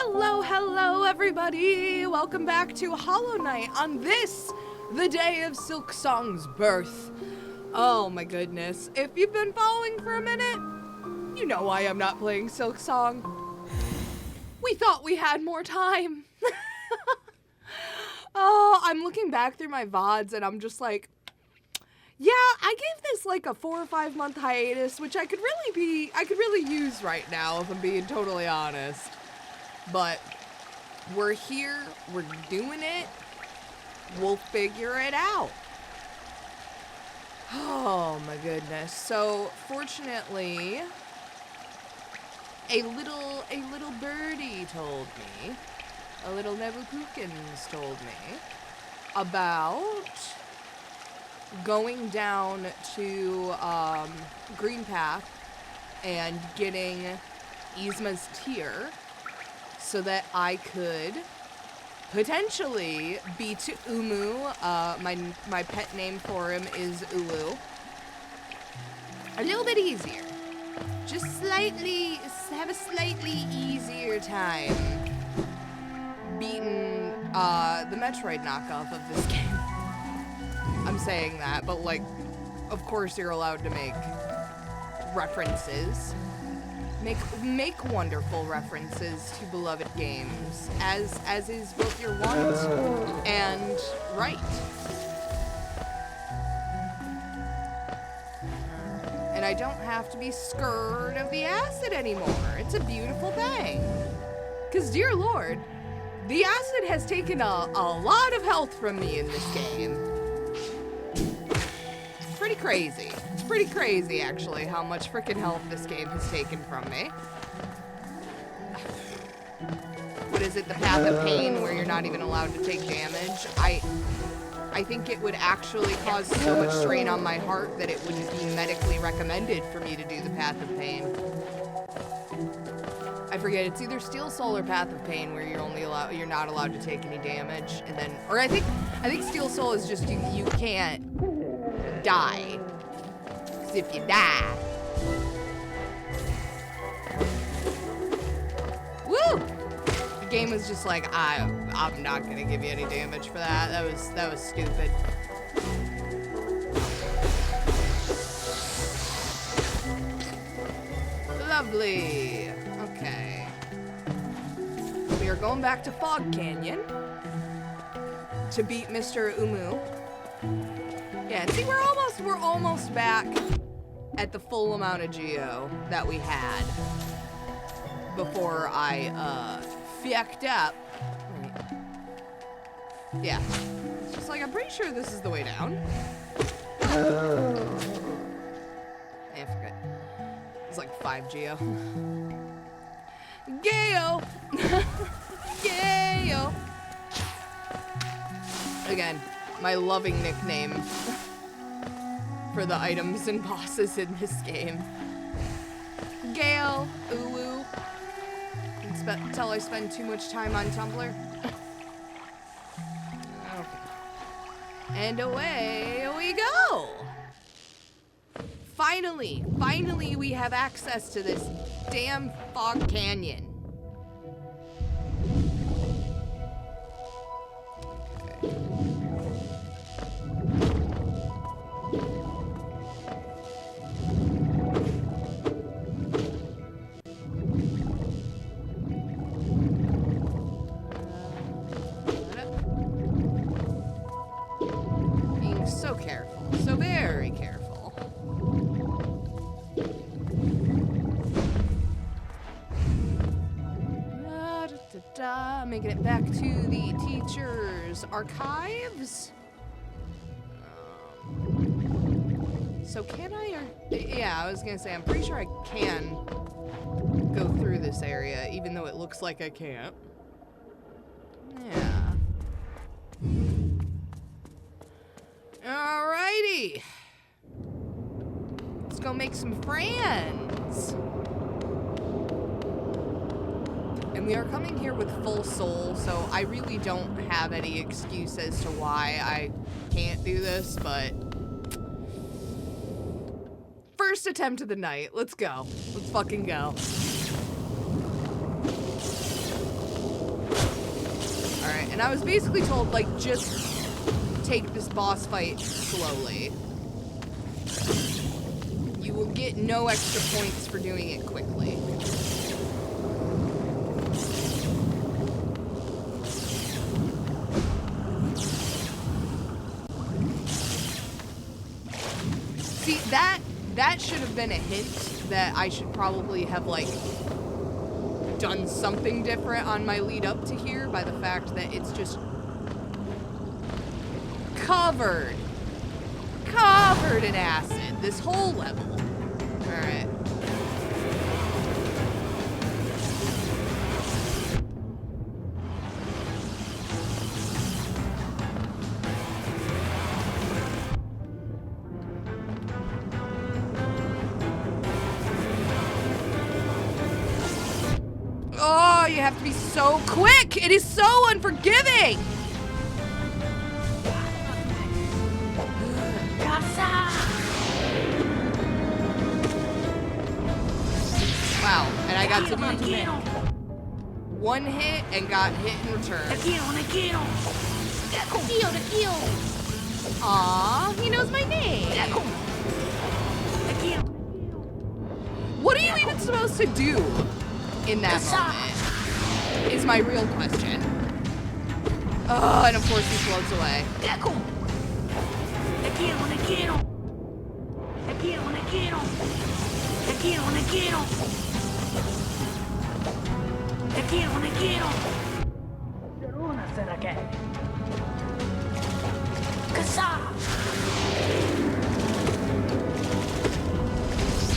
Hello everybody! Welcome back to Hollow Knight on this, the day of Silk Song's birth. Oh my goodness, if you've been following for a minute, you know why I'm not playing Silk Song. We thought we had more time. Oh, I'm looking back through my VODs and I'm just like, yeah, I gave this like a 4 or 5 month hiatus, which I could really use right now if I'm being totally honest. But we're here, we're doing it, we'll figure it out. Oh my goodness. So fortunately, a little birdie told me, a little Nebuchadnezzar told me about going down to Green Path and getting Yzma's tear so that I could potentially beat Umu. My pet name for him is Ulu. A little bit easier. Just have a slightly easier time beating the Metroid knockoff of this game. I'm saying that, but like, of course you're allowed to make references. Make wonderful references to beloved games, as is both your want and right. And I don't have to be scared of the acid anymore. It's a beautiful thing. 'Cause dear Lord, the acid has taken a lot of health from me in this game. It's pretty crazy. It's pretty crazy, actually, how much freaking health this game has taken from me. What is it, the Path of Pain, where you're not even allowed to take damage? I think it would actually cause so much strain on my heart that it wouldn't be medically recommended for me to do the Path of Pain. I forget, it's either Steel Soul or Path of Pain where you're not allowed to take any damage, and then, or I think Steel Soul is just you can't die. 'Cause if you die, woo! The game was just like, I'm not gonna give you any damage for that. That was stupid. Lovely. Okay. We are going back to Fog Canyon to beat Mr. Umu. Yeah, and see, we're almost back at the full amount of Geo that we had before I fucked up. Yeah. It's just like, I'm pretty sure this is the way down. Yeah, I forgot. It's like 5 Geo. Gayo! Gayo! Again, my loving nickname for the items and bosses in this game. Gale, Uwu. Until I spend too much time on Tumblr. Okay. And away we go! Finally we have access to this damn Fog Canyon. Being so careful, so very careful. Making it back to the teacher's archives. So can I, or, yeah, I was gonna say, I'm pretty sure I can go through this area, even though it looks like I can't. Yeah. Alrighty. Let's go make some friends. And we are coming here with full soul, so I really don't have any excuse as to why I can't do this, but first attempt of the night. Let's go. Let's fucking go. And I was basically told, like, just take this boss fight slowly. You will get no extra points for doing it quickly. See, that should have been a hint that I should probably have, like, done something different on my lead up to here by the fact that it's just covered in acid, this whole level. Alright. Oh, you have to be so quick! It is so unforgiving! Wow, and I got to do one hit and got hit in return. Aw, he knows my name. What are you even supposed to do in that moment? Is my real question. Oh, and of course he floats away.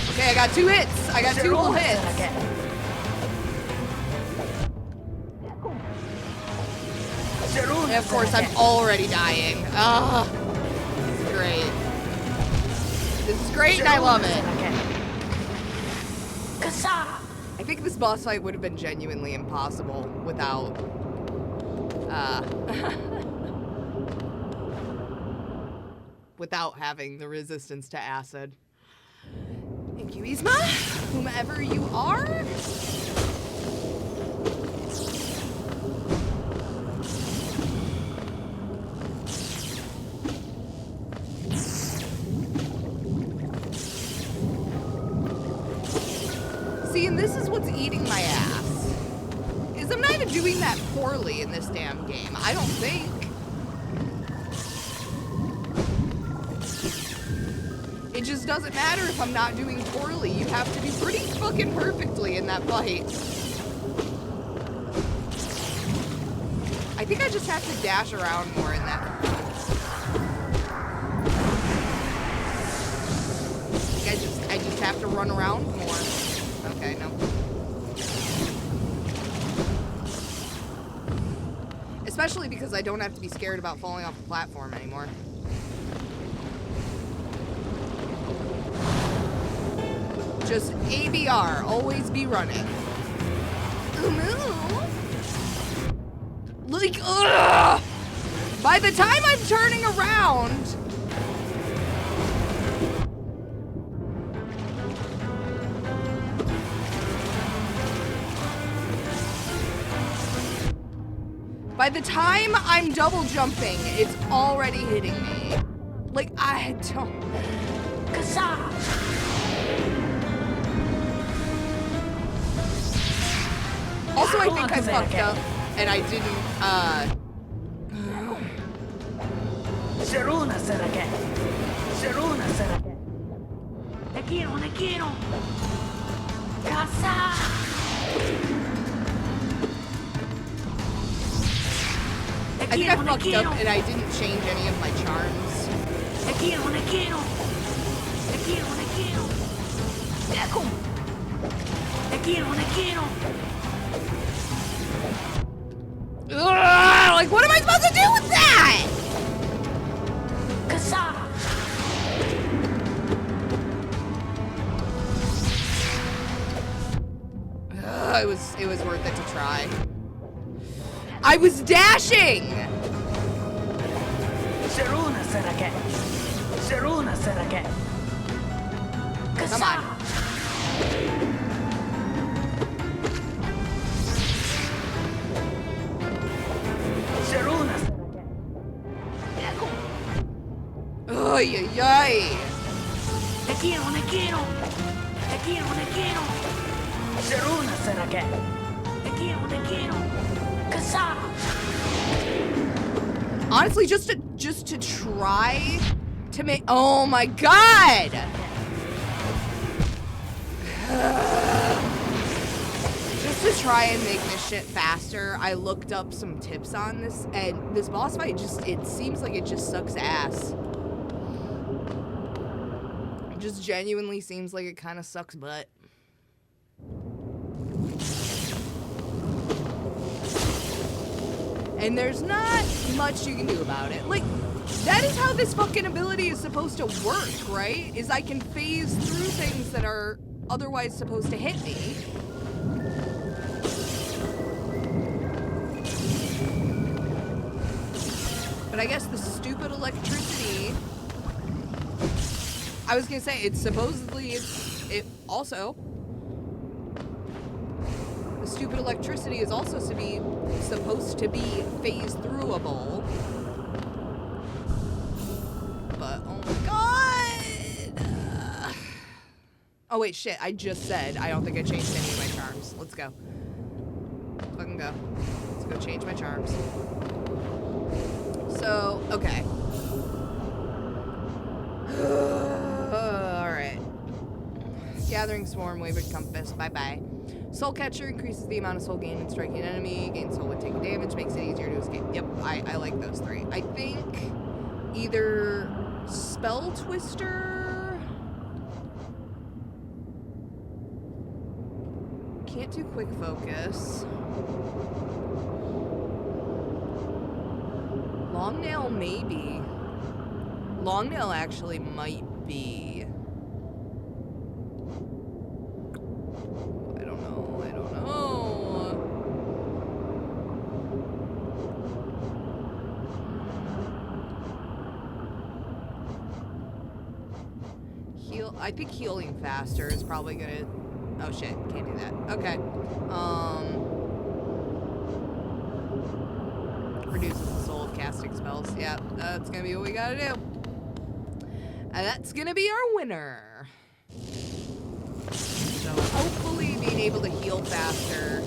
Okay, I got 2 hits. I got 2 whole hits. And of course, I'm already dying. Ah, this is great. This is great, and I love it. I think this boss fight would have been genuinely impossible without, without having the resistance to acid. Thank you, Yzma, whomever you are. See, and this is what's eating my ass. Is I'm not even doing that poorly in this damn game. I don't think. It just doesn't matter if I'm not doing poorly. You have to do pretty fucking perfectly in that fight. I think I just have to dash around more in that. I just have to run around more. Okay, no. Especially because I don't have to be scared about falling off the platform anymore. Just ABR, always be running. Like, ugh! By the time I'm turning around, by the time I'm double jumping, it's already hitting me. Like, I don't. Also, I think I fucked up, and I didn't, I think I fucked up and I didn't change any of my charms. Ugh, like, what am I supposed to do with that? It was worth it to try. I was dashing! Come on. Ay, ay, ay. Te quiero, te quiero. Te quiero, te quiero. Zeruna Sarake. Te quiero, te quiero. Kasa. Honestly, just to try to make. Oh my god. Just to try and make this shit faster, I looked up some tips on this, and this boss fight it seems like it just sucks ass. It just genuinely seems like it kind of sucks butt. And there's not much you can do about it. Like, that is how this fucking ability is supposed to work, right? Is I can phase through things that are otherwise supposed to hit me. But I guess the stupid electricity... I was gonna say, it also... The stupid electricity is also supposed to be phase-throughable. But, oh my god! Oh wait, shit, I just said I don't think I changed any of my charms. Let's go. Let's fucking go. Let's go change my charms. So, okay. Alright. Gathering Swarm, Wavered Compass, bye-bye. Soul Catcher increases the amount of soul gained when striking an enemy. Gain soul when taking damage, makes it easier to escape. Yep, I like those three. I think either Spell Twister... Can't do Quick Focus. Long Nail, maybe. Long Nail actually might be. I don't know. I think healing faster is probably gonna... Oh shit, can't do that. Okay. Reduces the soul of casting spells. Yeah, that's gonna be what we gotta do. And that's gonna be our winner. So hopefully being able to heal faster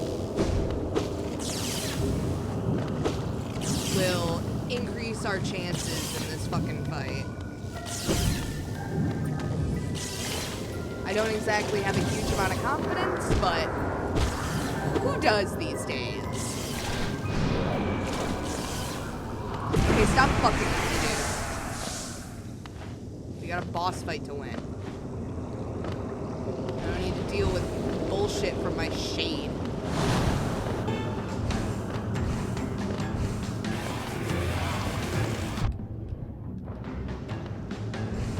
will increase our chances in this fucking fight. I don't exactly have a huge amount of confidence, but who does these days? Okay, stop fucking with me, dude. We got a boss fight to win. I don't need to deal with bullshit from my shade.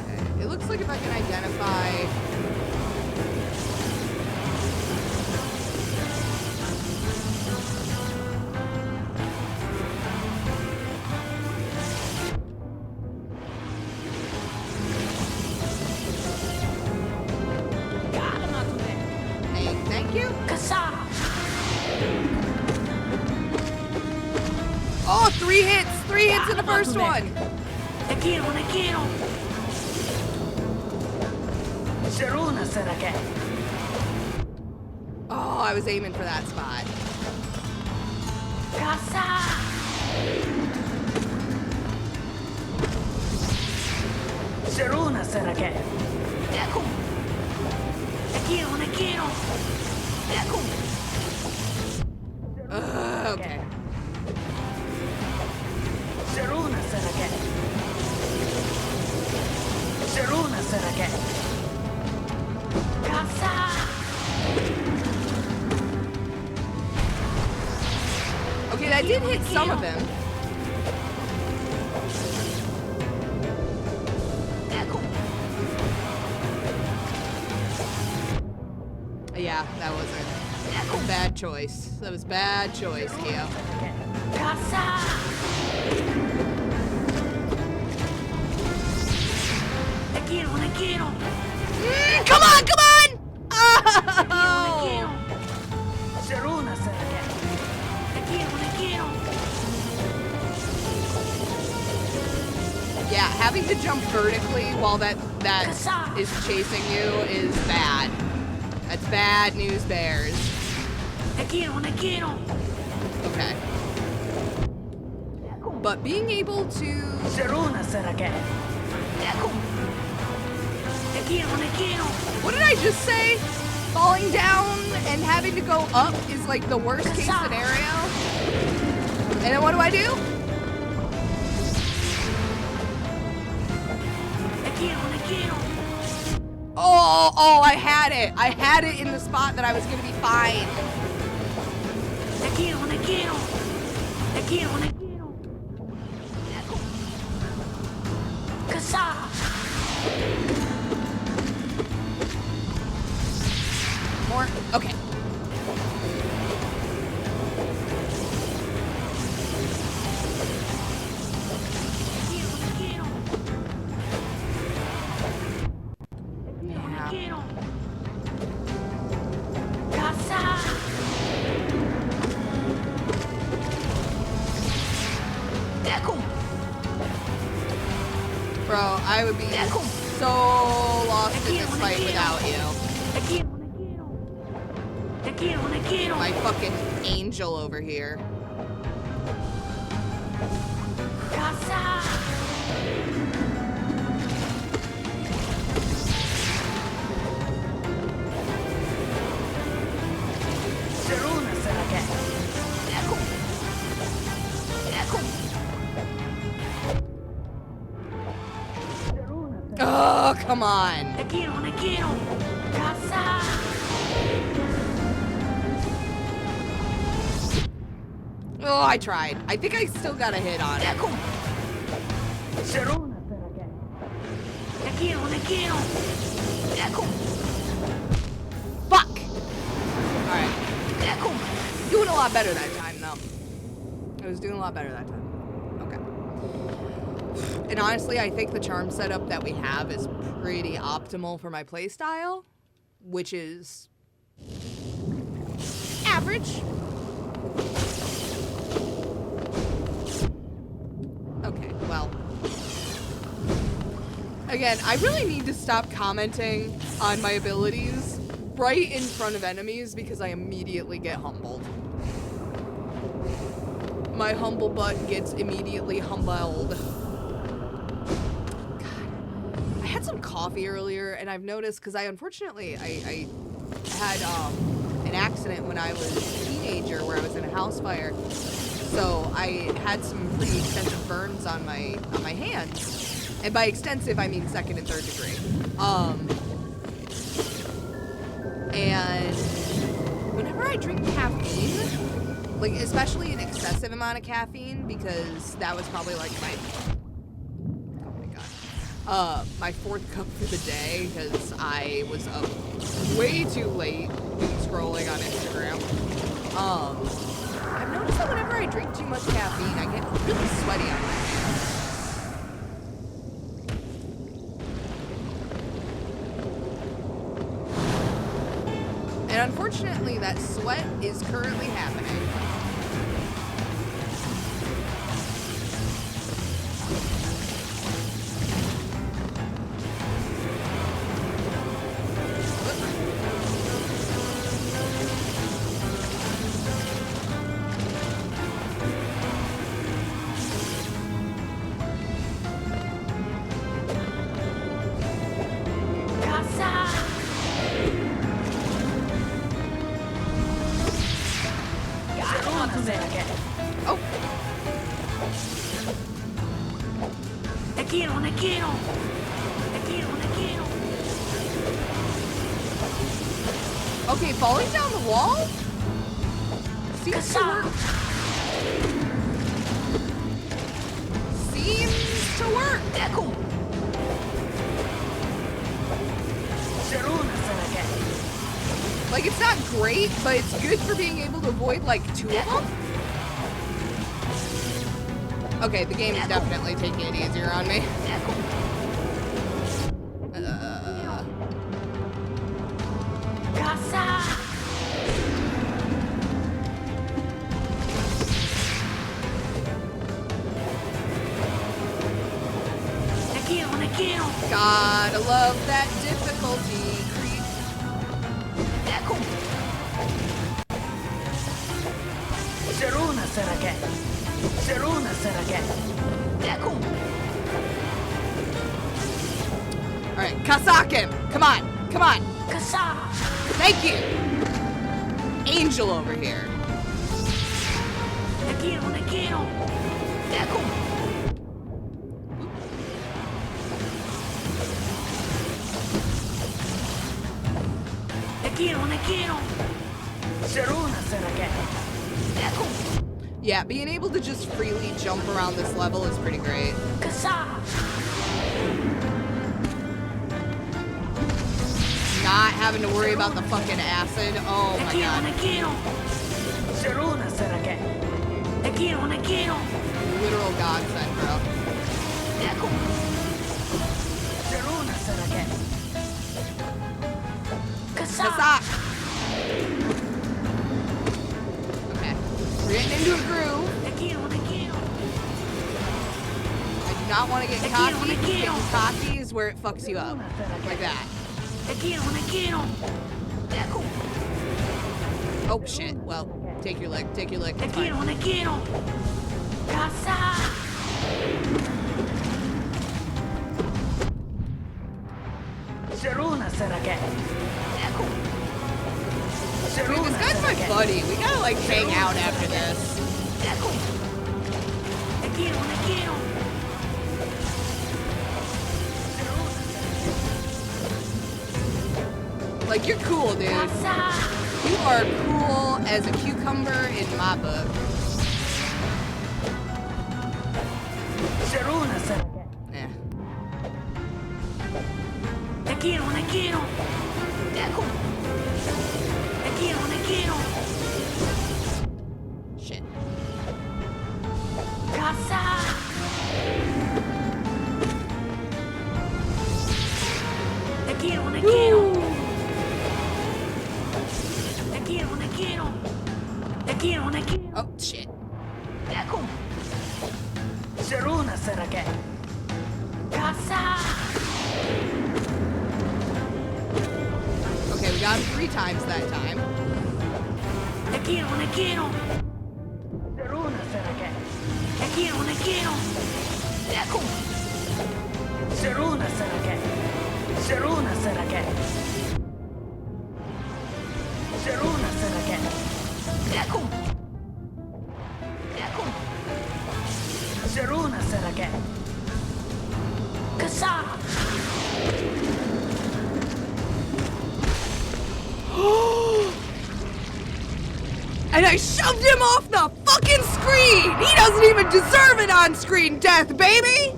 Okay, it looks like if I can identify... Thank you. Oh, 3 hits! 3 hits in the first one! Te quiero, te quiero. Zeruna Sarake. Oh, I was aiming for that spot. Kasa. Zeruna Sarake. Echo. Te quiero, te quiero. Echo. Okay. Zeruna Sarake. Zeruna Sarake. Kasa. Okay, that did hit some of him. Yeah, that wasn't a bad choice. That was bad choice, Keo. Come on, come on! Oh! Yeah, having to jump vertically while that is chasing you is bad. That's bad news, bears. Okay. But being able to... What did I just say? Falling down and having to go up is like the worst case scenario. And then what do I do? Oh, I had it. I had it in the spot that I was gonna be fine. More? Okay. Bro, I would be so lost in this fight without you. My fucking angel over here. Oh, come on. Oh, I tried. I think I still got a hit on it. Fuck! Alright. Doing a lot better that time, though. I was doing a lot better that time. Okay. And honestly, I think the charm setup that we have is pretty optimal for my playstyle, which is average. Okay, well. Again, I really need to stop commenting on my abilities right in front of enemies because I immediately get humbled. My humble butt gets immediately humbled. God. I had some coffee earlier and I've noticed, because I unfortunately had an accident when I was a teenager where I was in a house fire. So I had some pretty extensive burns on my hands. And by extensive, I mean 2nd and 3rd degree. And whenever I drink caffeine, like especially an excessive amount of caffeine, because that was probably like my, oh my god, my 4th cup for the day, because I was up way too late scrolling on Instagram. I've noticed that whenever I drink too much caffeine, I get really sweaty on my hands. And unfortunately, that sweat is currently happening. Oh. Okay, falling down the wall? Seems to work. Seems to work. Like, it's not great, but it's good for being able to avoid, like, 2 of them. Okay, the game is definitely taking it easier on me. Gotta love that difficulty creep. Ecco. Seruna Sarake. Seruna Sarake. Ecco. Alright, Kasak him! Come on! Come on! Kasa. Thank you! Angel over here. Nekiro. Ecco. Nekiro. Seruna Sarake. Ecco. Yeah, being able to just freely jump around this level is pretty great. Kasa. Not having to worry about the fucking acid. Oh my god. Seruna Sarake. Nekiro. Literal godsend, bro. Ecco. Seruna Sarake. Kasa. Kasak! Okay. We're getting into a groove. Nekiro. I do not want to get cocky. Getting cocky is where it fucks you up. Like that. Nekiro. Ecco. Oh shit. Well, take your lick. Take your lick. It's fine. Nekiro. Kasa. Seruna Sarake. Ecco. Dude, this guy's my buddy. We gotta like hang out after this. Ecco. Nekiro. Like, you're cool, dude. Kasa. You are cool as a cucumber in my book. Seruna Sarake. Yeah. Nekiro. Ecco. Nekiro. Shit. Kasa. Nekiro. Woo. Nekiro. Oh, shit. Ecco. Seruna Sarake. Kasa. Okay, we got him 3 times that time. Nekiro. Seruna Sarake. Nekiro. Ecco. Seruna Sarake. Seruna Sarake. Ecco. Seruna Sarake. Kasa. And I shoved him off the fucking screen! He doesn't even deserve an on-screen death, baby!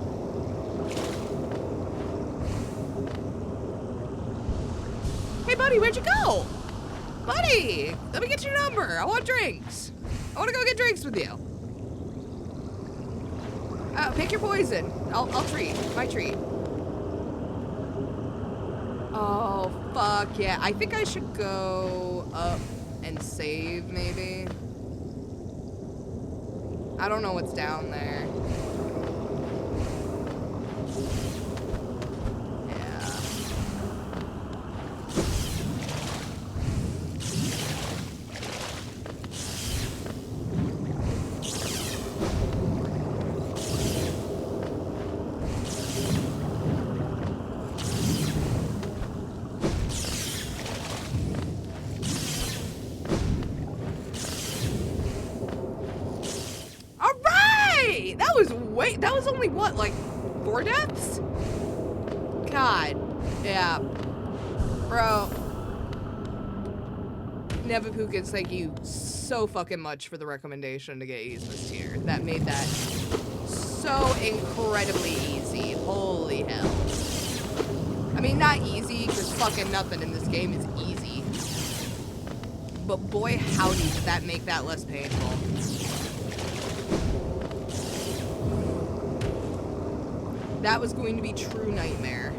Hey, buddy, where'd you go? Buddy, let me get your number. I want drinks. I want to go get drinks with you. Pick your poison. I'll treat. My treat. Oh, fuck yeah. I think I should go up and save, maybe. I don't know what's down there. Yeah. That was only what, like 4 deaths? God. Yeah. Bro. Nevapukas, thank you so fucking much for the recommendation to get Easemus tier. That made that so incredibly easy. Holy hell. I mean, not easy, because fucking nothing in this game is easy. But boy, howdy, did that make that less painful. That was going to be true nightmare.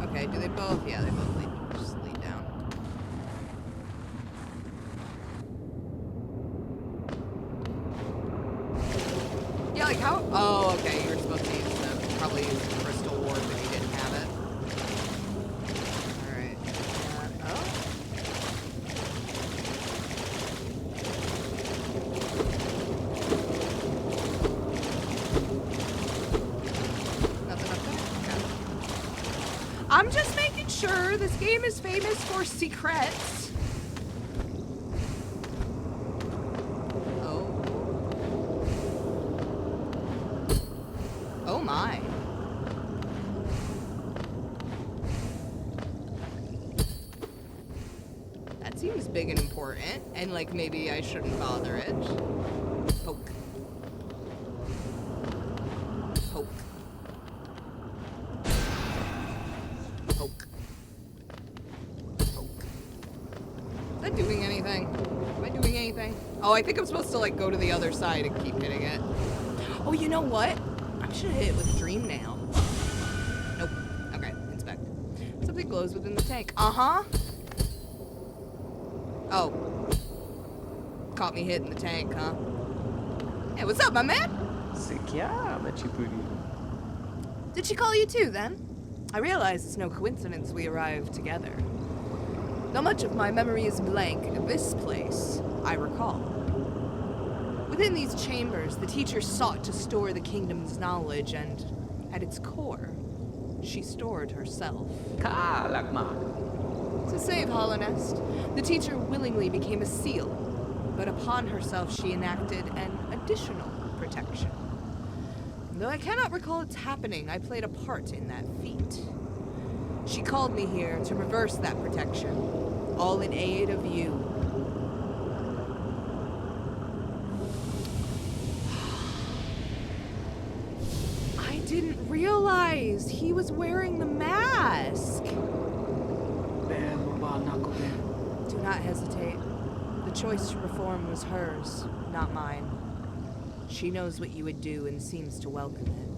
Okay, do they both? Yeah, they both lead. Just lead down. Yeah, like how? Oh, okay. You were supposed to use the probably use the crystal ward, but you didn't have it. I'm just making sure this game is famous for secrets. Oh. Oh my. That seems big and important, and like maybe I shouldn't bother it. Poke. Poke. Poke. Poke. Is that doing anything? Am I doing anything? Oh, I think I'm supposed to like go to the other side and keep hitting it. Oh, you know what? I should hit it with a dream nail. Nope. Okay, inspect. Something glows within the tank. Uh-huh. Oh. Caught me hitting the tank, huh? Hey, what's up, my man? C'est chiaro, Chipuri. Did she call you too, then? I realize it's no coincidence we arrived together. Though much of my memory is blank, this place, I recall. Within these chambers, the teacher sought to store the kingdom's knowledge, and at its core, she stored herself. Kalakma. To save Hollownest, the teacher willingly became a seal, but upon herself she enacted an additional protection. Though I cannot recall its happening, I played a part in that feat. She called me here to reverse that protection, all in aid of you. I didn't realize he was wearing the mask. Do not hesitate. The choice to reform was hers, not mine. She knows what you would do and seems to welcome it.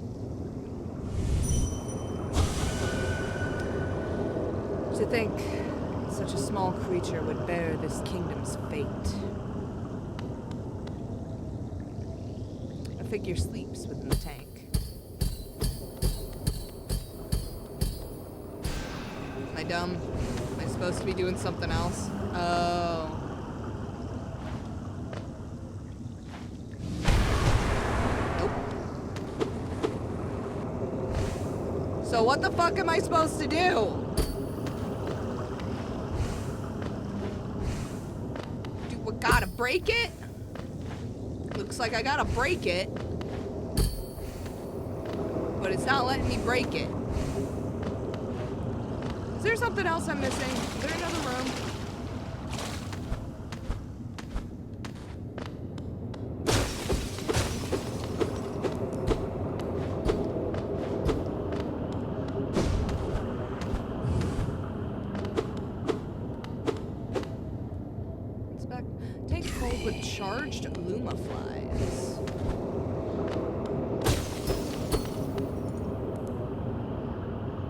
To think such a small creature would bear this kingdom's fate. A figure sleeps within the tank. Am I dumb? Am I supposed to be doing something else? Oh. Nope. So what the fuck am I supposed to do? Gotta break it? Looks like I gotta break it. But it's not letting me break it. Is there something else I'm missing? Is there another room? Tank full with charged Luma flies.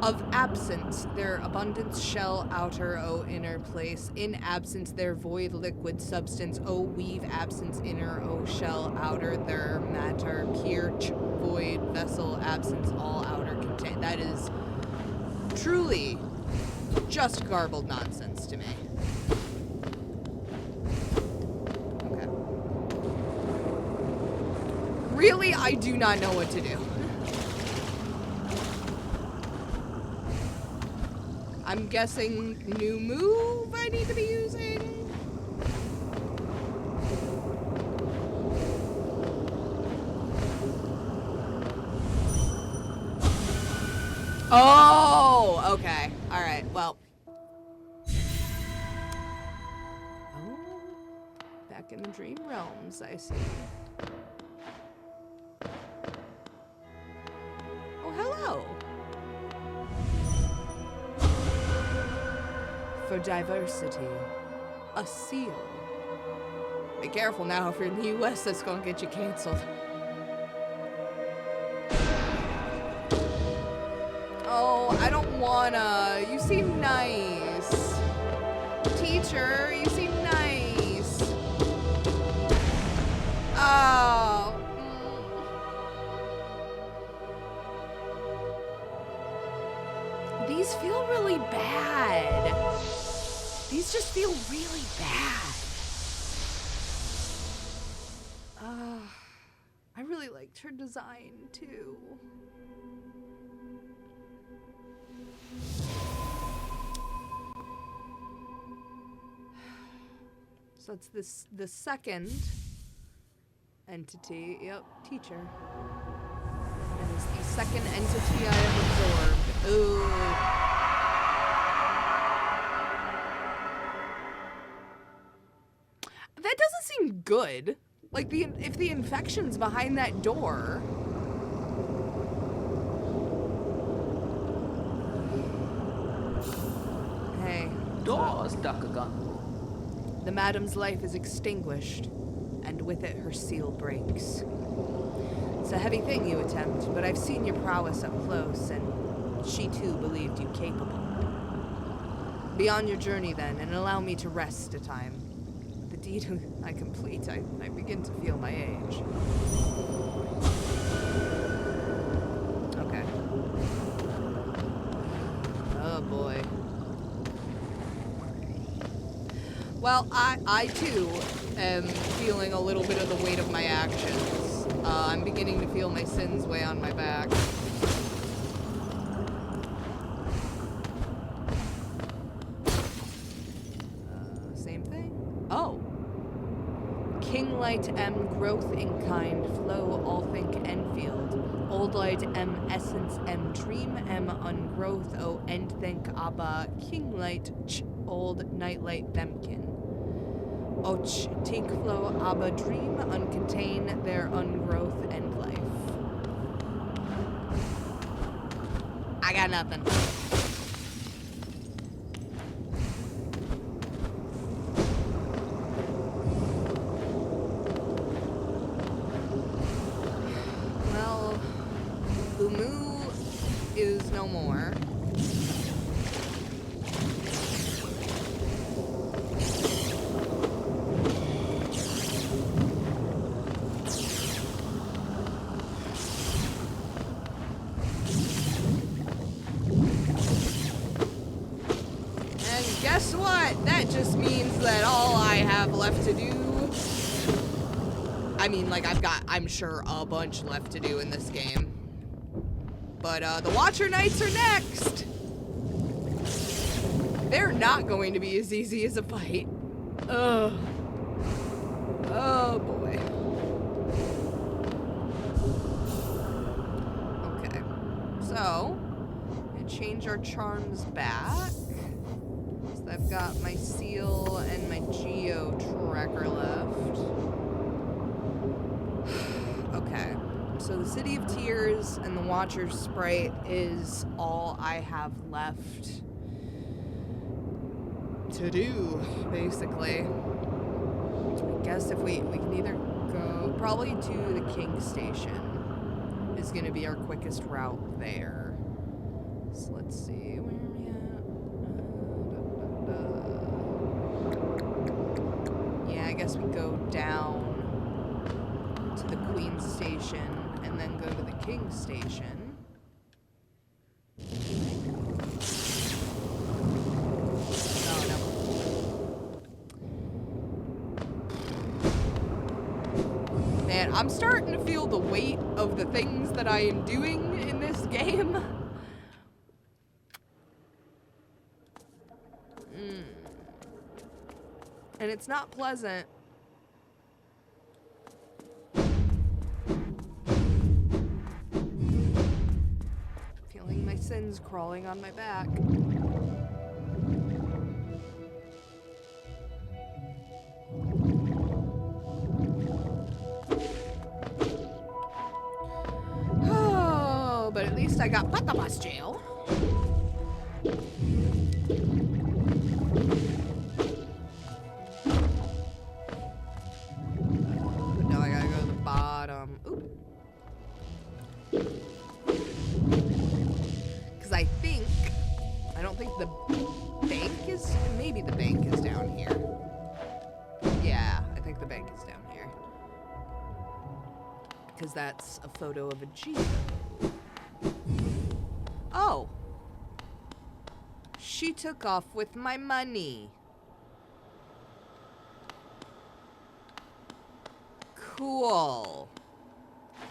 Of absence, their abundance shell outer, O inner place. In absence, their void liquid substance, O weave absence inner, O shell outer, their matter, pierch, void, vessel, absence, all outer contain. That is truly just garbled nonsense to me. Really, I do not know what to do. I'm guessing new move I need to be using. Oh, okay. All right, well. Oh, back in the dream realms, I see. Hello. For diversity, a seal. Be careful now, if you're in the US, that's gonna get you canceled. Oh, I don't wanna. You seem nice. Teacher, you seem nice. Oh. These feel really bad. These just feel really bad. I really liked her design too. So that's the second entity. Yep, teacher. It is the second entity I have absorbed. Ooh. That doesn't seem good. Like, if the infection's behind that door... Hey. Doors, Dakagan. The madam's life is extinguished, and with it her seal breaks. It's a heavy thing you attempt, but I've seen your prowess up close, and she too believed you capable. Be on your journey then, and allow me to rest a time. The deed I complete, I begin to feel my age. Okay. Oh boy. Well, I too am feeling a little bit of the weight of my actions. I'm beginning to feel my sins weigh on my back. Same thing. Oh. Kinglight M growth in kind, flow all think Enfield. Old light M essence M dream M ungrowth O end think Abba Kinglight ch old nightlight themkin. Och tink flow Abba dream uncontain their ungrowth end life. I got nothing. Well, Umu is no more. Guess what? That just means that all I have left to do... I mean, like, I'm sure, a bunch left to do in this game. But, the Watcher Knights are next! They're not going to be as easy as a fight. Ugh. Oh, boy. Okay. So, and change our charms back. I've got my seal and my geo tracker left. Okay, so the City of Tears and the Watcher Sprite is all I have left to do, basically. I guess if we can either go probably to the King Station is gonna be our quickest route there. So let's see, where are we at? Yeah, I guess we go down to the Queen Station and then go to the King Station. Oh, no. Man, I'm starting to feel the weight of the things that I am doing in this game. And it's not pleasant. Feeling my sins crawling on my back. Oh, but at least I got Patamas jail. The bank is, maybe the bank is down here. Yeah, I think the bank is down here. Because that's a photo of a Geo. Oh. She took off with my money. Cool.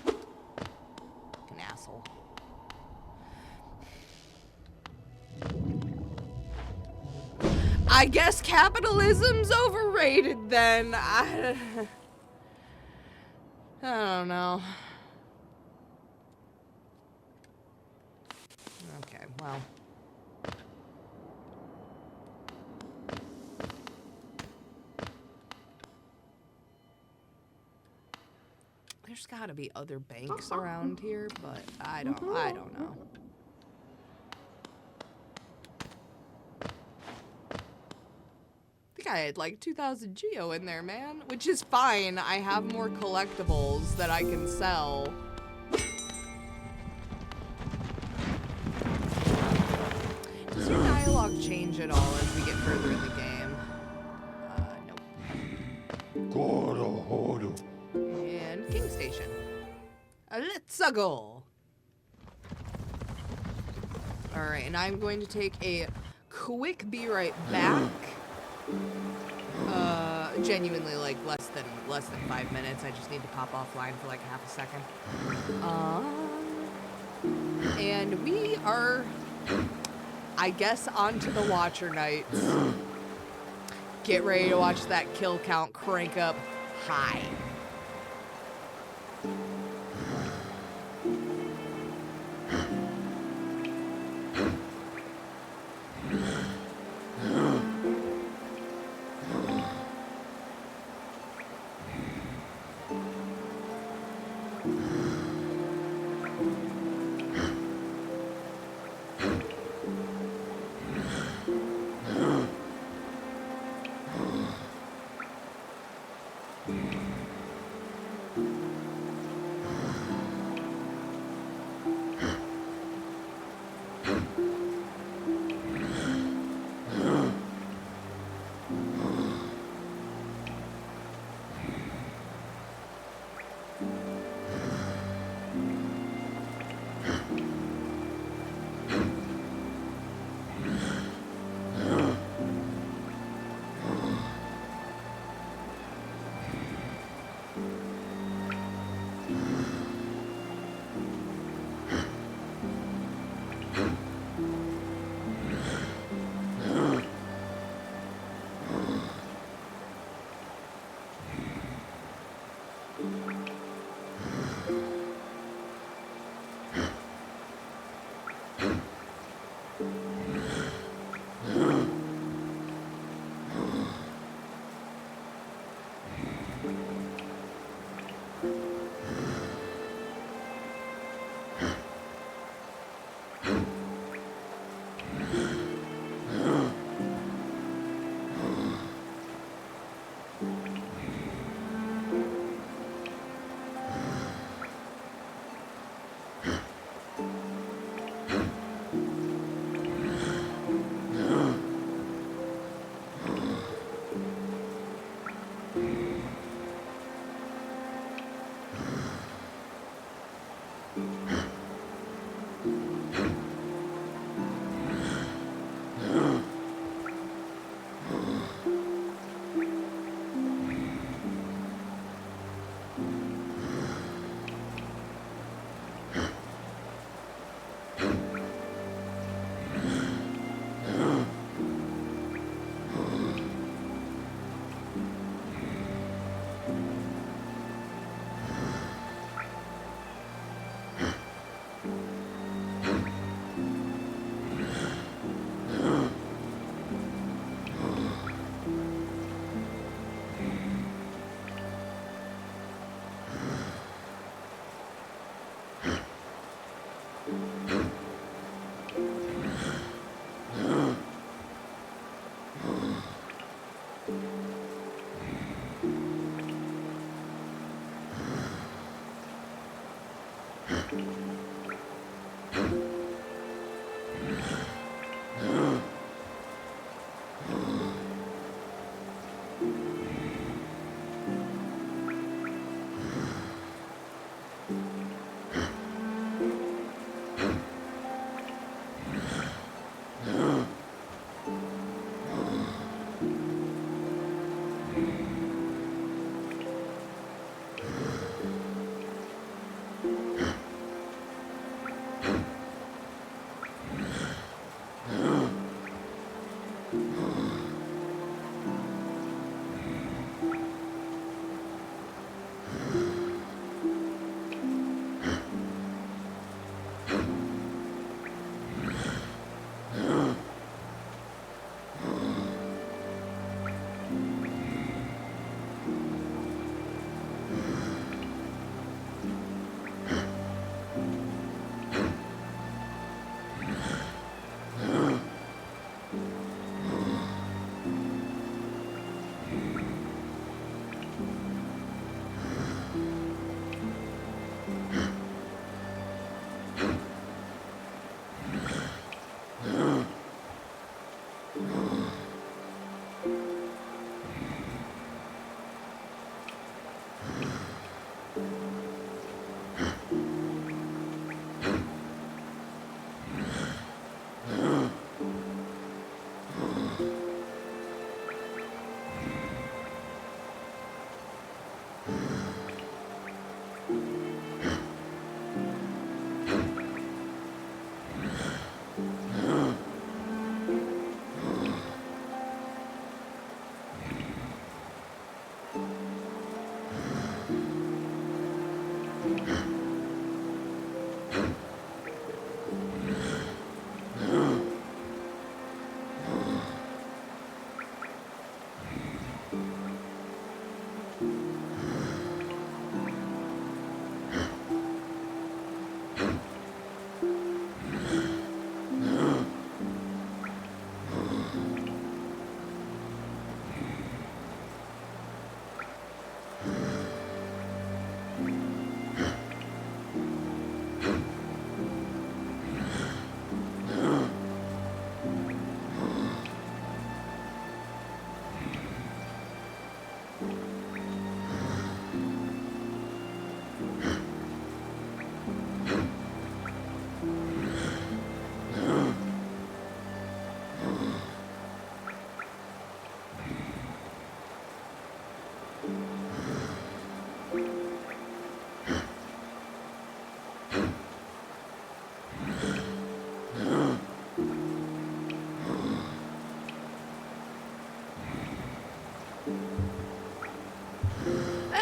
An asshole. I guess capitalism's overrated then. I don't know. Okay, well. There's gotta be other banks around here, but I don't know. I think I had like 2,000 geo in there, man, which is fine. I have more collectibles that I can sell. Does your dialogue change at all as we get further in the game? Nope. And King Station. Let's go. Alright, and I'm going to take a quick be right back. Genuinely like less than 5 minutes. I just need to pop offline for like half a second. And we are, I guess, on to the Watcher Nights. Get ready to watch that kill count crank up high.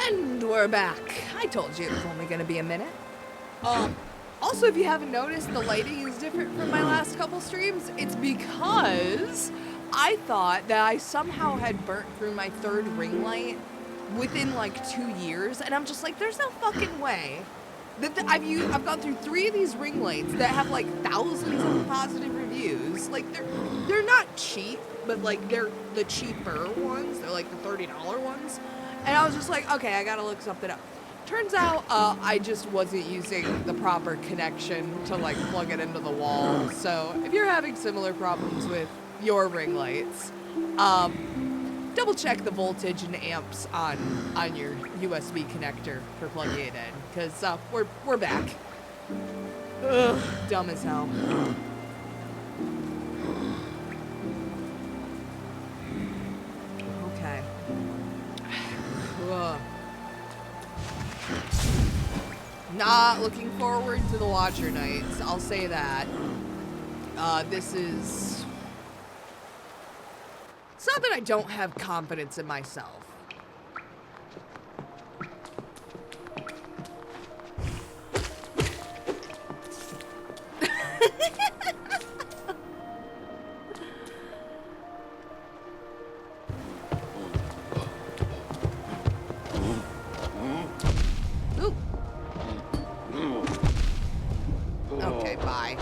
And we're back. I told you it was only gonna be a minute. Also, if you haven't noticed, the lighting is different from my last couple streams. It's because I thought that I somehow had burnt through my third ring light within like 2 years, and I'm just like, there's no fucking way. I've gone through 3 of these ring lights that have like thousands of positive reviews. Like they're not cheap, but like they're the cheaper ones. They're like the $30 ones. And I was just like, okay, I gotta look something up. Turns out I just wasn't using the proper connection to like plug it into the wall. So if you're having similar problems with your ring lights, double check the voltage and amps on your USB connector for plugging it in, because we're back. Ugh, dumb as hell. Okay. Ugh. Not looking forward to the Watcher Nights, I'll say that. This is... It's not that I don't have confidence in myself. Ooh. Okay, bye.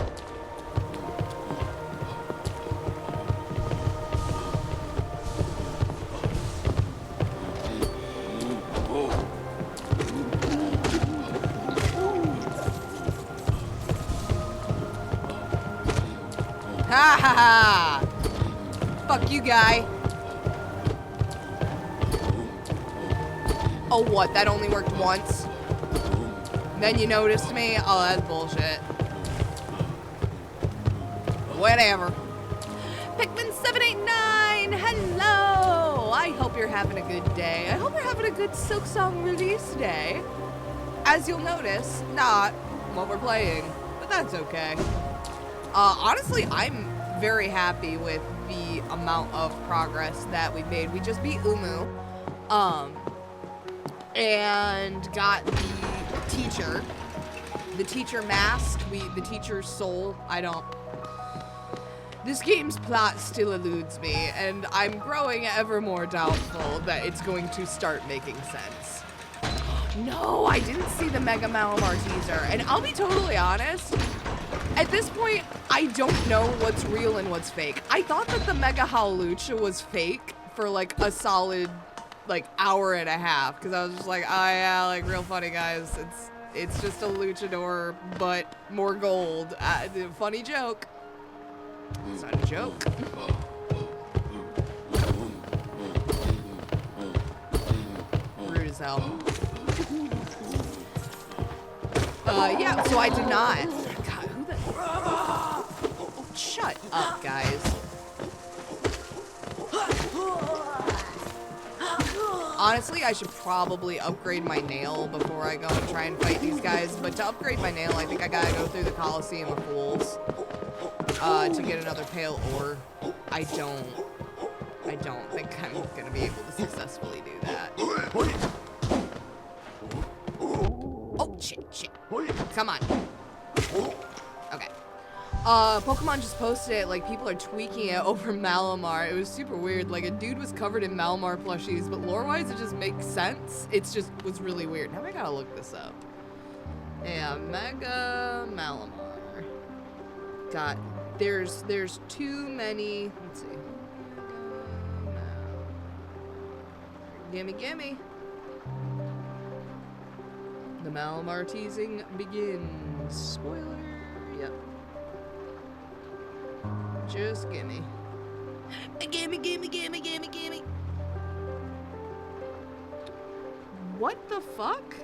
Ha ha ha! Fuck you, guy. Oh, what? That only worked once? Then you noticed me? Oh, that's bullshit. Whatever. Pikmin789! Hello! I hope you're having a good day. I hope you're having a good Silksong release day. As you'll notice, not what we're playing, but that's okay. Honestly, I'm very happy with the amount of progress that we've made. We just beat Umu, and got the teacher mask, the teacher's soul. This game's plot still eludes me, and I'm growing ever more doubtful that it's going to start making sense. No, I didn't see the Mega Malamar teaser, and I'll be totally honest, at this point, I don't know what's real and what's fake. I thought that the Mega Howlucha was fake for like a solid like hour and a half, because I was just like, oh yeah, like real funny guys, it's just a luchador but more gold. Funny joke. It's not a joke. Rude as hell. Yeah, so I did not. God, who the... Shut up, guys. Honestly, I should probably upgrade my nail before I go and try and fight these guys. But to upgrade my nail, I think I gotta go through the Coliseum of Fools to get another pale ore. I don't think I'm gonna be able to successfully do that. Oh, shit. Come on. Okay. Pokemon just posted it, like, people are tweaking it over Malamar. It was super weird. Like, a dude was covered in Malamar plushies, but lore-wise, it just makes sense. It's just was really weird. Now I gotta look this up. Yeah, Mega Malamar. God, there's too many. Let's see. Gimme. The Malamar teasing begins. Spoiler. Yep. Just gimme. Gimme. What the fuck?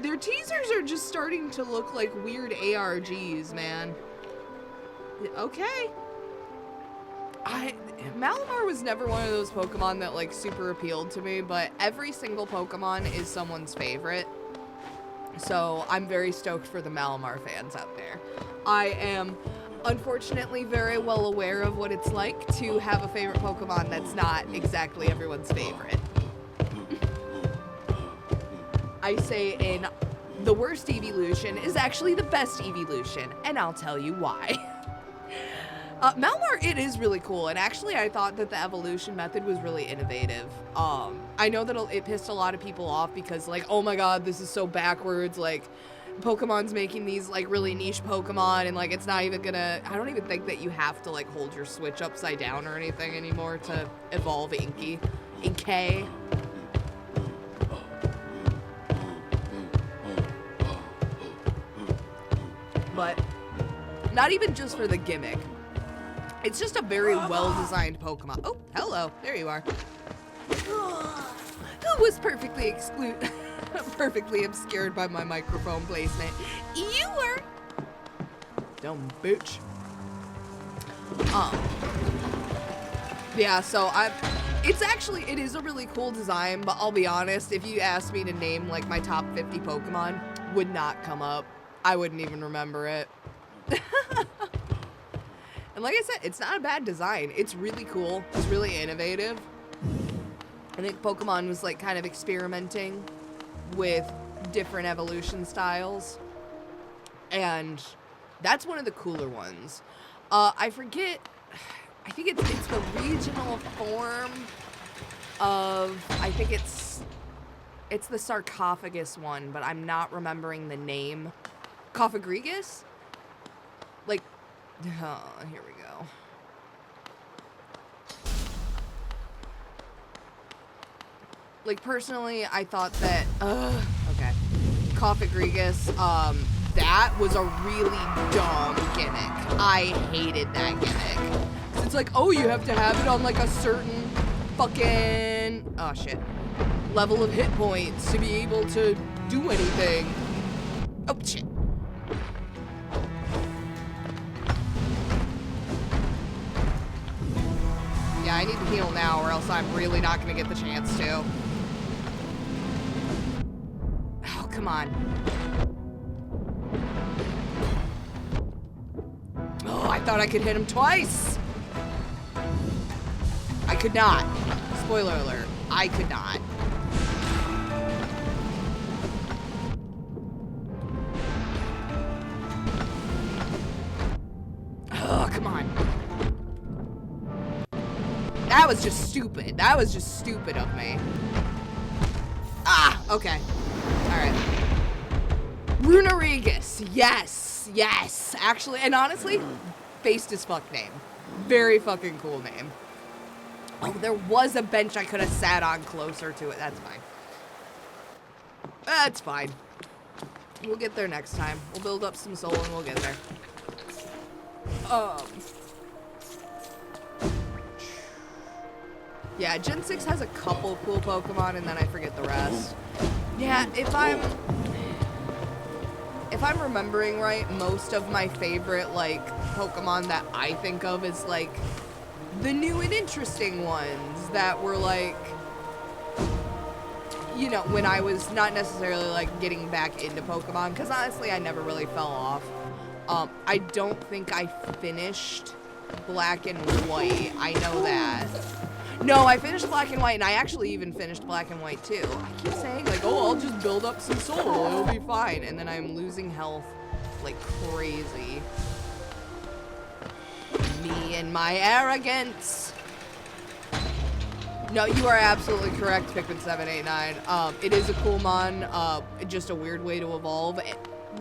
Their teasers are just starting to look like weird ARGs, man. Okay. Malamar was never one of those Pokemon that like super appealed to me, but every single Pokemon is someone's favorite. So I'm very stoked for the Malamar fans out there. I am unfortunately very well aware of what it's like to have a favorite Pokemon that's not exactly everyone's favorite. I say in the worst evolution is actually the best evolution, and I'll tell you why. Malamar, it is really cool, and actually I thought that the evolution method was really innovative. I know that it pissed a lot of people off because, like, oh my god, this is so backwards, like, Pokemon's making these, like, really niche Pokemon, and, like, it's not even gonna, I don't even think that you have to, like, hold your Switch upside down or anything anymore to evolve Inkay. But not even just for the gimmick. It's just a very well-designed Pokemon. Oh, hello. There you are. Who was perfectly obscured by my microphone placement? You were. Dumb bitch. Yeah, so it is a really cool design, but I'll be honest, if you asked me to name, like, my top 50 Pokemon, would not come up. I wouldn't even remember it. And like I said, it's not a bad design. It's really cool. It's really innovative. I think Pokemon was like kind of experimenting with different evolution styles. And that's one of the cooler ones. I forget, I think it's the regional form of, I think it's the sarcophagus one, but I'm not remembering the name. Cofagrigus? Like, here we go. Like, personally, I thought that, okay. Cofagrigus, that was a really dumb gimmick. I hated that gimmick. 'Cause it's like, oh, you have to have it on, like, a certain fucking, oh, shit, level of hit points to be able to do anything. Oh, shit. Yeah, I need to heal now or else I'm really not going to get the chance to. Oh, come on. Oh, I thought I could hit him twice. I could not. Spoiler alert. I could not. Oh, come on. That was just stupid. That was just stupid of me. Ah, okay. Alright. Runarigus. Yes. Yes. Actually, and honestly, based as fuck name. Very fucking cool name. Oh, there was a bench I could have sat on closer to it. That's fine. That's fine. We'll get there next time. We'll build up some soul and we'll get there. Yeah, Gen 6 has a couple cool Pokemon, and then I forget the rest. Yeah, if I'm remembering right, most of my favorite, like, Pokemon that I think of is, like, the new and interesting ones that were, like, you know, when I was not necessarily, like, getting back into Pokemon, because honestly, I never really fell off. I don't think I finished Black and White. I know that. No, I finished Black and White, and I actually even finished Black and White, too. I keep saying, like, oh, I'll just build up some soul. It'll be fine. And then I'm losing health like crazy. Me and my arrogance. No, you are absolutely correct, Pikmin789. It is a cool mon, just a weird way to evolve.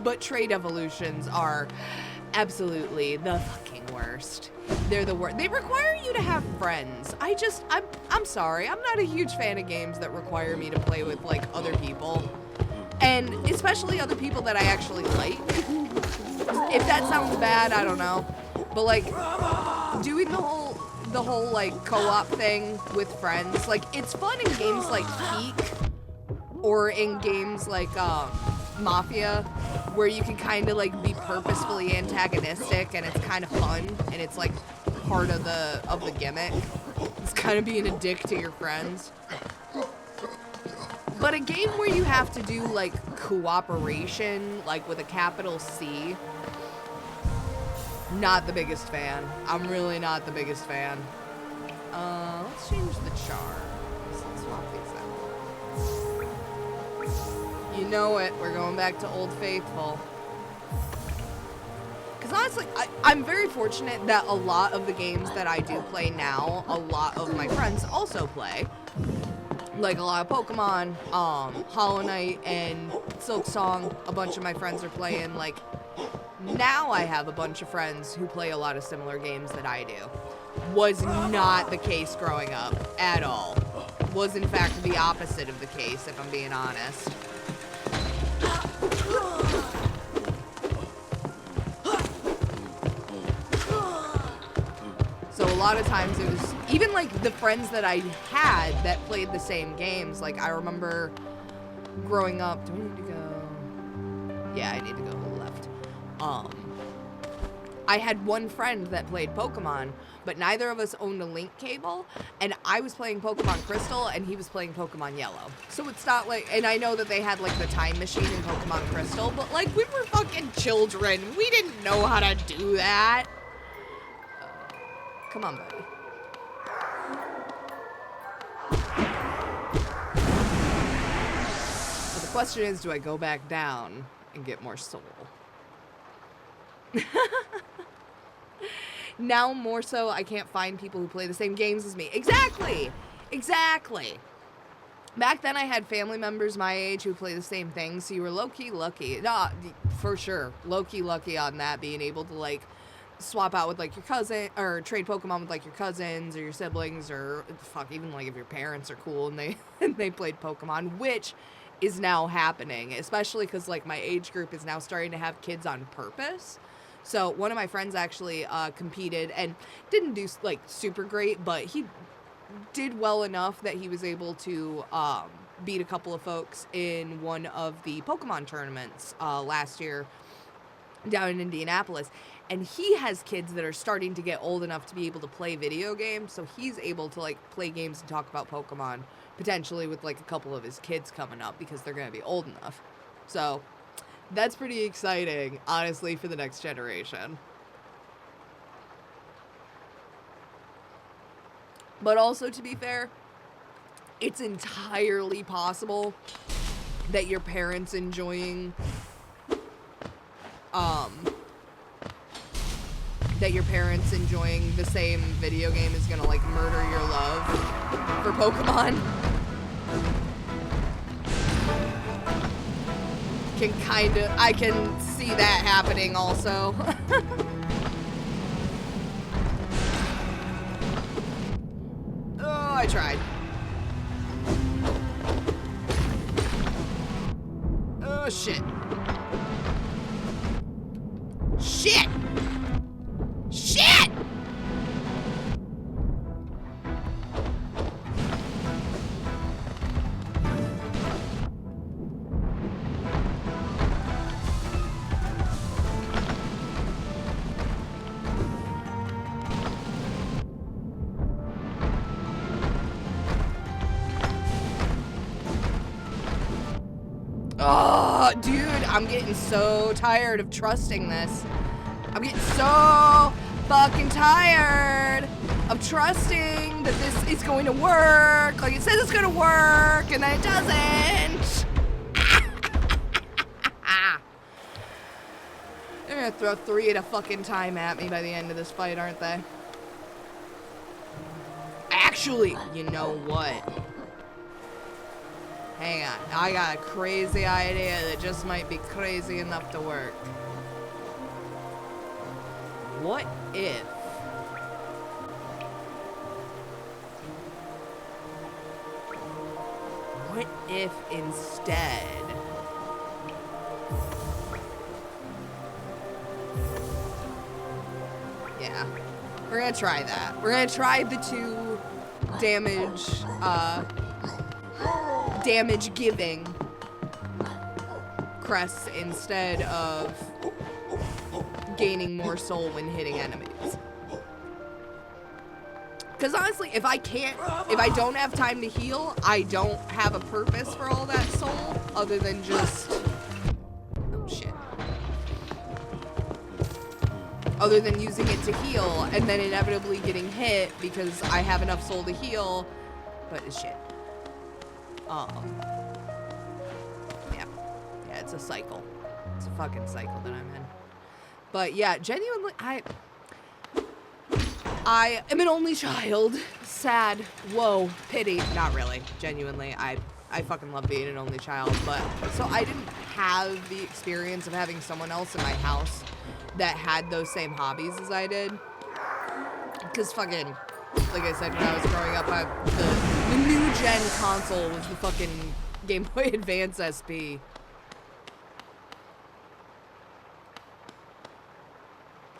But trade evolutions are absolutely the fucking worst. They're the worst. They require you to have friends. I'm sorry. I'm not a huge fan of games that require me to play with, like, other people. And especially other people that I actually like. If that sounds bad, I don't know. But, like, doing the whole like, co-op thing with friends, like, it's fun in games like Peak or in games like, Mafia, where you can kind of, like, be purposefully antagonistic, and it's kind of fun, and it's, like, part of the gimmick. It's kind of being a dick to your friends. But a game where you have to do, like, cooperation, like, with a capital C, not the biggest fan. I'm really not the biggest fan. Let's change the charms. Let's swap these out. You know it, we're going back to Old Faithful. Because honestly, I'm very fortunate that a lot of the games that I do play now, a lot of my friends also play. Like a lot of Pokemon, Hollow Knight, and Silk Song, a bunch of my friends are playing. Like, now I have a bunch of friends who play a lot of similar games that I do. Was not the case growing up, at all. Was in fact the opposite of the case, if I'm being honest. So a lot of times it was, even like the friends that I had that played the same games, like I remember growing up, do I need to go? Yeah, I need to go left. I had one friend that played Pokemon, but neither of us owned a link cable, and I was playing Pokemon Crystal, and he was playing Pokemon Yellow. So it's not like, and I know that they had, like, the time machine in Pokemon Crystal, but, like, we were fucking children. We didn't know how to do that. Come on, buddy. So the question is, do I go back down and get more soul? Now more so, I can't find people who play the same games as me. Exactly! Exactly! Back then I had family members my age who play the same things, so you were low-key lucky. Nah, for sure. Low-key lucky on that, being able to, like, swap out with, like, your cousin, or trade Pokemon with, like, your cousins or your siblings, or, fuck, even, like, if your parents are cool and they played Pokemon, which is now happening, especially because, like, my age group is now starting to have kids on purpose. So one of my friends actually competed and didn't do, like, super great, but he did well enough that he was able to beat a couple of folks in one of the Pokemon tournaments last year down in Indianapolis. And he has kids that are starting to get old enough to be able to play video games, so he's able to, like, play games and talk about Pokemon, potentially with, like, a couple of his kids coming up because they're going to be old enough. So that's pretty exciting, honestly, for the next generation. But also, to be fair, it's entirely possible that your parents enjoying, the same video game is gonna, like, murder your love for Pokemon. I can see that happening also. Oh, I tried. Oh, shit. Shit! Shit! Oh, dude, I'm getting so tired of trusting this. I'm getting so fucking tired of trusting that this is going to work. Like it says it's gonna work, and then it doesn't. They're gonna throw 3 at a fucking time at me by the end of this fight, aren't they? Actually, you know what? Hang on, I got a crazy idea that just might be crazy enough to work. What if... What if instead... Yeah, we're gonna try that. We're gonna try the 2 damage giving crests instead of gaining more soul when hitting enemies. Because honestly, if I don't have time to heal, I don't have a purpose for all that soul other than just, oh shit. Other than using it to heal and then inevitably getting hit because I have enough soul to heal, but it's shit. Yeah, it's a cycle. It's a fucking cycle that I'm in. But yeah, genuinely, I am an only child. Sad. Whoa. Pity. Not really. Genuinely, I fucking love being an only child. But so I didn't have the experience of having someone else in my house that had those same hobbies as I did. Because fucking, like I said, when I was growing up, the new gen console was the fucking Game Boy Advance SP.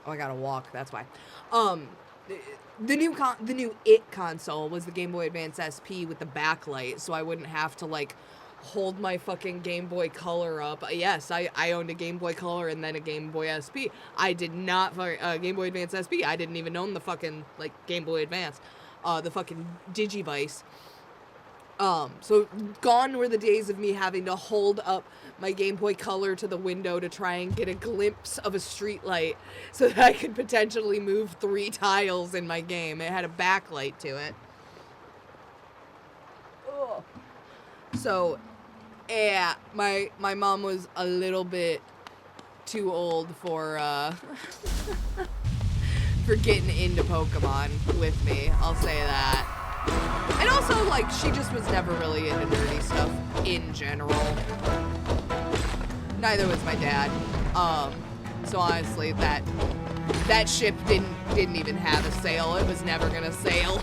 Oh, I gotta walk. That's why. The new It console was the Game Boy Advance SP with the backlight, so I wouldn't have to like hold my fucking Game Boy Color up. Yes, I owned a Game Boy Color and then a Game Boy SP. I did not Game Boy Advance SP. I didn't even own the fucking like Game Boy Advance, the fucking Digivice. So gone were the days of me having to hold up my Game Boy Color to the window to try and get a glimpse of a street light so that I could potentially move 3 tiles in my game. It had a backlight to it. Ugh. So, yeah, my mom was a little bit too old for for getting into Pokemon with me, I'll say that. And also, like, she just was never really into nerdy stuff in general. Neither was my dad. So honestly, that ship didn't even have a sail. It was never gonna sail.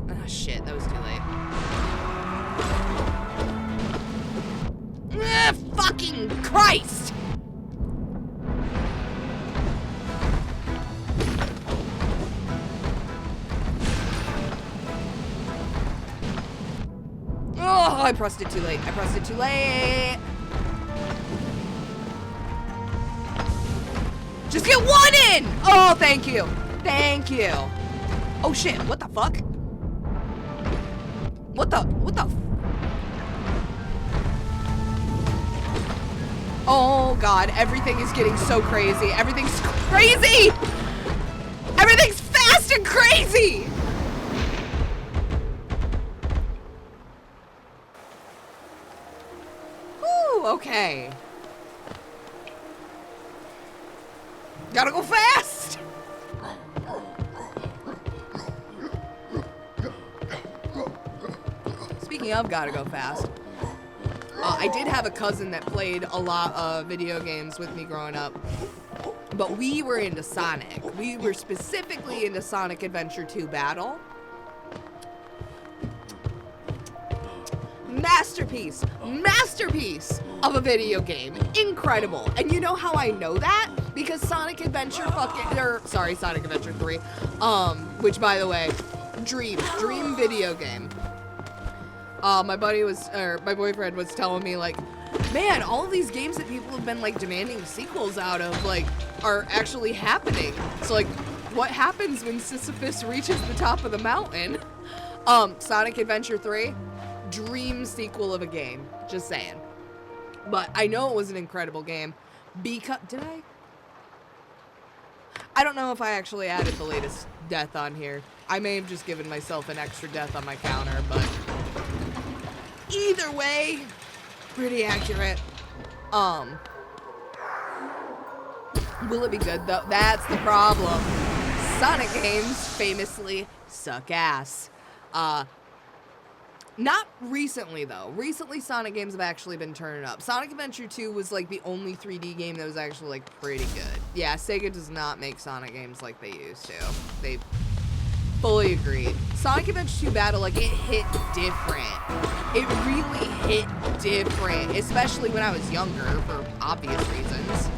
Oh shit, that was too late. Ah, fucking Christ! Oh, I pressed it too late. I pressed it too late. Just get 1 in! Oh, thank you. Thank you. Oh shit, what the fuck? What the Oh god, everything is getting so crazy. Everything's crazy! Everything's fast and crazy! Whew, okay. Gotta go fast! Speaking of gotta go fast, I did have a cousin that played a lot of video games with me growing up, but we were into Sonic. We were specifically into Sonic Adventure 2 Battle. Masterpiece of a video game. Incredible. And you know how I know that? Because Sonic Adventure Sonic Adventure 3, which by the way, dream video game. My boyfriend was telling me like, man, all of these games that people have been like demanding sequels out of like are actually happening. So like, what happens when Sisyphus reaches the top of the mountain? Sonic Adventure 3, dream sequel of a game. Just saying. But I know it was an incredible game because did I? I don't know if I actually added the latest death on here. I may have just given myself an extra death on my counter, but either way, pretty accurate. Will it be good though? That's the problem. Sonic games famously suck ass. Not recently, though. Recently, Sonic games have actually been turning up. Sonic Adventure 2 was, like, the only 3D game that was actually, like, pretty good. Yeah, Sega does not make Sonic games like they used to. They fully agreed. Sonic Adventure 2 Battle, like, it hit different. It really hit different, especially when I was younger, for obvious reasons.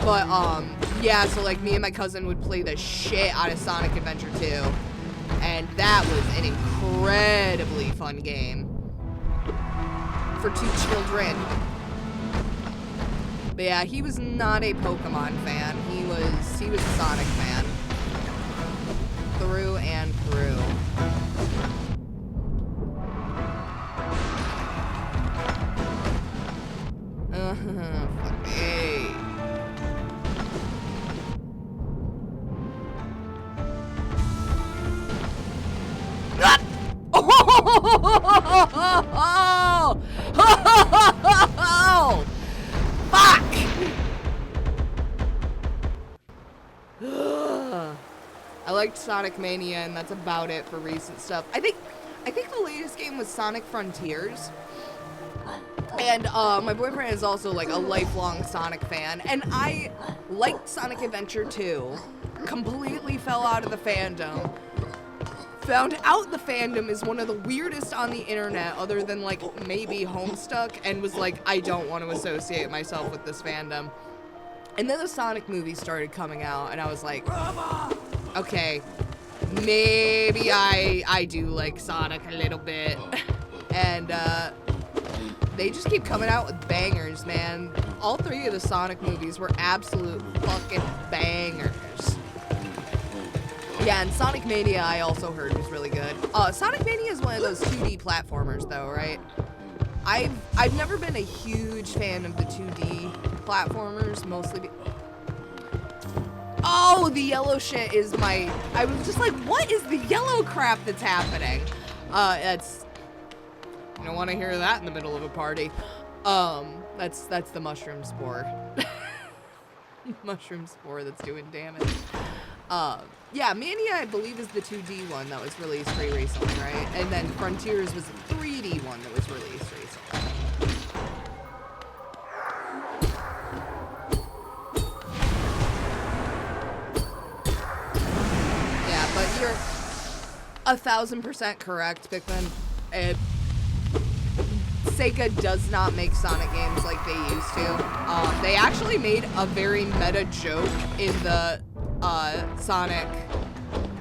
But, yeah, so, like, me and my cousin would play the shit out of Sonic Adventure 2. And that was an incredibly fun game. For 2 children. But yeah, he was not a Pokemon fan. He was a Sonic fan. Through and through. Fuck me. Oh, fuck! I liked Sonic Mania, and that's about it for recent stuff. I think the latest game was Sonic Frontiers. And my boyfriend is also like a lifelong Sonic fan, and I liked Sonic Adventure 2. Completely fell out of the fandom. Found out the fandom is one of the weirdest on the internet, other than like maybe Homestuck, and was like, I don't want to associate myself with this fandom. And then the Sonic movies started coming out, and I was like, okay, maybe I do like Sonic a little bit. And they just keep coming out with bangers, man. All 3 of the Sonic movies were absolute fucking bangers. Yeah, and Sonic Mania I also heard was really good. Sonic Mania is one of those 2D platformers, though, right? I've never been a huge fan of the 2D platformers, mostly. Oh, the yellow shit is my. I was just like, what is the yellow crap that's happening? That's. You don't want to hear that in the middle of a party. That's the mushroom spore. Mushroom spore that's doing damage. Yeah, Mania, I believe, is the 2D one that was released pretty recently, right? And then Frontiers was the 3D one that was released recently. Yeah, but you're 1,000% correct, Pikmin. Sega does not make Sonic games like they used to. They actually made a very meta joke in the Sonic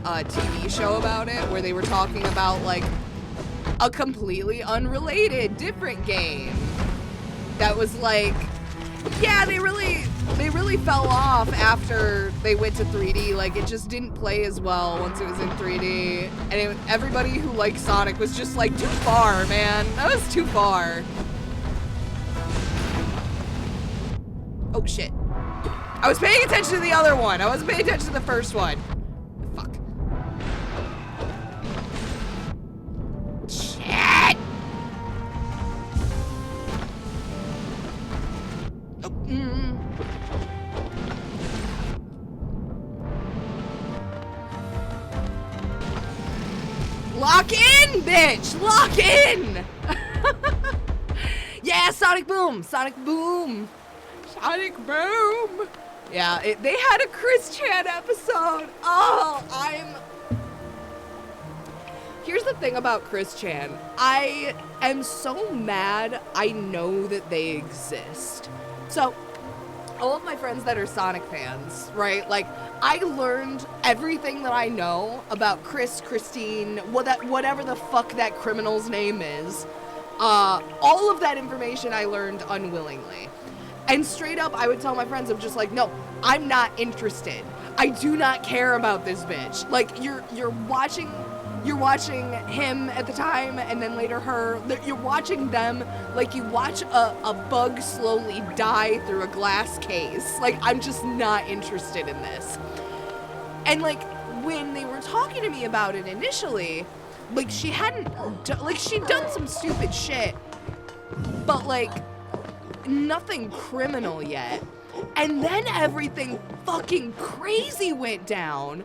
TV show about it, where they were talking about like a completely unrelated different game that was like, yeah, they really fell off after they went to 3D. Like, it just didn't play as well once it was in 3D, and everybody who liked Sonic was just like, too far, man. That was too far. Oh shit. I was paying attention to the other one. I wasn't paying attention to the first one. Fuck. Shit! Oh, Lock in, bitch! Lock in! Yeah, Sonic Boom! Sonic Boom! Sonic Boom! Yeah, they had a Chris Chan episode. Oh, Here's the thing about Chris Chan. I am so mad I know that they exist. So, all of my friends that are Sonic fans, right? Like, I learned everything that I know about Christine, whatever the fuck that criminal's name is. All of that information I learned unwillingly. And straight up, I would tell my friends, I'm just like, no, I'm not interested. I do not care about this bitch. Like, you're watching him at the time, and then later her. You're watching them like you watch a bug slowly die through a glass case. Like, I'm just not interested in this. And like, when they were talking to me about it initially, like, she hadn't, like, she'd done some stupid shit, but like, nothing criminal yet. And then everything fucking crazy went down.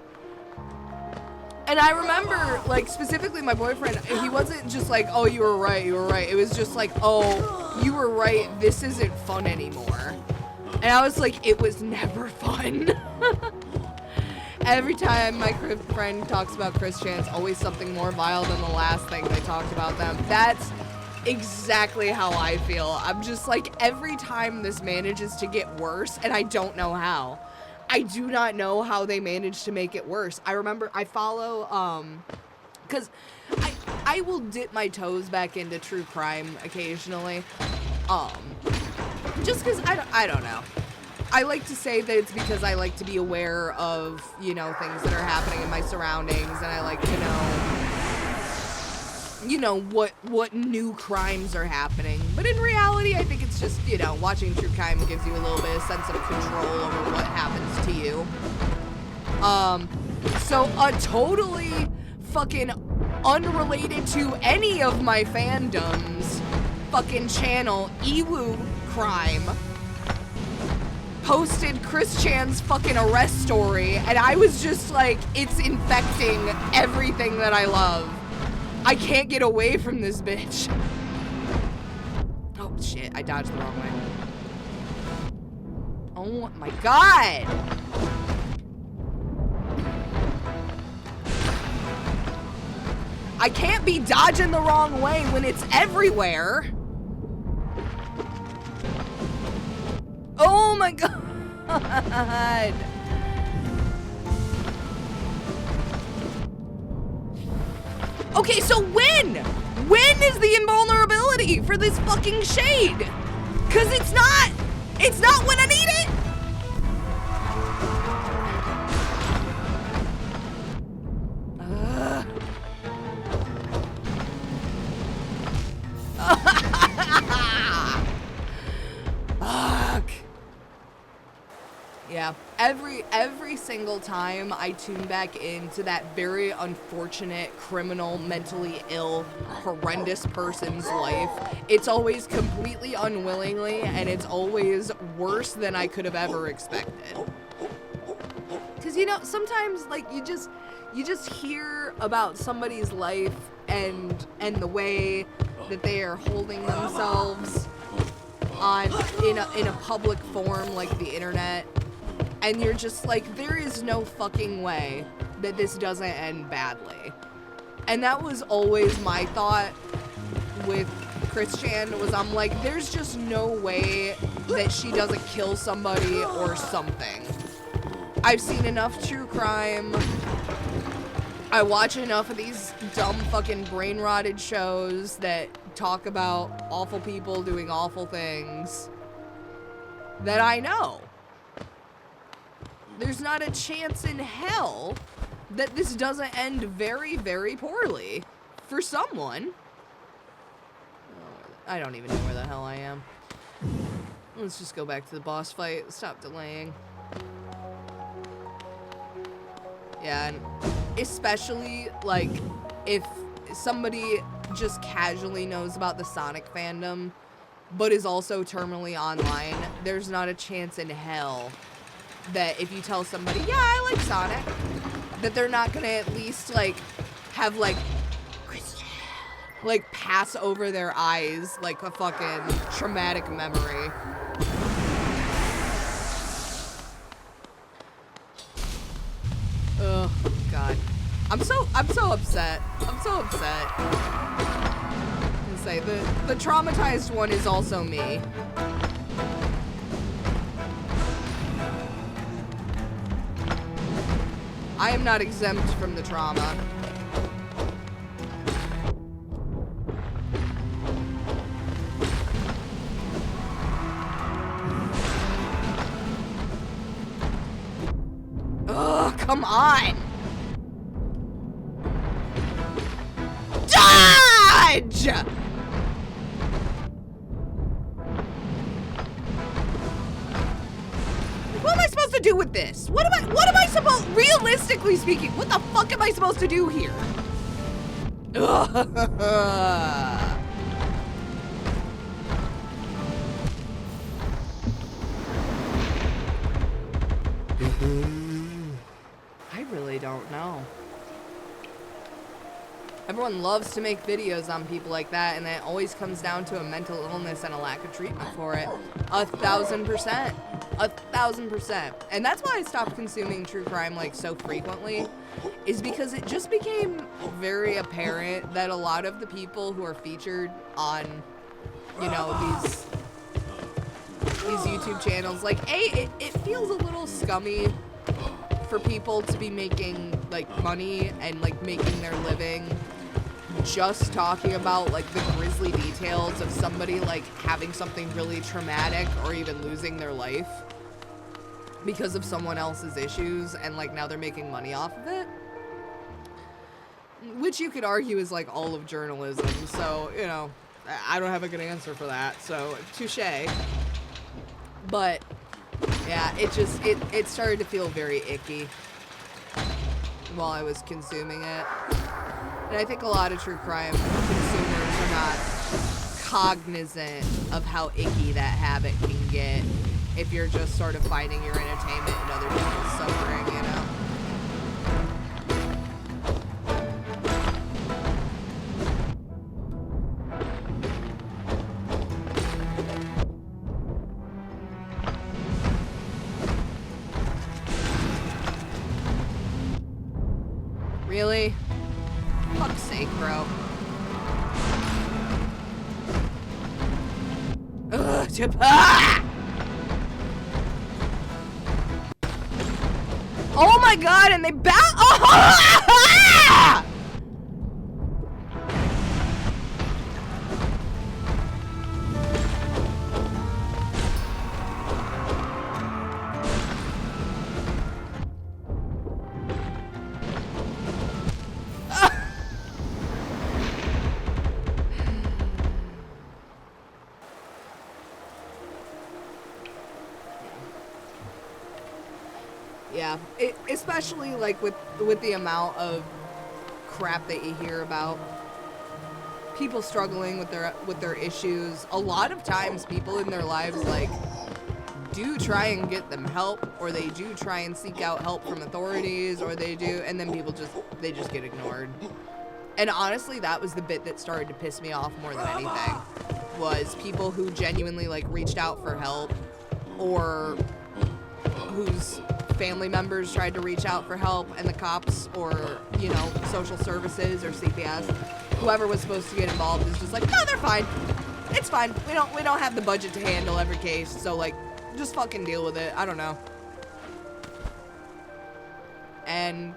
And I remember, like, specifically my boyfriend, he wasn't just like, oh, you were right. It was just like, oh, you were right, this isn't fun anymore. And I was like, it was never fun. Every time my friend talks about Christian, it's always something more vile than the last thing they talked about them. That's exactly how I feel. I'm just like, every time this manages to get worse, and I don't know how. I do not know how they managed to make it worse. I remember I follow, because I will dip my toes back into true crime occasionally, just because I don't know. I like to say that it's because I like to be aware of, you know, things that are happening in my surroundings, and I like to know, you know, what new crimes are happening. But in reality, I think it's just, you know, watching true crime gives you a little bit of sense of control over what happens to you. So a totally fucking unrelated to any of my fandoms fucking channel, Ewu Crime, posted Chris Chan's fucking arrest story, and I was just like, it's infecting everything that I love. I can't get away from this bitch. Oh shit, I dodged the wrong way. Oh my god! I can't be dodging the wrong way when it's everywhere. Oh my god. Okay, so when is the invulnerability for this fucking shade? Cause it's not when I need it. Fuck. Yeah, every single time I tune back into that very unfortunate, criminal, mentally ill, horrendous person's life, it's always completely unwillingly, and it's always worse than I could have ever expected. Cause you know, sometimes like you just hear about somebody's life and the way that they are holding themselves in a public forum like the internet. And you're just like, there is no fucking way that this doesn't end badly. And that was always my thought with Christian, was I'm like, there's just no way that she doesn't kill somebody or something. I've seen enough true crime. I watch enough of these dumb fucking brain-rotted shows that talk about awful people doing awful things that I know. There's not a chance in hell that this doesn't end very, very poorly for someone. I don't even know where the hell I am. Let's just go back to the boss fight. Stop delaying. Yeah, and especially, like, if somebody just casually knows about the Sonic fandom, but is also terminally online, there's not a chance in hell that if you tell somebody, yeah, I like Sonic, that they're not gonna at least, like, have, like, pass over their eyes like a fucking traumatic memory. Oh, God. I'm so upset. I'm so upset. And say, the traumatized one is also me. I am not exempt from the trauma. Ugh. come on. Dodge! What am I supposed to do with this? What am I supposed, realistically speaking, what the fuck am I supposed to do here? Ugh. I really don't know. Everyone loves to make videos on people like that, and it always comes down to a mental illness and a lack of treatment for it. 1,000%. 1,000%. And that's why I stopped consuming true crime like so frequently, is because it just became very apparent that a lot of the people who are featured on, you know, these YouTube channels, like, it feels a little scummy for people to be making like money and like making their living just talking about like the grisly details of somebody like having something really traumatic or even losing their life because of someone else's issues, and like now they're making money off of it, which you could argue is like all of journalism. So, you know, I don't have a good answer for that, so touche. But yeah, it started to feel very icky while I was consuming it. And I think a lot of true crime consumers are not cognizant of how icky that habit can get if you're just sort of finding your entertainment in other people's suffering, you know? Really? Fuck's sake, bro. Ugh, oh my god, and they oh! Yeah, especially like with the amount of crap that you hear about people struggling with their issues. A lot of times people in their lives like do try and get them help, or they do try and seek out help from authorities, or they do, and then people just get ignored. And honestly, that was the bit that started to piss me off more than anything, was people who genuinely like reached out for help, or whose family members tried to reach out for help, and the cops or, you know, social services or CPS, whoever was supposed to get involved, is just like, no, they're fine. It's fine. We don't have the budget to handle every case, so like, just fucking deal with it. I don't know. And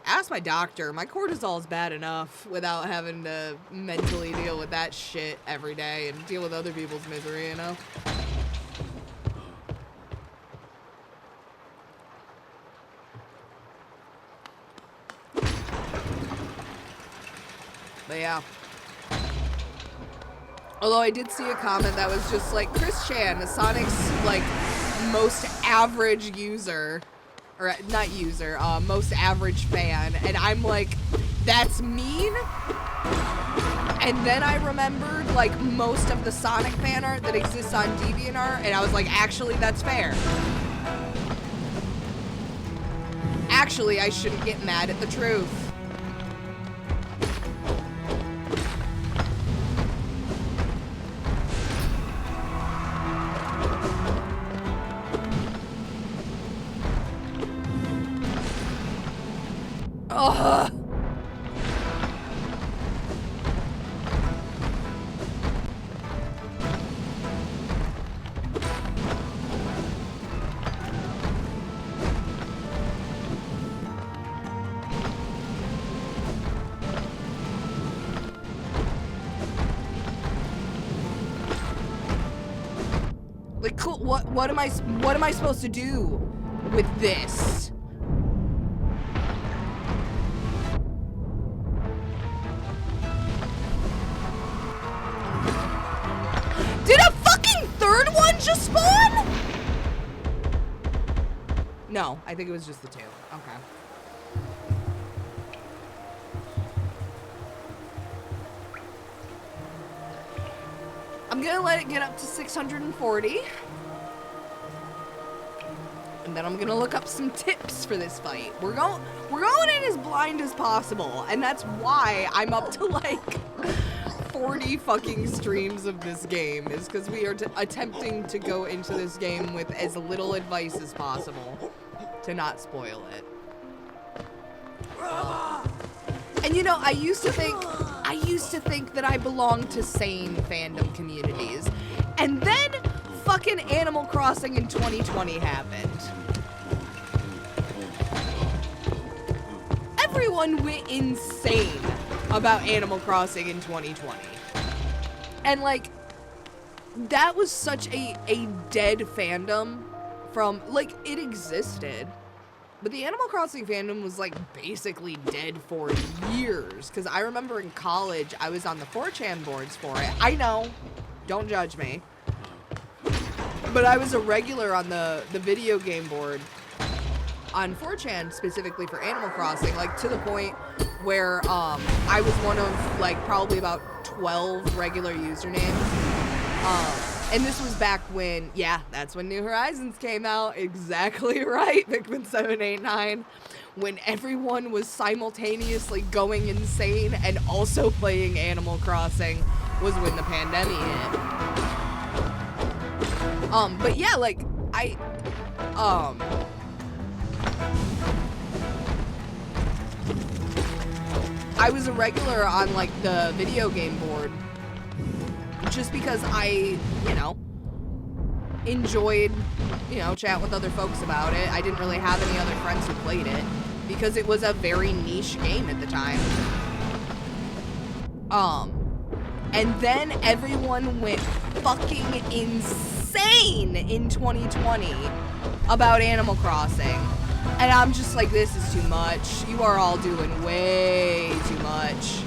ask my doctor. My cortisol is bad enough without having to mentally deal with that shit every day and deal with other people's misery, you know? But yeah. Although I did see a comment that was just like, Chris Chan, Sonic's like most average user, or not user, most average fan, and I'm like, that's mean? And then I remembered like most of the Sonic fan art that exists on DeviantArt, and I was like, actually, that's fair. Actually, I shouldn't get mad at the truth. Ugh. Like, cool. What am I supposed to do? with this. Did a fucking third one just spawn? No, I think it was just the two. Okay. I'm gonna let it get up to 640. And then I'm gonna look up some tips for this fight. We're going in as blind as possible, and that's why I'm up to like 40 fucking streams of this game, is because we are attempting to go into this game with as little advice as possible to not spoil it. And you know, I used to think that I belonged to sane fandom communities, and then fucking Animal Crossing in 2020 happened. Everyone went insane about Animal Crossing in 2020. And like, that was such a dead fandom from, like, it existed. But the Animal Crossing fandom was like basically dead for years. Cause I remember in college, I was on the 4chan boards for it. I know, don't judge me. But I was a regular on the video game board on 4chan specifically for Animal Crossing, like to the point where I was one of like probably about 12 regular usernames. And this was back when, yeah, that's when New Horizons came out. Exactly right, Pikmin789. When everyone was simultaneously going insane and also playing Animal Crossing was when the pandemic hit. But yeah, like, I was a regular on, like, the video game board just because I, you know, enjoyed, you know, chat with other folks about it. I didn't really have any other friends who played it because it was a very niche game at the time. And then everyone went fucking insane in 2020 about Animal Crossing. And I'm just like, this is too much. You are all doing way too much.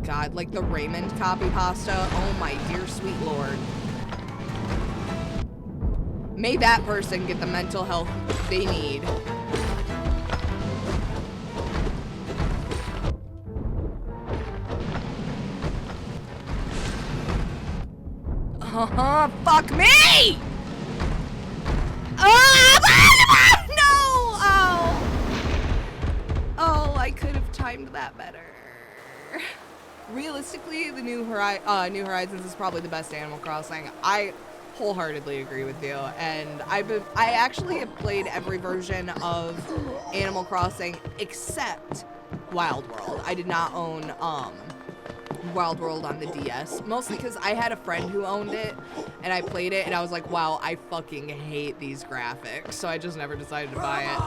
God, like the Raymond copy pasta. Oh my dear sweet lord. May that person get the mental health they need. Fuck me! No! Oh, I could have timed that better. Realistically, the New Horizons is probably the best Animal Crossing. I wholeheartedly agree with you, and I actually have played every version of Animal Crossing except Wild World. I did not own Wild World on the DS, mostly because I had a friend who owned it, and I played it, and I was like, wow, I fucking hate these graphics, so I just never decided to buy it.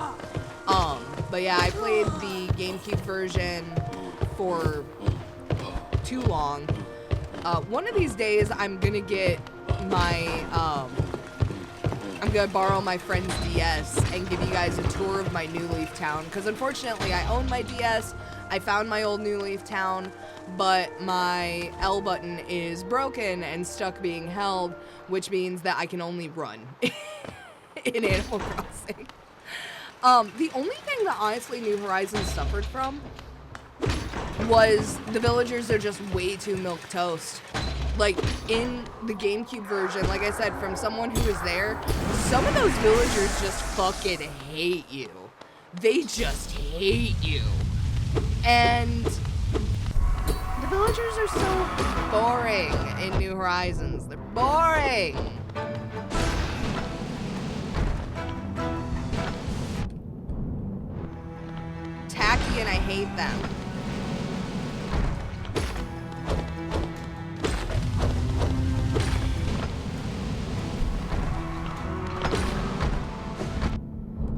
But yeah, I played the GameCube version for too long. One of these days, I'm gonna get my, I'm gonna borrow my friend's DS and give you guys a tour of my New Leaf Town, because unfortunately, I own my DS, I found my old New Leaf Town, but my L button is broken and stuck being held, which means that I can only run in Animal Crossing. The only thing that honestly New Horizons suffered from was the villagers are just way too milquetoast. Like, in the GameCube version, like I said, from someone who was there, some of those villagers just fucking hate you. They just hate you. And the villagers are so boring in New Horizons. They're boring. Tacky, and I hate them.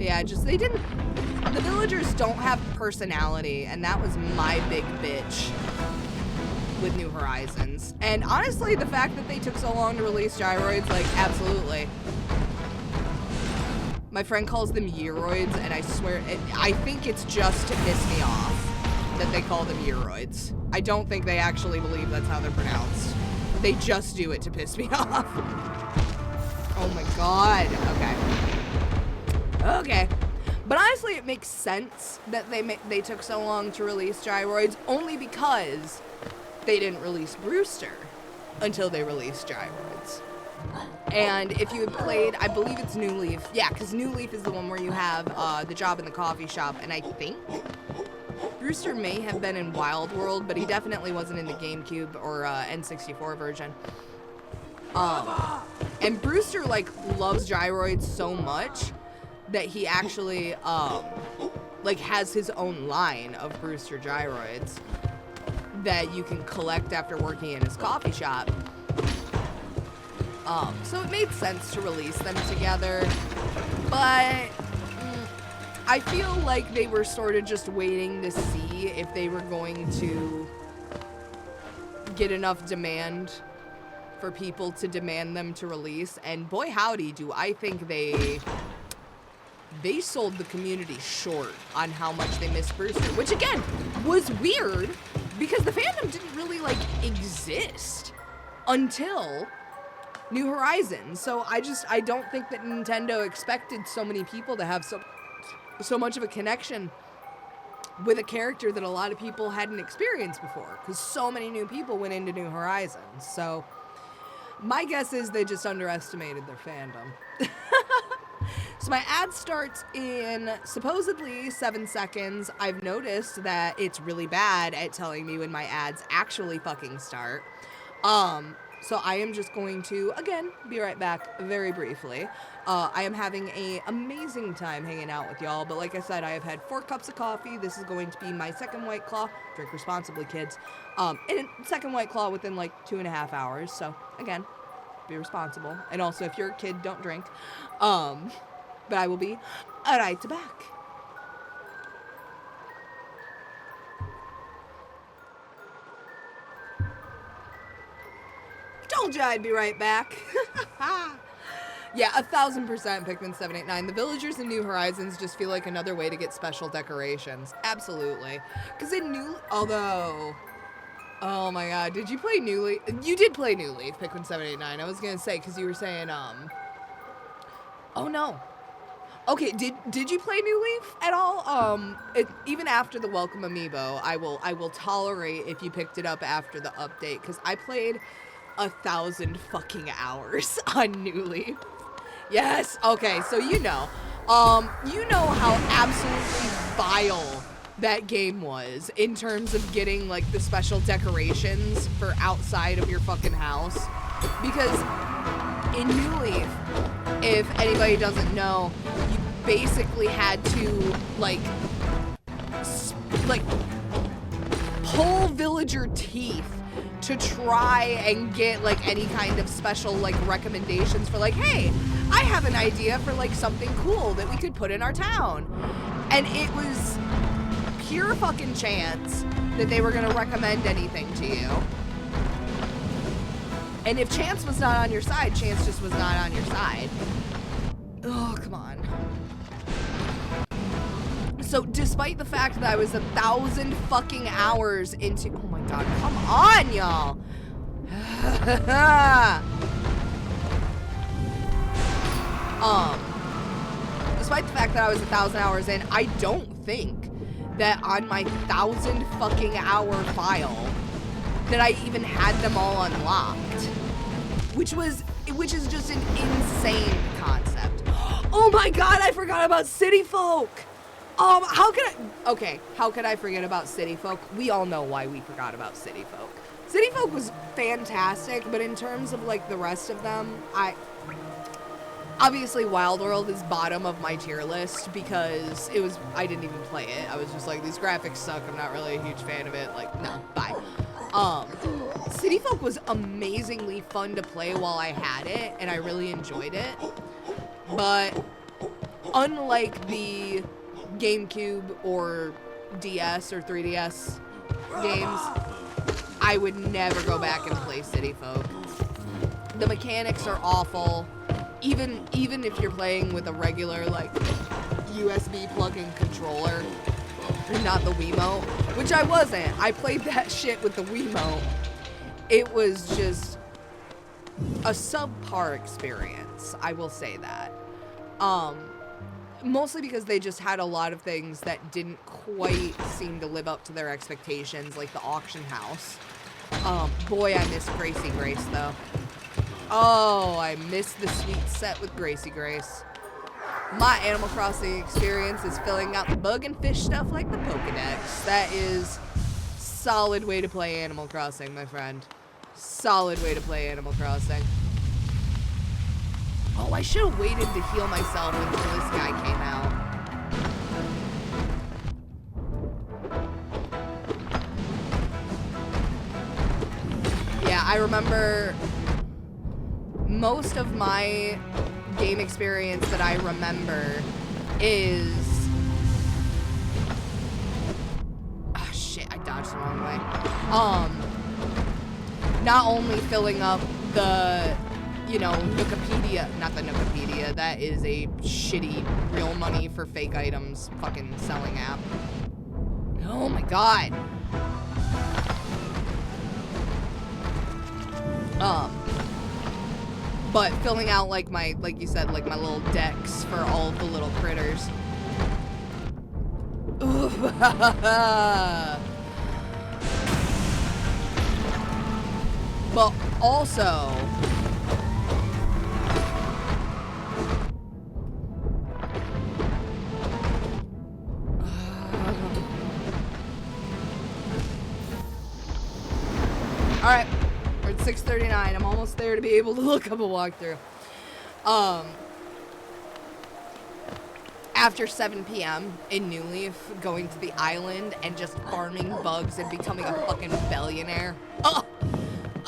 Yeah, just they didn't. The villagers don't have personality, and that was my big bitch with New Horizons. And honestly, the fact that they took so long to release gyroids, like, absolutely. My friend calls them yearoids, and I swear, I think it's just to piss me off that they call them yearoids. I don't think they actually believe that's how they're pronounced. They just do it to piss me off. Oh my god. Okay. Okay. But honestly, it makes sense that they took so long to release gyroids, only because they didn't release Brewster until they released gyroids. And if you had played, I believe it's New Leaf. Yeah, because New Leaf is the one where you have the job in the coffee shop, and I think Brewster may have been in Wild World, but he definitely wasn't in the GameCube or N64 version. And Brewster, like, loves gyroids so much that he actually, like, has his own line of Brewster gyroids that you can collect after working in his coffee shop. So it made sense to release them together, but I feel like they were sort of just waiting to see if they were going to get enough demand for people to demand them to release, and boy howdy do I think they sold the community short on how much they missed Brewster, which again was weird because the fandom didn't really like exist until New Horizons. So I don't think that Nintendo expected so many people to have so much of a connection with a character that a lot of people hadn't experienced before, because so many new people went into New Horizons. So my guess is they just underestimated their fandom. So my ad starts in supposedly 7 seconds. I've noticed that it's really bad at telling me when my ads actually fucking start. So I am just going to, again, be right back very briefly. I am having an amazing time hanging out with y'all, but like I said, I have had 4 cups of coffee. This is going to be my second White Claw. Drink responsibly, kids. And second White Claw within like 2.5 hours. So again, be responsible. And also, if you're a kid, don't drink. But I will be right back. Told you I'd be right back. Yeah, 1000% Pikmin 789. The villagers in New Horizons just feel like another way to get special decorations. Absolutely. Because in although, oh my god, did you play New Leaf? You did play New Leaf, Pikmin 789. I was going to say, because you were saying, oh no. Okay, did you play New Leaf at all? Even after the Welcome Amiibo, I will tolerate if you picked it up after the update, because I played 1,000 fucking hours on New Leaf. Yes, okay, so you know how absolutely vile that game was in terms of getting like the special decorations for outside of your fucking house, because in New Leaf, if anybody doesn't know, you basically had to like pull villager teeth to try and get like any kind of special like recommendations for like, hey, I have an idea for like something cool that we could put in our town. And it was pure fucking chance that they were gonna recommend anything to you. And if chance was not on your side, chance just was not on your side. Oh, come on. So despite the fact that I was 1,000 fucking hours into, oh my god, come on, y'all. Despite the fact that I was 1,000 hours in, I don't think that on my 1,000 fucking hour file that I even had them all unlocked, which is just an insane concept. Oh my god, I forgot about City Folk. How could I forget about City Folk? We all know why we forgot about City Folk. City Folk was fantastic, but in terms of like the rest of them, obviously Wild World is bottom of my tier list because I didn't even play it. I was just like, these graphics suck, I'm not really a huge fan of it, like, no, bye. City Folk was amazingly fun to play while I had it, and I really enjoyed it, but unlike the GameCube or DS or 3DS games, I would never go back and play City Folk. The mechanics are awful. Even if you're playing with a regular, like, USB plug-in controller, and not the Wiimote, which I wasn't. I played that shit with the Wiimote. It was just a subpar experience, I will say that. Mostly because they just had a lot of things that didn't quite seem to live up to their expectations, like the auction house. Boy, I miss Gracie Grace, though. Oh, I miss the sweet set with Gracie Grace. My Animal Crossing experience is filling out the bug and fish stuff like the Pokedex. That is solid way to play Animal Crossing, my friend. Solid way to play Animal Crossing. Oh, I should have waited to heal myself until this guy came out. Yeah, I remember most of my game experience that I remember is... Oh, shit, I dodged the wrong way. Not only filling up the, you know, Nookopedia, not the Nookopedia, that is a shitty real money for fake items fucking selling app. Oh my god. But filling out like my, like you said, like my little decks for all of the little critters. But also, alright, we're at 6:39. I'm almost there to be able to look up a walkthrough. After 7 p.m. in New Leaf, going to the island and just farming bugs and becoming a fucking billionaire.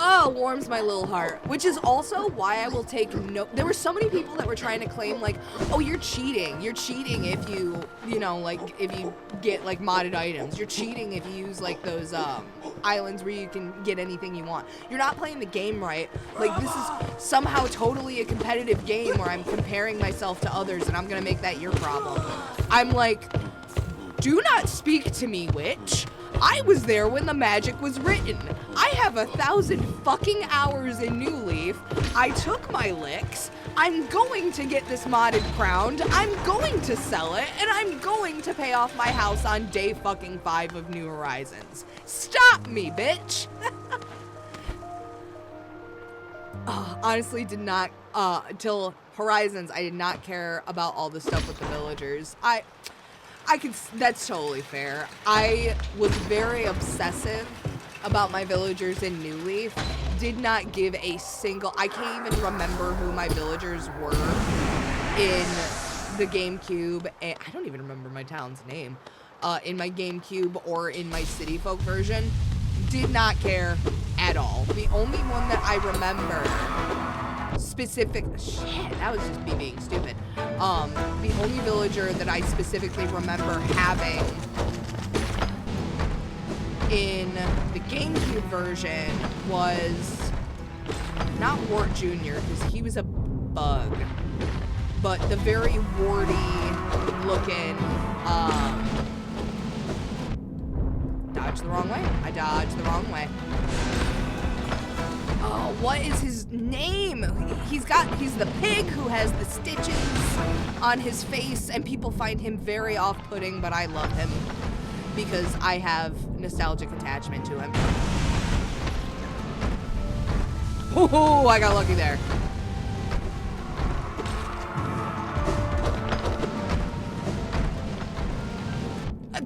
Oh, warms my little heart. Which is also why I will take no... There were so many people that were trying to claim, like, oh, you're cheating. You're cheating if you know, like, if you get, like, modded items. You're cheating if you use, like, those, islands where you can get anything you want. You're not playing the game right. Like, this is somehow totally a competitive game where I'm comparing myself to others, and I'm gonna make that your problem. I'm like, do not speak to me, witch. I was there when the magic was written. I have 1,000 fucking hours in New Leaf. I took my licks. I'm going to get this modded crowned. I'm going to sell it, and I'm going to pay off my house on day fucking 5 of New Horizons. Stop me, bitch. Honestly, did not, till Horizons, I did not care about all the stuff with the villagers. That's totally fair. I was very obsessive about my villagers in New Leaf. Did not give a single, I can't even remember who my villagers were in the GameCube, and I don't even remember my town's name, in my GameCube or in my City Folk version. Did not care at all. The only one that I remember shit, that was just me being stupid. The only villager that I specifically remember having in the GameCube version was not Wart Jr., because he was a bug, but the very warty looking, dodged the wrong way. I dodged the wrong way. Oh, what is his name? He's the pig who has the stitches on his face, and people find him very off-putting, but I love him because I have nostalgic attachment to him. Oh, I got lucky there.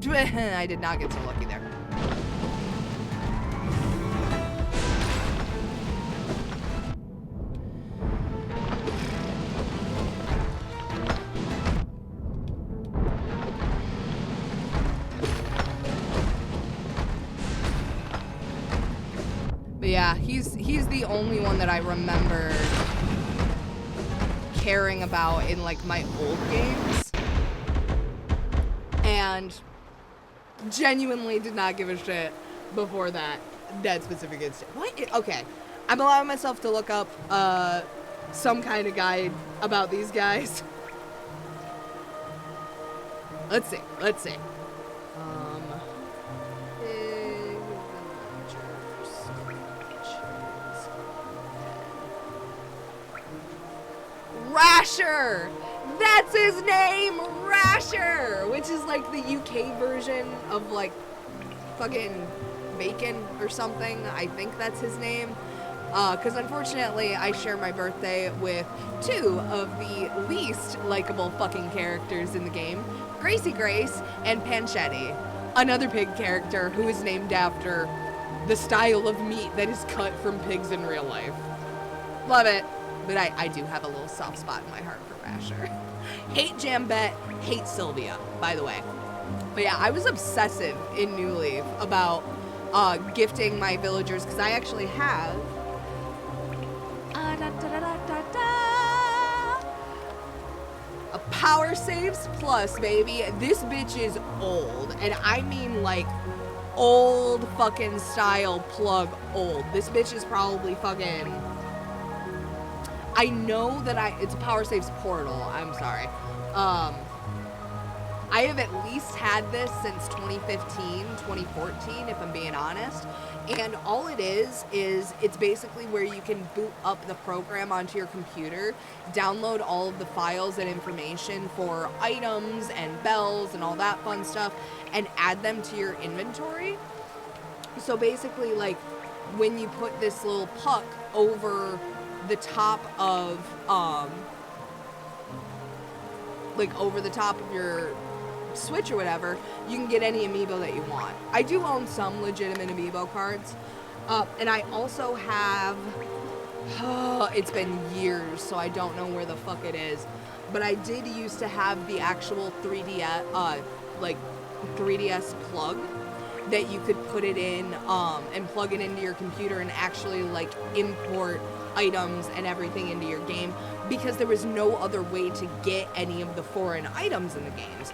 I did not get so lucky there. But yeah, he's the only one that I remember caring about in like my old games. and genuinely did not give a shit before that specific instant. What? Okay. I'm allowing myself to look up some kind of guide about these guys. Let's see. Big Rasher! That's his name! Rasher! Which is like the UK version of like fucking bacon or something. I think that's his name. Because unfortunately I share my birthday with two of the least likable fucking characters in the game. Gracie Grace and Panchetti. Another pig character who is named after the style of meat that is cut from pigs in real life. Love it. But I do have a little soft spot in my heart for Rasher. Hate Jambette, hate Sylvia, by the way. But yeah, I was obsessive in New Leaf about gifting my villagers, because I actually have a Power Saves Plus, baby. This bitch is old, and I mean like old fucking style plug old. This bitch is probably fucking... I know that it's a Power Saves Portal, I'm sorry. I have at least had this since 2015, 2014, if I'm being honest. And all it is it's basically where you can boot up the program onto your computer, download all of the files and information for items and bells and all that fun stuff, and add them to your inventory. So basically, like, when you put this little puck over the top of, over the top of your Switch or whatever, you can get any amiibo that you want. I do own some legitimate amiibo cards, and I also have, it's been years, so I don't know where the fuck it is, but I did used to have the actual 3DS plug that you could put it in, and plug it into your computer and actually, like, import items and everything into your game, because there was no other way to get any of the foreign items in the games.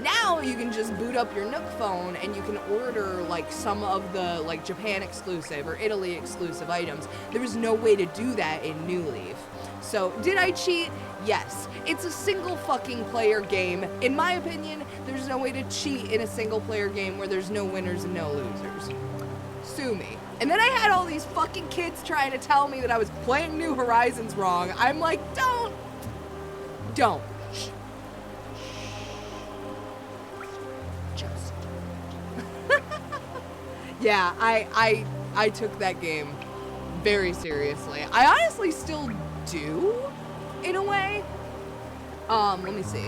Now you can just boot up your Nook phone and you can order like some of the like Japan exclusive or Italy exclusive items. There was no way to do that in New Leaf. So did I cheat? Yes. It's a single fucking player game. In my opinion, there's no way to cheat in a single player game where there's no winners and no losers. Sue me. And then I had all these fucking kids trying to tell me that I was playing New Horizons wrong. I'm like, don't. Just. Yeah, I took that game very seriously. I honestly still do, in a way. Let me see.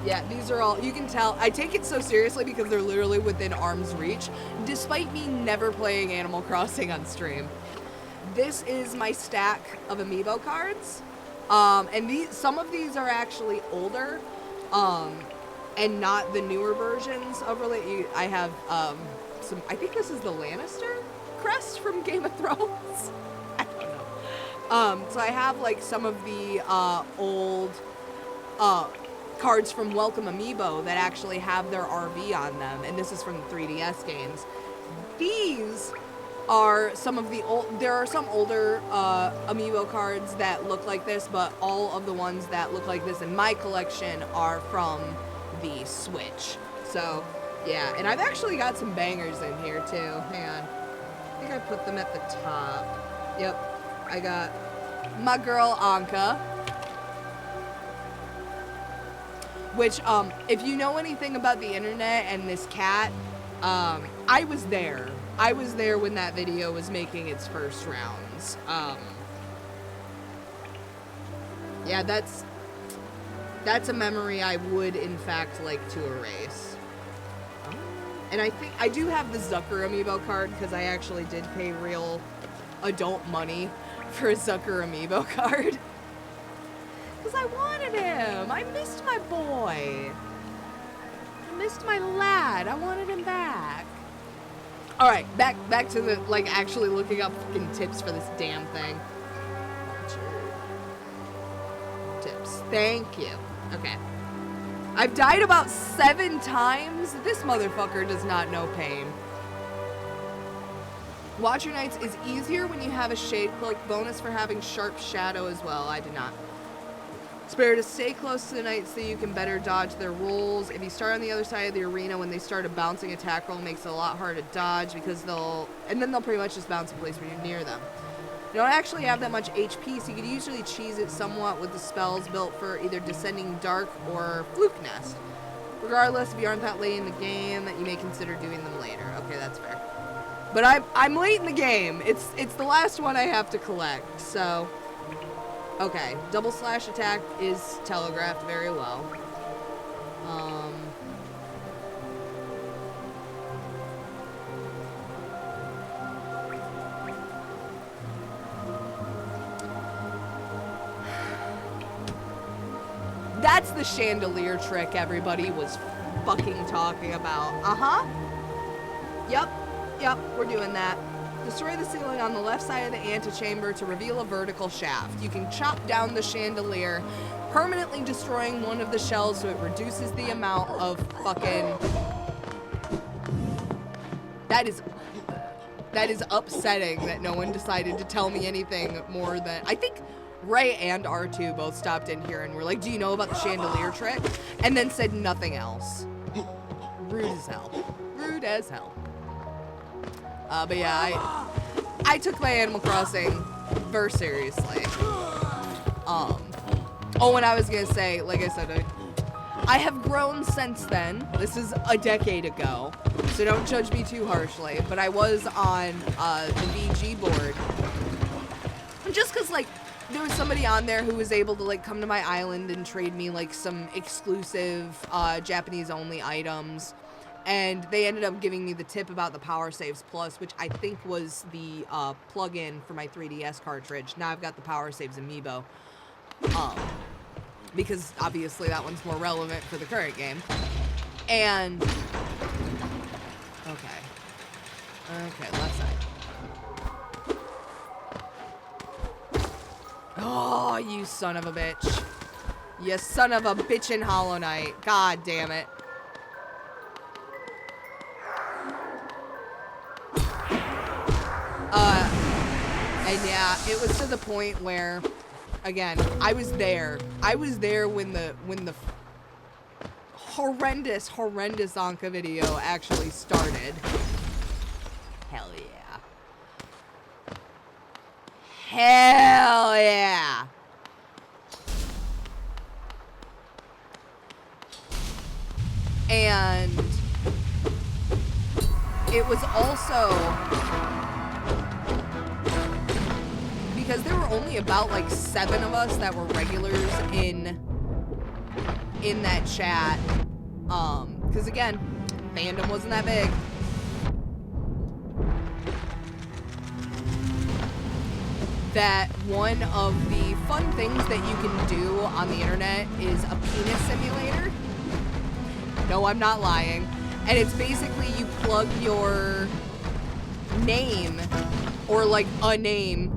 Yeah, these are all, you can tell, I take it so seriously because they're literally within arm's reach, despite me never playing Animal Crossing on stream. This is my stack of amiibo cards, and some of these are actually older, and not the newer versions of I have, some, I think this is the Lannister crest from Game of Thrones. I don't know. So I have, like, some of the, old, cards from Welcome Amiibo that actually have their RV on them, and this is from the 3DS games. These are some of the there are some older Amiibo cards that look like this, but all of the ones that look like this in my collection are from the Switch. So, yeah, and I've actually got some bangers in here too. Hang on. I think I put them at the top. Yep. I got my girl Anka, which, if you know anything about the internet and this cat, I was there. I was there when that video was making its first rounds. Yeah, that's a memory I would, in fact, like to erase. And I think, I do have the Zucker Amiibo card, because I actually did pay real adult money for a Zucker Amiibo card. Because I wanted him. I missed my boy. I missed my lad. I wanted him back. All right, back to the, like, actually looking up fucking tips for this damn thing. Tips. Thank you. Okay. I've died about 7 times. This motherfucker does not know pain. Watcher Knights is easier when you have a shade cloak. Bonus for having sharp shadow as well. I do not. It's better to stay close to the knights so you can better dodge their rolls. If you start on the other side of the arena when they start a bouncing attack roll, it makes it a lot harder to dodge because they'll pretty much just bounce in place when you're near them. You don't actually have that much HP, so you could usually cheese it somewhat with the spells built for either Descending Dark or Fluke Nest. Regardless, if you aren't that late in the game, that you may consider doing them later. Okay, that's fair. But I'm late in the game. It's the last one I have to collect, so... Okay, double slash attack is telegraphed very well. That's the chandelier trick everybody was fucking talking about. Uh-huh. Yep, we're doing that. Destroy the ceiling on the left side of the antechamber to reveal a vertical shaft. You can chop down the chandelier, permanently destroying one of the shells so it reduces the amount of fucking... That is upsetting that no one decided to tell me anything more than... I think Ray and R2 both stopped in here and were like, do you know about the chandelier trick? And then said nothing else. Rude as hell. Rude as hell. But yeah, I took my Animal Crossing very seriously. Oh, and I was gonna say, like I said, I have grown since then. This is a decade ago, so don't judge me too harshly. But I was on the VG board, just cause like there was somebody on there who was able to like come to my island and trade me like some exclusive Japanese only items. And they ended up giving me the tip about the Power Saves Plus, which I think was the plug-in for my 3DS cartridge. Now I've got the Power Saves Amiibo. Because obviously that one's more relevant for the current game. And... Okay, left side. Oh, you son of a bitch. You son of a bitchin' Hollow Knight. God damn it. And yeah, it was to the point where, again, I was there. I was there when the horrendous Zonka video actually started. Hell yeah. Hell yeah. And it was also... because there were only about like 7 of us that were regulars in that chat. Because again, fandom wasn't that big. That one of the fun things that you can do on the internet is a penis simulator. No, I'm not lying. And it's basically you plug your name or like a name,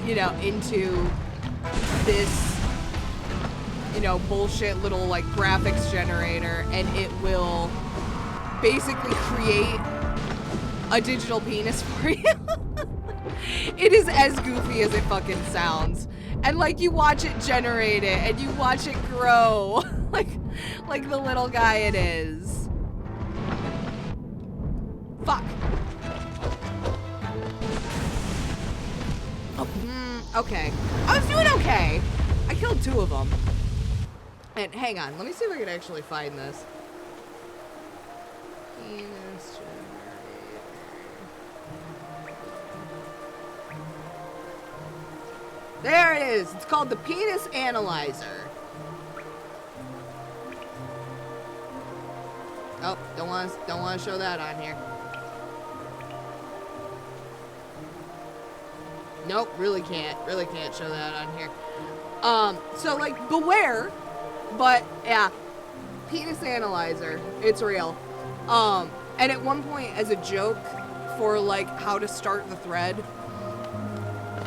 you know, into this, you know, bullshit little like graphics generator, and it will basically create a digital penis for you. It is as goofy as it fucking sounds. And like you watch it generate it and you watch it grow like the little guy it is. Fuck. Okay. I was doing okay. I killed 2 of them. And hang on, let me see if I can actually find this. Penis generator. There it is. It's called the Penis Analyzer. Oh, don't want to show that on here. Nope, really can't show that on here. So like, beware, but yeah, Penis Analyzer, it's real. And at one point, as a joke for like how to start the thread,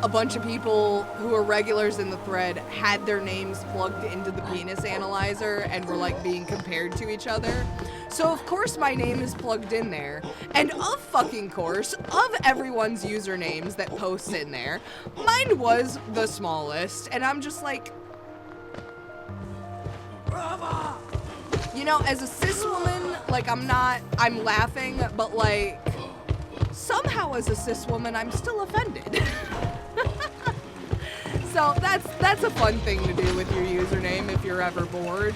a bunch of people who are regulars in the thread had their names plugged into the penis analyzer and were like being compared to each other. So of course my name is plugged in there. And of fucking course, of everyone's usernames that posts in there, mine was the smallest. And I'm just like, Brava! you know, as a cis woman, like I'm laughing, but like somehow as a cis woman, I'm still offended. So that's a fun thing to do with your username if you're ever bored.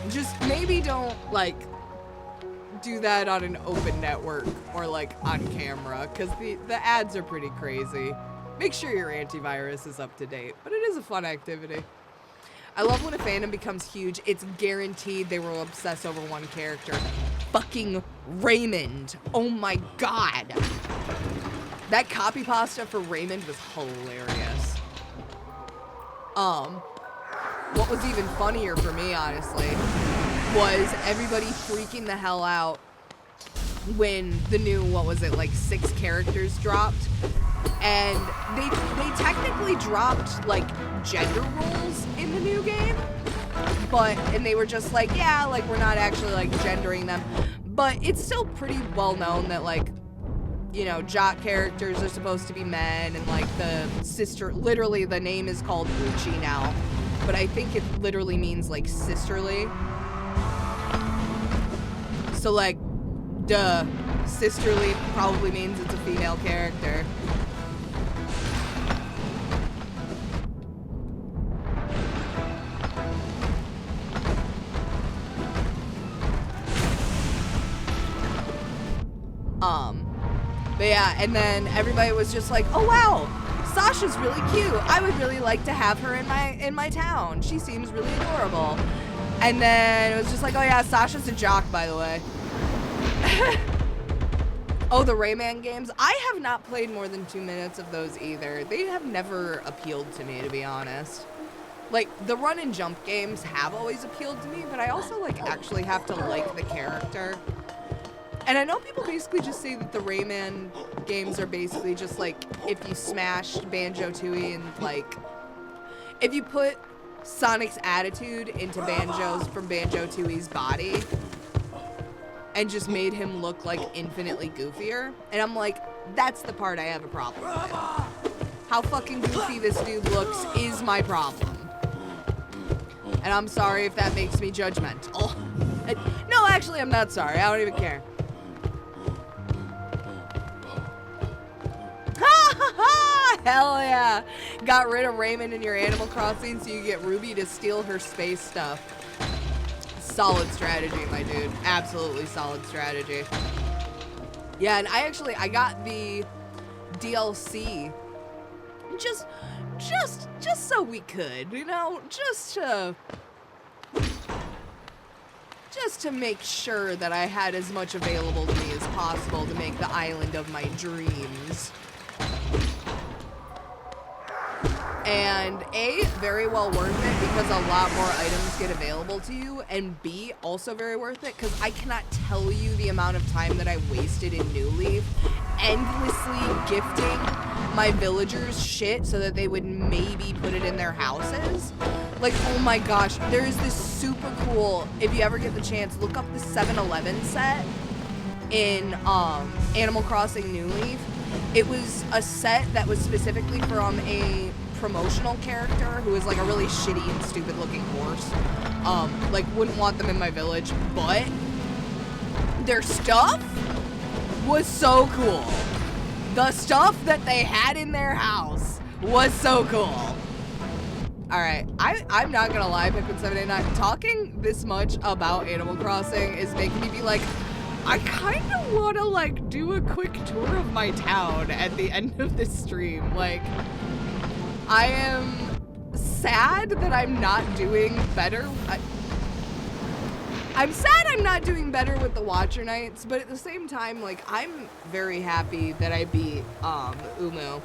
Just maybe don't like do that on an open network or like on camera, because the ads are pretty crazy. Make sure your antivirus is up to date, but it is a fun activity. I love when a fandom becomes huge, it's guaranteed they will obsess over one character. Fucking Raymond. Oh my god. That copy pasta for Raymond was hilarious. What was even funnier for me, honestly, was everybody freaking the hell out when the new, what was it, like 6 characters dropped. And they technically dropped like gender roles in the new game, and they were just like, yeah, like we're not actually like gendering them, but it's still pretty well known that like, you know, jock characters are supposed to be men, and like the sister, literally the name is called Uchi now, but I think it literally means like sisterly. So like, duh, sisterly probably means it's a female character. But yeah, and then everybody was just like, oh wow, Sasha's really cute. I would really like to have her in my town. She seems really adorable. And then it was just like, oh yeah, Sasha's a jock, by the way. Oh, the Rayman games. I have not played more than 2 minutes of those either. They have never appealed to me, to be honest. Like, the run and jump games have always appealed to me, but I also like actually have to like the character. And I know people basically just say that the Rayman games are basically just like if you smashed Banjo-Tooie and like if you put Sonic's attitude into Banjo's from Banjo-Tooie's body and just made him look like infinitely goofier. And I'm like, that's the part I have a problem with. How fucking goofy this dude looks is my problem. And I'm sorry if that makes me judgmental. No, actually, I'm not sorry. I don't even care. Hell yeah. Got rid of Raymond in your Animal Crossing so you get Ruby to steal her space stuff. Solid strategy, my dude. Absolutely solid strategy. Yeah, and I got the DLC just so we could, you know, just to make sure that I had as much available to me as possible to make the island of my dreams. And A, very well worth it because a lot more items get available to you, and B, also very worth it because I cannot tell you the amount of time that I wasted in New Leaf endlessly gifting my villagers shit so that they would maybe put it in their houses. Like, oh my gosh, there is this super cool, if you ever get the chance, look up the 7-Eleven set in Animal Crossing New Leaf. It was a set that was specifically from a promotional character who is like a really shitty and stupid looking horse. Like wouldn't want them in my village, but their stuff was so cool. The stuff that they had in their house was so cool. Alright, I'm not gonna lie, Pikmin789, talking this much about Animal Crossing is making me be like, I kind of want to like do a quick tour of my town at the end of this stream. Like, I am sad that I'm not doing better. I'm sad I'm not doing better with the Watcher Nights, but at the same time, like, I'm very happy that I beat Umu.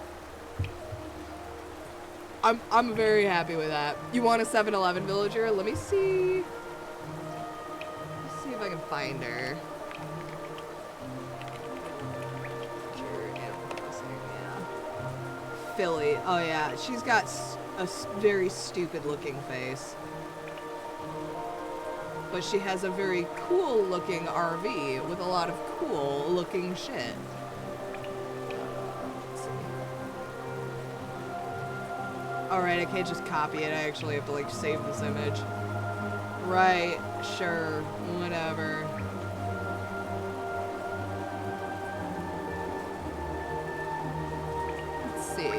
I'm very happy with that. You want a 7-Eleven villager? Let me see. Let's see if I can find her. Philly. Oh yeah, she's got a very stupid looking face. But she has a very cool looking RV with a lot of cool looking shit. Let's see. Alright, I can't just copy it. I actually have to like save this image. Right, sure, whatever. Let's see.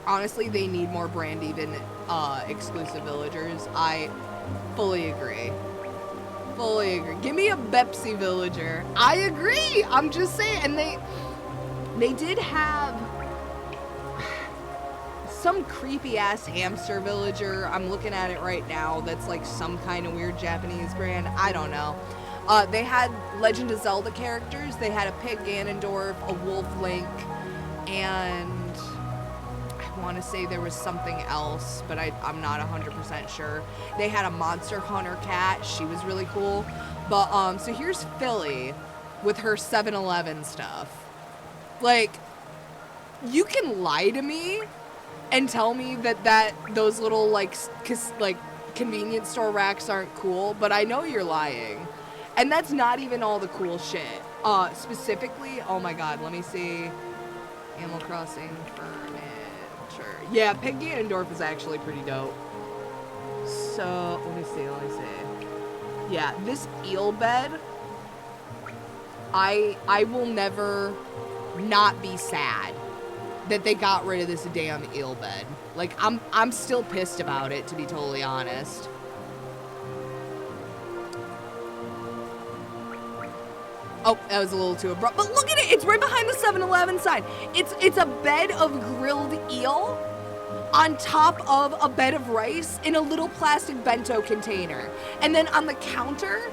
Honestly, they need more brand even exclusive villagers. I fully agree. Fully agree. Give me a Pepsi villager. I agree. I'm just saying. And they did have some creepy ass hamster villager. I'm looking at it right now. That's like some kind of weird Japanese brand. I don't know. They had Legend of Zelda characters. They had a pig Ganondorf, a wolf Link, and I want to say there was something else, but I'm not 100% sure. They had a Monster Hunter cat. She was really cool. But so here's Philly with her 7-Eleven stuff. Like, you can lie to me and tell me that those little like convenience store racks aren't cool, but I know you're lying. And that's not even all the cool shit. Specifically, oh my god, let me see. Animal Crossing furniture. Yeah, Pig Ganondorf is actually pretty dope. So, let me see. Yeah, this eel bed, I will never not be sad that they got rid of this damn eel bed. Like, I'm still pissed about it, to be totally honest. Oh, that was a little too abrupt. But look at it. It's right behind the 7-Eleven sign. It's a bed of grilled eel on top of a bed of rice in a little plastic bento container. And then on the counter,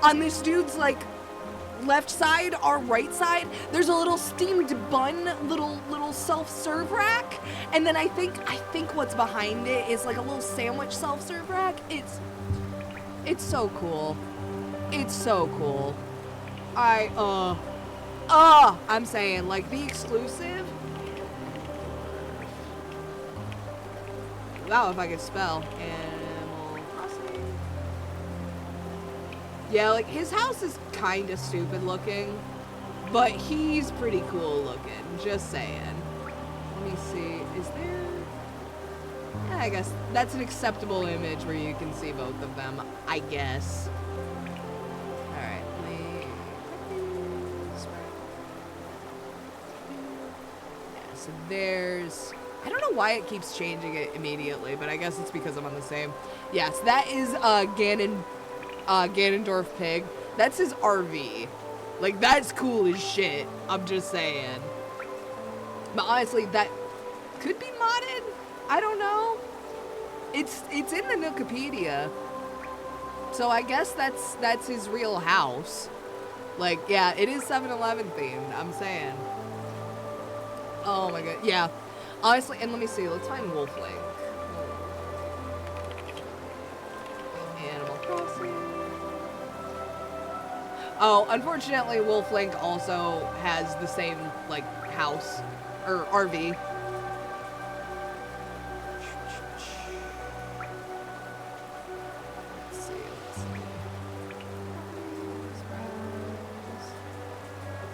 on this dude's like left side or right side, there's a little steamed bun, little self-serve rack. And then I think what's behind it is like a little sandwich self-serve rack. It's so cool. It's so cool. I'm saying, like, the exclusive. Wow, if I could spell. Animal Crossing. Yeah, like, his house is kind of stupid looking, but he's pretty cool looking, just saying. Let me see, is there... Yeah, I guess that's an acceptable image where you can see both of them, I guess. So there's, I don't know why it keeps changing it immediately, but I guess it's because I'm on the same. Yes, that is Ganondorf pig. That's his RV. Like, that's cool as shit. I'm just saying. But honestly, that could be modded. I don't know. It's in the Wikipedia. So I guess that's his real house. Like, yeah, it is 7-Eleven themed. I'm saying. Oh my god, yeah. Honestly, and let me see, let's find Wolf Link. Animal Crossing. Oh, unfortunately, Wolf Link also has the same, like, house, or RV. Let's see.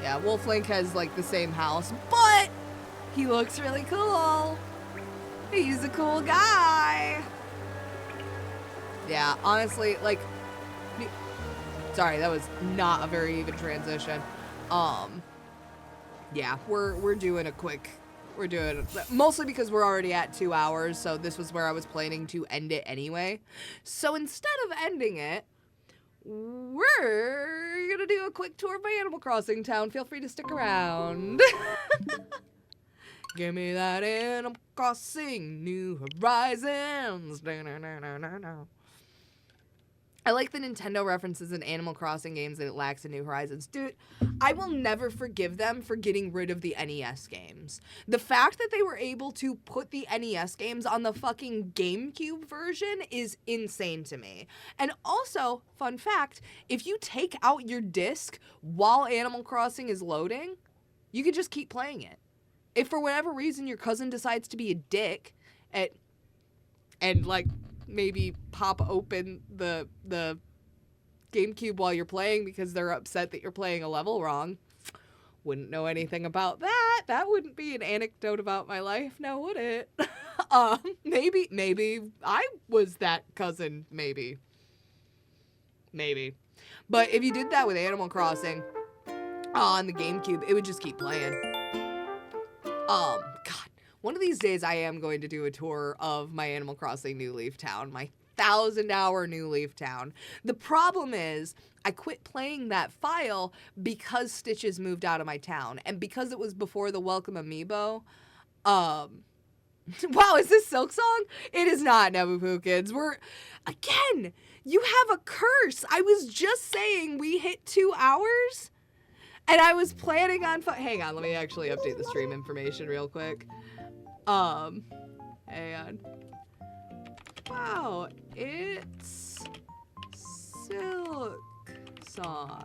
Yeah, Wolf Link has, like, the same house, but he looks really cool. He's a cool guy. Yeah, honestly, like, sorry, that was not a very even transition. Yeah, we're doing a quick, mostly because we're already at 2 hours, so this was where I was planning to end it anyway. So instead of ending it, we're gonna do a quick tour of my Animal Crossing town. Feel free to stick around. Give me that Animal Crossing New Horizons. I like the Nintendo references in Animal Crossing games that it lacks in New Horizons. Dude, I will never forgive them for getting rid of the NES games. The fact that they were able to put the NES games on the fucking GameCube version is insane to me. And also, fun fact, if you take out your disc while Animal Crossing is loading, you can just keep playing it. If for whatever reason your cousin decides to be a dick and like maybe pop open the GameCube while you're playing because they're upset that you're playing a level wrong, wouldn't know anything about that. That wouldn't be an anecdote about my life, now would it? Maybe I was that cousin, maybe. But if you did that with Animal Crossing on the GameCube, it would just keep playing. God. One of these days I am going to do a tour of my Animal Crossing New Leaf Town, my 1,000-hour New Leaf Town. The problem is I quit playing that file because Stitches moved out of my town, and because it was before the Welcome Amiibo. Wow, is this Silk Song? It is not, Nebupookins. Again, you have a curse. I was just saying we hit 2 hours, and I was planning on... Hang on, let me actually update the stream information real quick. Hang on. Wow, it's Silk Song.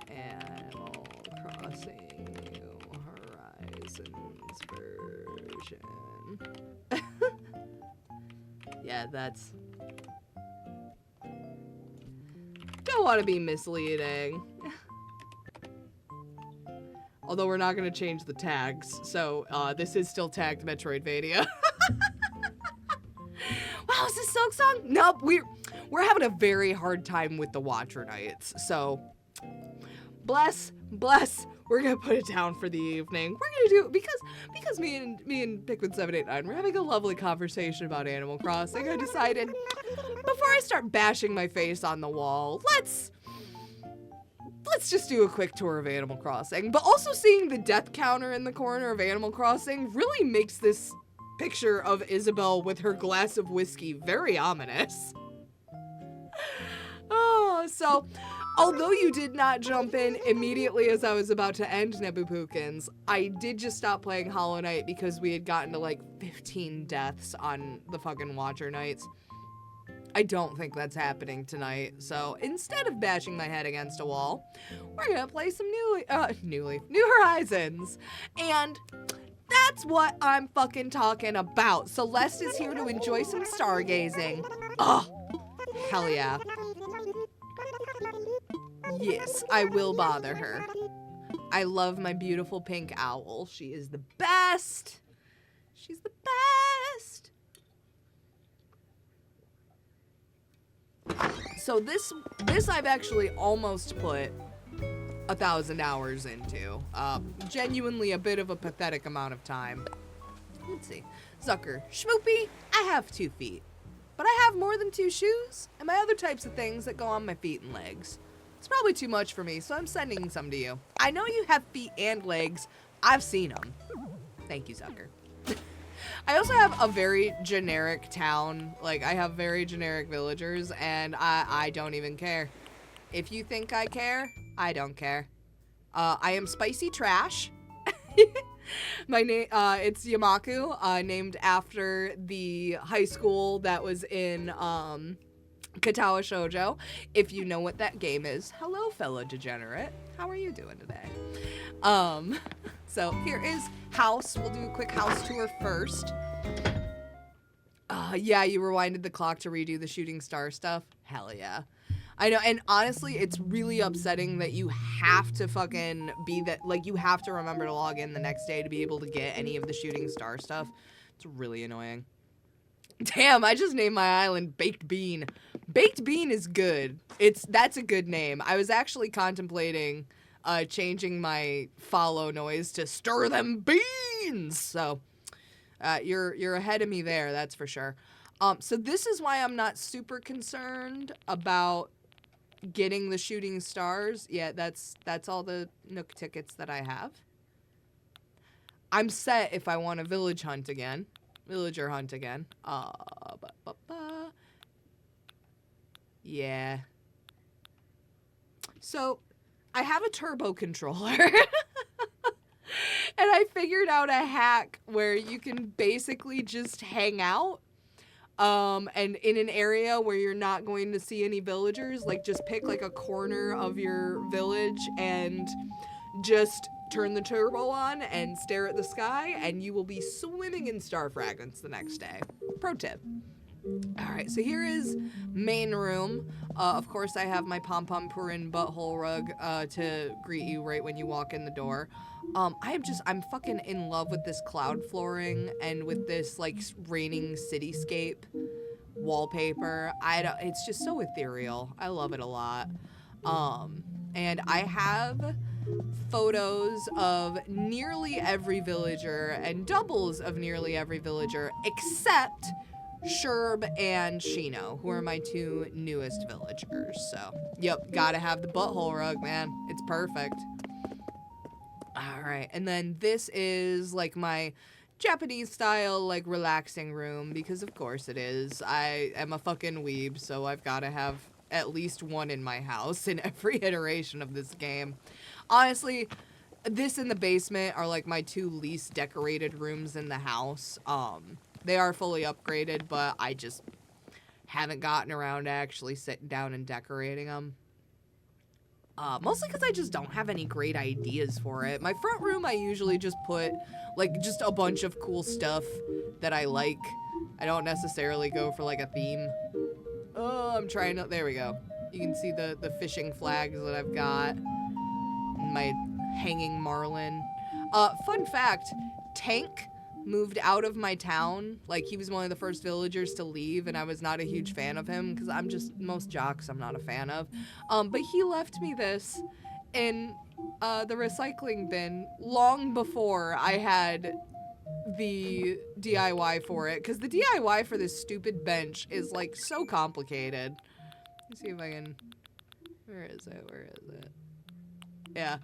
Animal Crossing New Horizons version. Yeah, that's... Don't want to be misleading. Although we're not going to change the tags, so this is still tagged Metroidvania. Wow, is this Silk Song? Nope, we're having a very hard time with the Watcher Nights, so bless, we're going to put it down for the evening. We're going to do it because me and Pikmin789, we're having a lovely conversation about Animal Crossing. I decided, before I start bashing my face on the wall, let's just do a quick tour of Animal Crossing. But also seeing the death counter in the corner of Animal Crossing really makes this picture of Isabelle with her glass of whiskey very ominous. Oh, so although you did not jump in immediately as I was about to end Nebupookins, I did just stop playing Hollow Knight because we had gotten to like 15 deaths on the fucking Watcher Nights. I don't think that's happening tonight, so instead of bashing my head against a wall, we're gonna play some New Horizons. And that's what I'm fucking talking about. Celeste is here to enjoy some stargazing. Oh, hell yeah. Yes, I will bother her. I love my beautiful pink owl. She is the best. She's the best. So this I've actually almost put 1,000 hours into. Genuinely a bit of a pathetic amount of time. Let's see. Zucker. Schmoopy, I have 2 feet. But I have more than 2 shoes, and my other types of things that go on my feet and legs. It's probably too much for me, so I'm sending some to you. I know you have feet and legs. I've seen them. Thank you, Zucker. I also have a very generic town. Like, I have very generic villagers, and I don't even care. If you think I care, I don't care. I am Spicy Trash. My name, it's Yamaku, named after the high school that was in, Katawa Shoujo. If you know what that game is, hello, fellow degenerate. How are you doing today? So here is house. We'll do a quick house tour first. Yeah, you rewinded the clock to redo the shooting star stuff. Hell yeah. I know, and honestly, it's really upsetting that you have to fucking be that, like, you have to remember to log in the next day to be able to get any of the shooting star stuff. It's really annoying. Damn, I just named my island Baked Bean. Baked Bean is good. That's a good name. I was actually contemplating changing my follow noise to Stir Them Beans. So you're ahead of me there, that's for sure. So this is why I'm not super concerned about getting the shooting stars. Yeah, that's all the Nook tickets that I have. I'm set if I want a villager hunt again. Yeah. So, I have a turbo controller. And I figured out a hack where you can basically just hang out. And in an area where you're not going to see any villagers, like just pick like a corner of your village and just turn the turbo on and stare at the sky, and you will be swimming in star fragments the next day. Pro tip. All right, so here is main room. Of course, I have my pom-pom purin butthole rug to greet you right when you walk in the door. I'm fucking in love with this cloud flooring and with this like raining cityscape wallpaper. It's just so ethereal. I love it a lot. And I have photos of nearly every villager and doubles of nearly every villager except Sherb and Shino, who are my two newest villagers. So, yep, gotta have the butthole rug, man. It's perfect. All right, and then this is like my Japanese style, like relaxing room, because of course it is. I am a fucking weeb, so I've gotta have at least one in my house in every iteration of this game. Honestly, this and the basement are like my two least decorated rooms in the house. They are fully upgraded, but I just haven't gotten around to actually sitting down and decorating them. Mostly because I just don't have any great ideas for it. My front room, I usually just put, like, just a bunch of cool stuff that I like. I don't necessarily go for, like, a theme. Oh, I'm trying to... There we go. You can see the fishing flags that I've got. My hanging marlin. Fun fact, Tank moved out of my town. Like, he was one of the first villagers to leave, and I was not a huge fan of him, because I'm just, most jocks I'm not a fan of. But he left me this in the recycling bin long before I had the DIY for it, because the DIY for this stupid bench is, like, so complicated. Let's see if I can... Where is it? Yeah.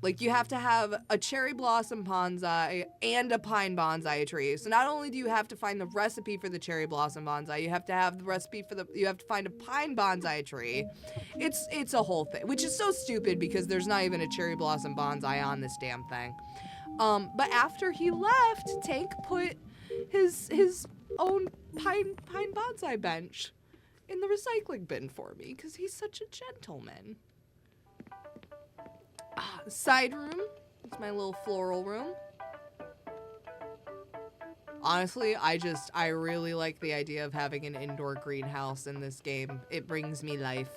Like, you have to have a cherry blossom bonsai and a pine bonsai tree. So not only do you have to find the recipe for the cherry blossom bonsai, you have to have the recipe for you have to find a pine bonsai tree. It's a whole thing, which is so stupid because there's not even a cherry blossom bonsai on this damn thing. But after he left, Tank put his own pine bonsai bench in the recycling bin for me because he's such a gentleman. Side room. It's my little floral room. Honestly, I really like the idea of having an indoor greenhouse in this game. It brings me life.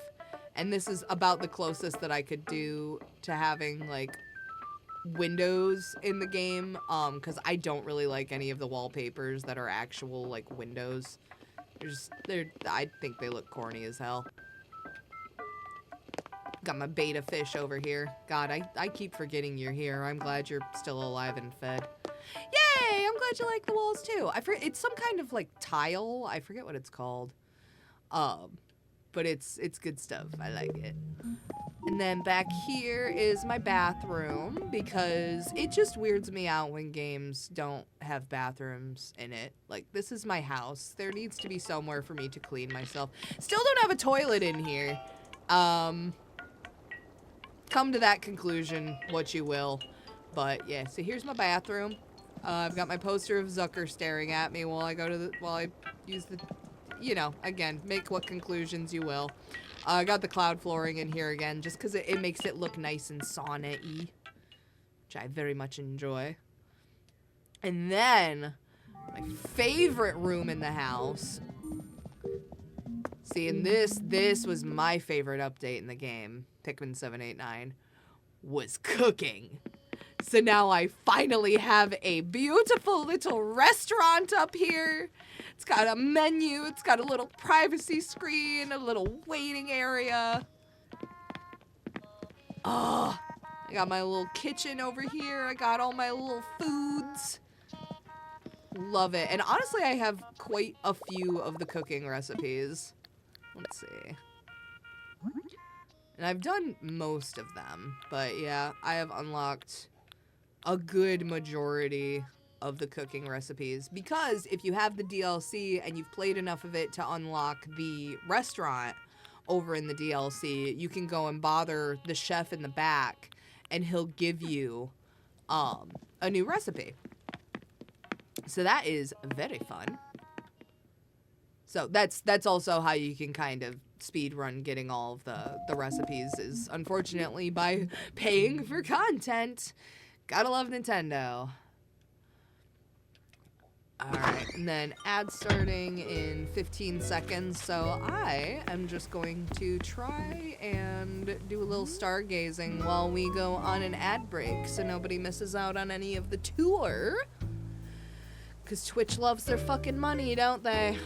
And this is about the closest that I could do to having, like, windows in the game. Because I don't really like any of the wallpapers that are actual, like, windows. I think they look corny as hell. Got my beta fish over here. God, I keep forgetting you're here. I'm glad you're still alive and fed. Yay! I'm glad you like the walls too. It's some kind of like tile. I forget what it's called. But it's good stuff. I like it. And then back here is my bathroom because it just weirds me out when games don't have bathrooms in it. Like, this is my house. There needs to be somewhere for me to clean myself. Still don't have a toilet in here. Come to that conclusion, what you will. But yeah, so here's my bathroom. I've got my poster of Zucker staring at me while I use the, you know, again, make what conclusions you will. I got the cloud flooring in here again, just because it makes it look nice and sauna-y, which I very much enjoy. And then, my favorite room in the house. See, and this was my favorite update in the game, Pikmin 789, was cooking. So now I finally have a beautiful little restaurant up here. It's got a menu, it's got a little privacy screen, a little waiting area. Oh, I got my little kitchen over here. I got all my little foods. Love it. And honestly, I have quite a few of the cooking recipes. Let's see. And I've done most of them, but yeah, I have unlocked a good majority of the cooking recipes, because if you have the DLC and you've played enough of it to unlock the restaurant, over in the DLC, you can go and bother the chef in the back, and he'll give you a new recipe. So that is very fun. So that's also how you can kind of speed run getting all of the recipes, is unfortunately by paying for content. Gotta love Nintendo. Alright, and then ad starting in 15 seconds, so I am just going to try and do a little stargazing while we go on an ad break so nobody misses out on any of the tour. Because Twitch loves their fucking money, don't they?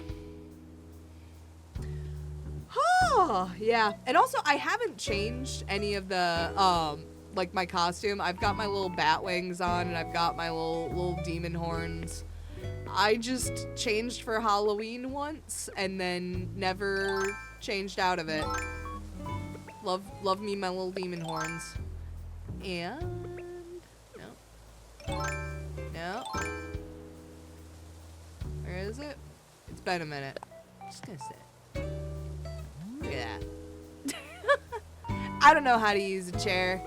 Oh, yeah. And also, I haven't changed any of the, like, my costume. I've got my little bat wings on, and I've got my little demon horns. I just changed for Halloween once, and then never changed out of it. Love me my little demon horns. And... No. Where is it? It's been a minute. I'm just gonna sit. Look at that. I don't know how to use a chair.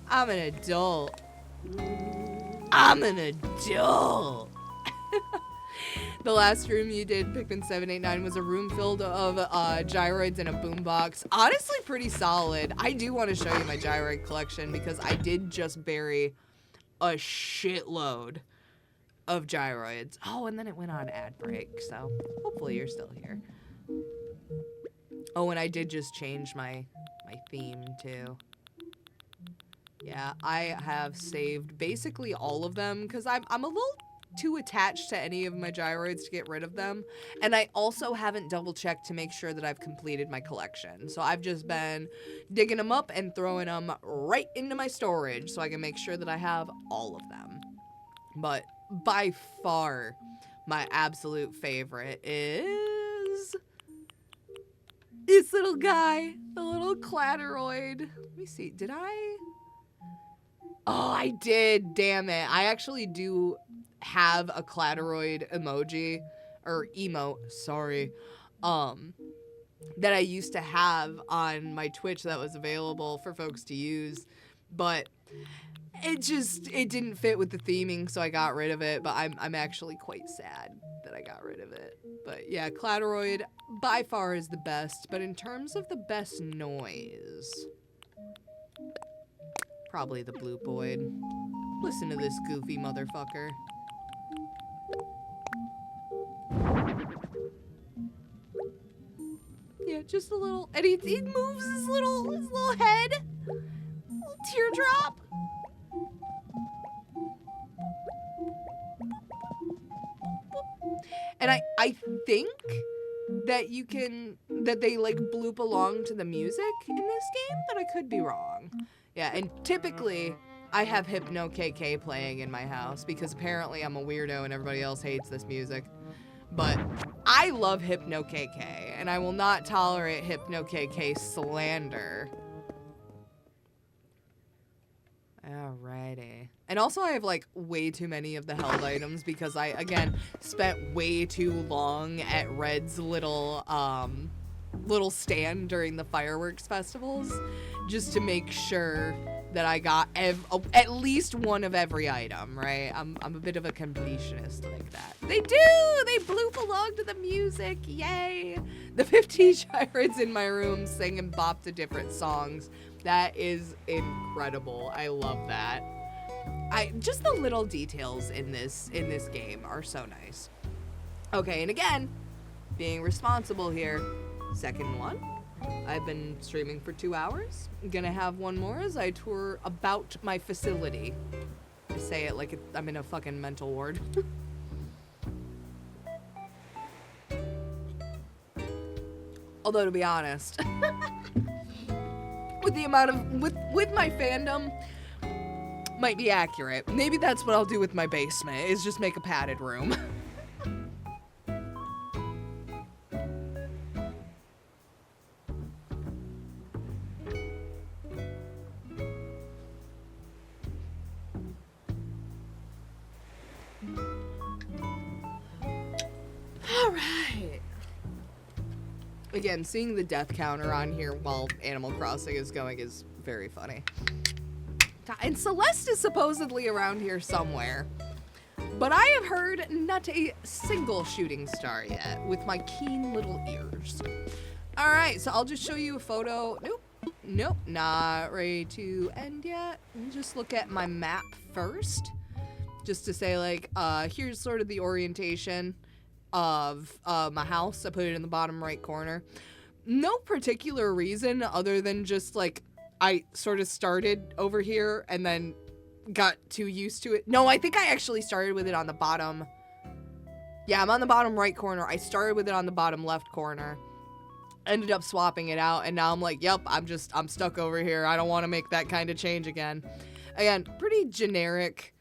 I'm an adult. I'm an adult. The last room you did, Pikmin 789, was a room filled of gyroids and a boombox. Honestly, pretty solid. I do want to show you my gyroid collection because I did just bury a shitload of gyroids. Oh, and then it went on ad break, so hopefully you're still here. Oh, and I did just change my theme too. Yeah, I have saved basically all of them because I'm a little too attached to any of my gyroids to get rid of them. And I also haven't double checked to make sure that I've completed my collection. So I've just been digging them up and throwing them right into my storage so I can make sure that I have all of them. But by far, my absolute favorite is this little guy, the little Clatteroid. Let me see, did I? Oh, I did, damn it. I actually do have a Clatteroid emoji, or emote, sorry, that I used to have on my Twitch that was available for folks to use, but it didn't fit with the theming, so I got rid of it, but I'm actually quite sad that I got rid of it. But yeah, Clatteroid by far is the best, but in terms of the best noise, probably the Bloopoid. Listen to this goofy motherfucker. Yeah, just a little, and he moves his little head, little teardrop. And I think that they like bloop along to the music in this game, but I could be wrong. Yeah, and typically I have Hypno KK playing in my house because apparently I'm a weirdo and everybody else hates this music. But I love Hypno KK, and I will not tolerate Hypno KK slander. Alrighty. And also I have like way too many of the held items because I, again, spent way too long at Red's little stand during the fireworks festivals just to make sure that I got at least one of every item, right? I'm a bit of a completionist like that. They bloop along to the music, yay! The 50 gyroids in my room sing and bop to different songs. That is incredible. I love that. Just the little details in this game are so nice. Okay, and again, being responsible here. Second one. I've been streaming for 2 hours. I'm gonna have one more as I tour about my facility. I say it like I'm in a fucking mental ward. Although, to be honest, with the amount of, with my fandom, might be accurate. Maybe that's what I'll do with my basement, is just make a padded room. Again, seeing the death counter on here while Animal Crossing is going is very funny. And Celeste is supposedly around here somewhere. But I have heard not a single shooting star yet with my keen little ears. Alright, so I'll just show you a photo. Nope, not ready to end yet. Let me just look at my map first. Just to say, like, here's sort of the orientation of my house. I put it in the bottom right corner. No particular reason other than just, like, I sort of started over here and then got too used to it. No, I think I actually started with it on the bottom. Yeah, I'm on the bottom right corner. I started with it on the bottom left corner. Ended up swapping it out, and now I'm like, yep, I'm stuck over here. I don't want to make that kind of change again. Again, pretty generic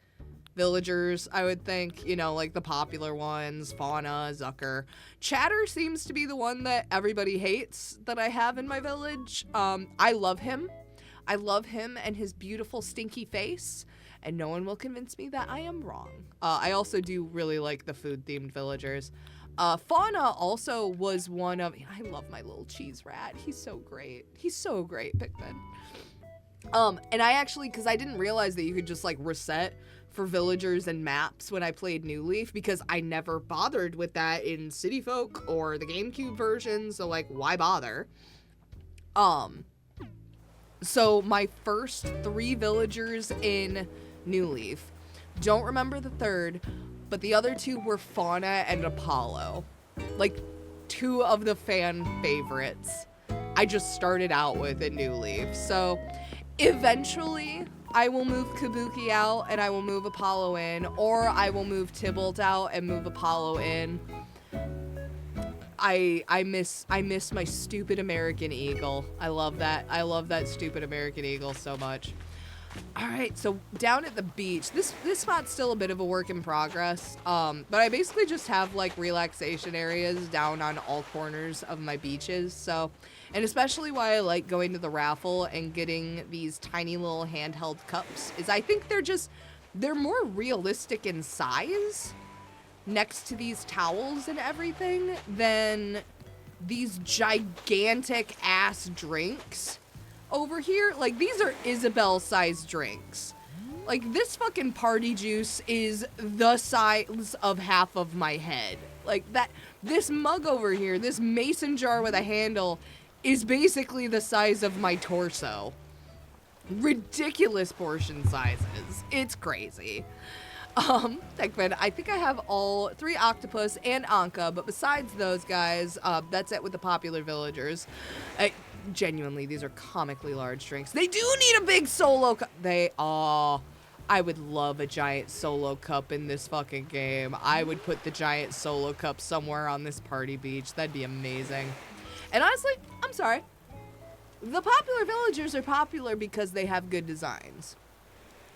villagers, I would think. You know, like the popular ones, Fauna, Zucker. Chatter seems to be the one that everybody hates that I have in my village. I love him. I love him and his beautiful stinky face. And no one will convince me that I am wrong. I also do really like the food-themed villagers. Fauna also was one of... I love my little cheese rat. He's so great. He's so great, Pikmin. And I actually... Because I didn't realize that you could just, like, reset for villagers and maps when I played New Leaf. Because I never bothered with that in City Folk or the GameCube version. So, like, why bother? So, my first 3 villagers in New Leaf. Don't remember the third, but the other 2 were Fauna and Apollo. Like, 2 of the fan favorites I just started out with in New Leaf. So, eventually, I will move Kabuki out and I will move Apollo in, or I will move Tybalt out and move Apollo in. I miss my stupid American Eagle. I love that. I love that stupid American Eagle so much. All right, so down at the beach, this spot's still a bit of a work in progress, but I basically just have, like, relaxation areas down on all corners of my beaches, so, and especially why I like going to the raffle and getting these tiny little handheld cups is I think they're more realistic in size next to these towels and everything than these gigantic ass drinks over here. Like, these are Isabel-sized drinks. Like, this fucking party juice is the size of half of my head. Like, this mug over here, this mason jar with a handle, is basically the size of my torso. Ridiculous portion sizes. It's crazy. Tekman, I think I have all 3 octopus and Anka, but besides those guys, that's it with the popular villagers. Genuinely, these are comically large drinks. They do need a big solo cup. I would love a giant solo cup in this fucking game. I would put the giant solo cup somewhere on this party beach. That'd be amazing. And honestly, I'm sorry. The popular villagers are popular because they have good designs.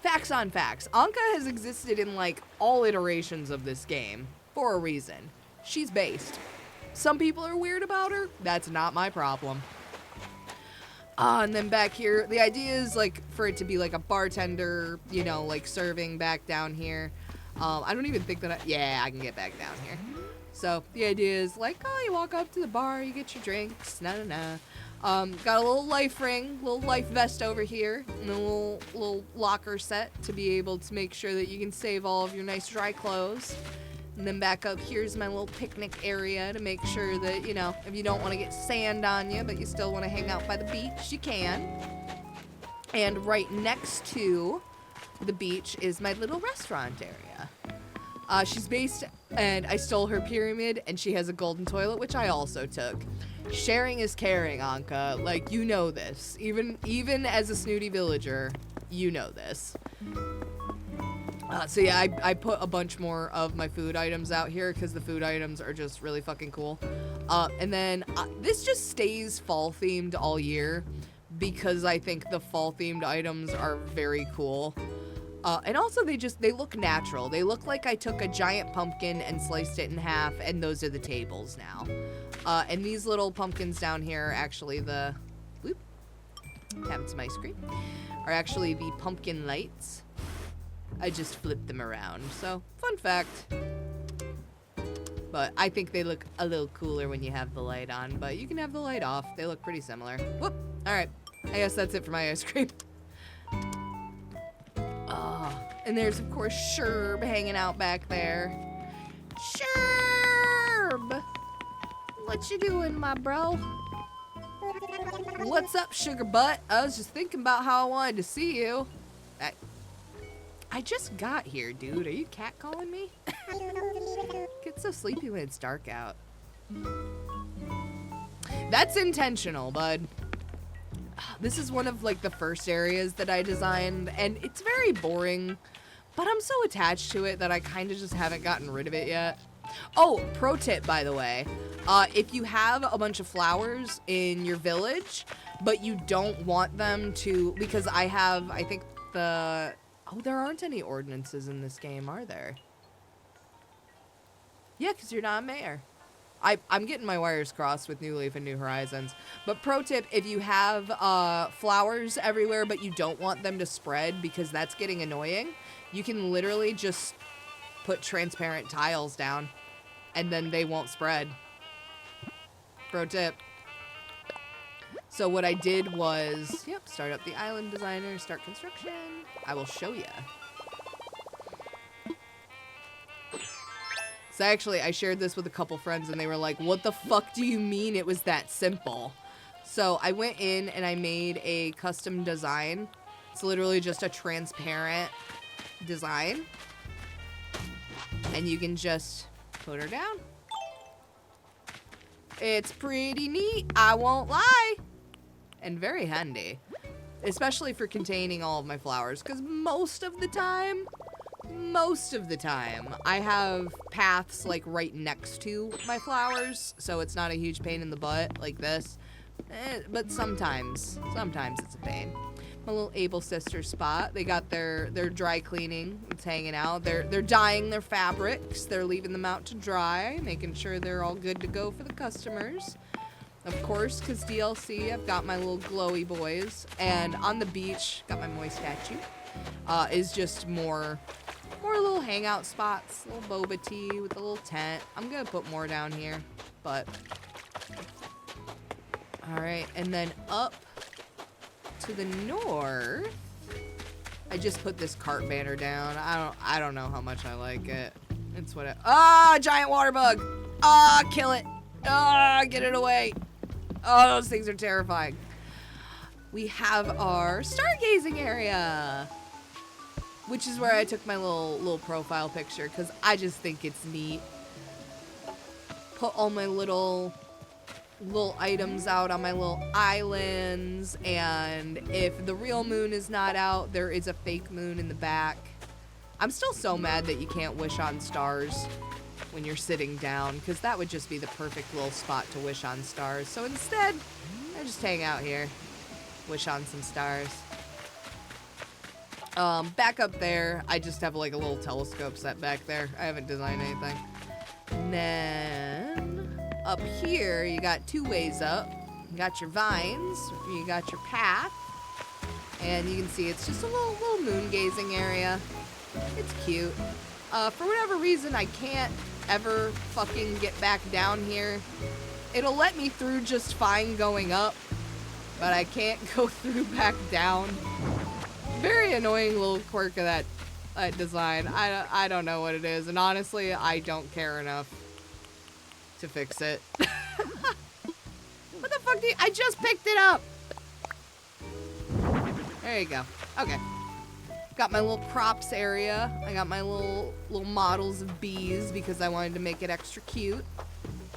Facts on facts. Anka has existed in, like, all iterations of this game for a reason. She's based. Some people are weird about her. That's not my problem. And then back here, the idea is, like, for it to be, like, a bartender, you know, like, serving back down here. I don't even think that I can get back down here. So, the idea is, like, oh, you walk up to the bar, you get your drinks, got a little life ring, little life vest over here, and a little locker set to be able to make sure that you can save all of your nice dry clothes. And then back up here's my little picnic area to make sure that, you know, if you don't want to get sand on you, but you still want to hang out by the beach, you can. And right next to the beach is my little restaurant area. She's based, and I stole her pyramid, and she has a golden toilet, which I also took. Sharing is caring, Anka. Like, you know this. Even as a snooty villager, you know this. So yeah, I put a bunch more of my food items out here because the food items are just really fucking cool. And then this just stays fall themed all year because I think the fall themed items are very cool. And also they look natural. They look like I took a giant pumpkin and sliced it in half, and those are the tables now. And these little pumpkins down here are actually having some ice cream, are actually the pumpkin lights. I just flipped them around. So, fun fact. But I think they look a little cooler when you have the light on, but you can have the light off. They look pretty similar. Whoop. All right. I guess that's it for my ice cream. And there's, of course, Sherb hanging out back there. Sherb! What you doing, my bro? What's up, sugar butt? I was just thinking about how I wanted to see you. I just got here, dude. Are you catcalling me? Get so sleepy when it's dark out. That's intentional, bud. This is one of, like, the first areas that I designed, and it's very boring, but I'm so attached to it that I kind of just haven't gotten rid of it yet. Oh, pro tip, by the way. If you have a bunch of flowers in your village, but you don't want them to, because I think oh, there aren't any ordinances in this game, are there? Yeah, because you're not a mayor. I'm getting my wires crossed with New Leaf and New Horizons. But pro tip, if you have flowers everywhere, but you don't want them to spread because that's getting annoying, you can literally just put transparent tiles down, and then they won't spread. Pro tip. So what I did was, start up the island designer, start construction. I will show ya. So actually, I shared this with a couple friends, and they were like, what the fuck do you mean it was that simple? So I went in and I made a custom design. It's literally just a transparent design. And you can just put her down. It's pretty neat, I won't lie. And very handy. Especially for containing all of my flowers, because most of the time, I have paths like right next to my flowers, so it's not a huge pain in the butt like this. But sometimes it's a pain. My little Able Sisters spot. They got their dry cleaning. It's hanging out. They're dyeing their fabrics. They're leaving them out to dry, making sure they're all good to go for the customers. Of course, because DLC, I've got my little glowy boys. And on the beach, got my moist statue. Is just more little hangout spots. Little boba tea with a little tent. I'm going to put more down here, but... Alright, and then up to the north, I just put this cart banner down. I don't know how much I like it. It's what giant water bug! Kill it! Get it away! Oh, those things are terrifying. We have our stargazing area, which is where I took my little profile picture, because I just think it's neat. Put all my little items out on my little islands, and if the real moon is not out, there is a fake moon in the back. I'm still so mad that you can't wish on stars when you're sitting down, because that would just be the perfect little spot to wish on stars. So instead, I just hang out here, wish on some stars. Back up there, I just have like a little telescope set back there. I haven't designed anything. And then up here, you got two ways up. You got your vines, you got your path, and you can see it's just a little moon gazing area. It's cute. For whatever reason, I can't ever fucking get back down here. It'll let me through just fine going up, but I can't go through back down. Very annoying little quirk of that design. I don't know what it is, and honestly, I don't care enough to fix it. What the fuck I just picked it up! There you go. Okay. Got my little crops area. I got my little models of bees because I wanted to make it extra cute.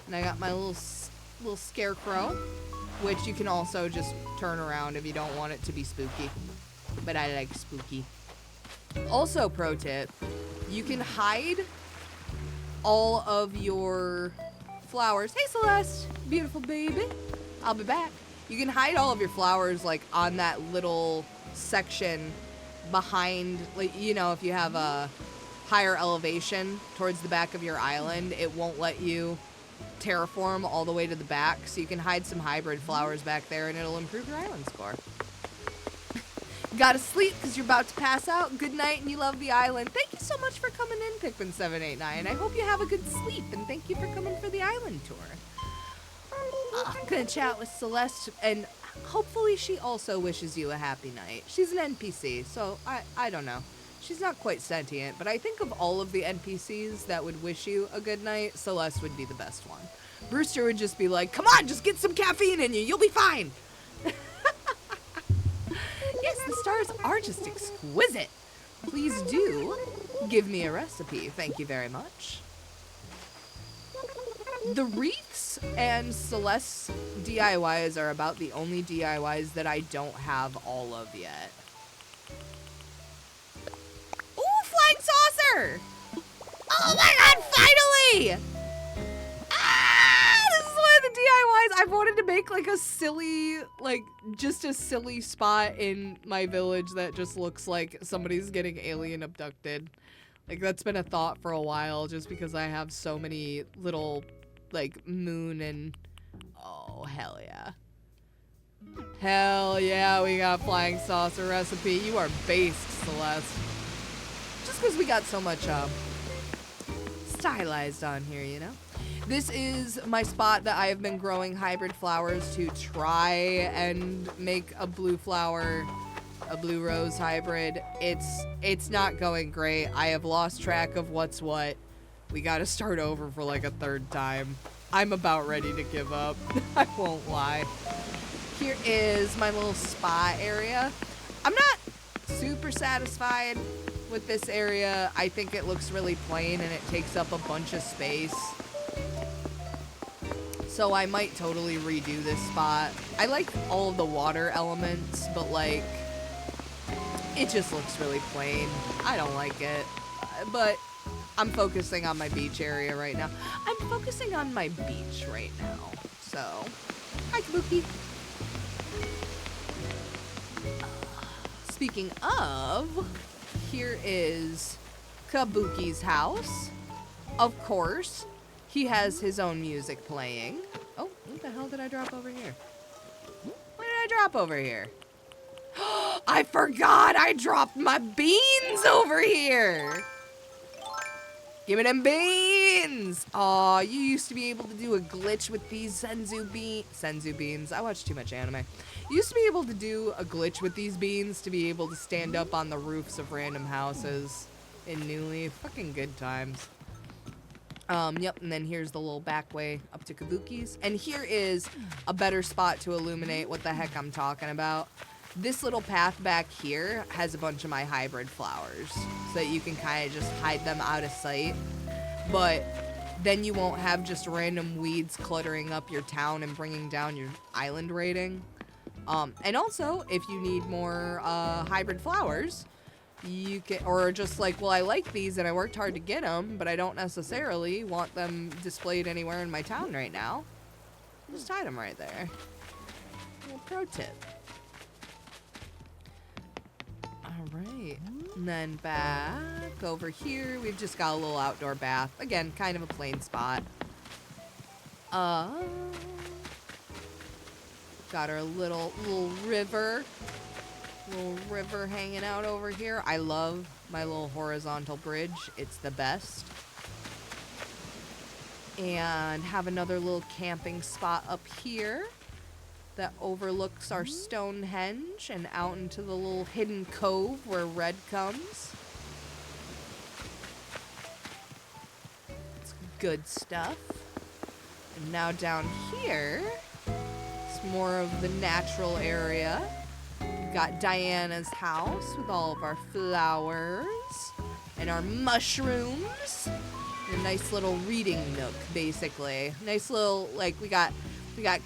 And I got my little scarecrow, which you can also just turn around if you don't want it to be spooky. But I like spooky. Also, pro tip, you can hide all of your flowers. Hey, Celeste, beautiful baby. I'll be back. You can hide all of your flowers like on that little section behind, like, you know, if you have a higher elevation towards the back of your island, it won't let you terraform all the way to the back, so you can hide some hybrid flowers back there and it'll improve your island score. Gotta sleep because you're about to pass out. Good night and you love the island. Thank you so much for coming in, Pikmin789. I hope you have a good sleep, and thank you for coming for the island tour. I'm gonna chat with Celeste, and hopefully she also wishes you a happy night. She's an NPC, so I don't know. She's not quite sentient, but I think of all of the NPCs that would wish you a good night, Celeste would be the best one. Brewster would just be like, come on, just get some caffeine in you, you'll be fine. Yes, the stars are just exquisite. Please do give me a recipe, thank you very much. The wreaths and Celeste's DIYs are about the only DIYs that I don't have all of yet. Ooh, flying saucer! Oh my god, finally! Ah, this is one of the DIYs. I've wanted to make like a silly, just a silly spot in my village that just looks like somebody's getting alien abducted. Like, that's been a thought for a while just because I have so many little, moon and... Oh, hell yeah. Hell yeah, we got flying saucer recipe. You are based, Celeste. Just because we got so much, stylized on here, you know? This is my spot that I have been growing hybrid flowers to try and make a blue flower, a blue rose hybrid. It's not going great. I have lost track of what's what. We gotta start over for like a third time. I'm about ready to give up. I won't lie. Here is my little spa area. I'm not super satisfied with this area. I think it looks really plain and it takes up a bunch of space. So I might totally redo this spot. I like all of the water elements, but it just looks really plain. I don't like it. But I'm focusing on my beach area right now. I'm focusing on my beach right now. So, hi Kabuki. Speaking of, here is Kabuki's house. Of course, he has his own music playing. Oh, what the hell did I drop over here? What did I drop over here? I forgot I dropped my beans over here. Give me them beans. Aw, you used to be able to do a glitch with these senzu beans. I watch too much anime. You used to be able to do a glitch with these beans to be able to stand up on the roofs of random houses in New Leaf. Fucking good times. Yep, and then here's the little back way up to Kabuki's. And here is a better spot to illuminate what the heck I'm talking about. This little path back here has a bunch of my hybrid flowers so that you can kind of just hide them out of sight. But then you won't have just random weeds cluttering up your town and bringing down your island rating. And also, if you need more hybrid flowers, you can, or just like, well, I like these and I worked hard to get them, but I don't necessarily want them displayed anywhere in my town right now. Just hide them right there. Little pro tip. Alright, and then back over here, we've just got a little outdoor bath. Again, kind of a plain spot. Got our little river. Little river hanging out over here. I love my little horizontal bridge. It's the best. And have another little camping spot up here that overlooks our Stonehenge and out into the little hidden cove where Red comes. It's good stuff. And now down here, it's more of the natural area. We've got Diana's house with all of our flowers and our mushrooms. And a nice little reading nook, basically. Nice little, we got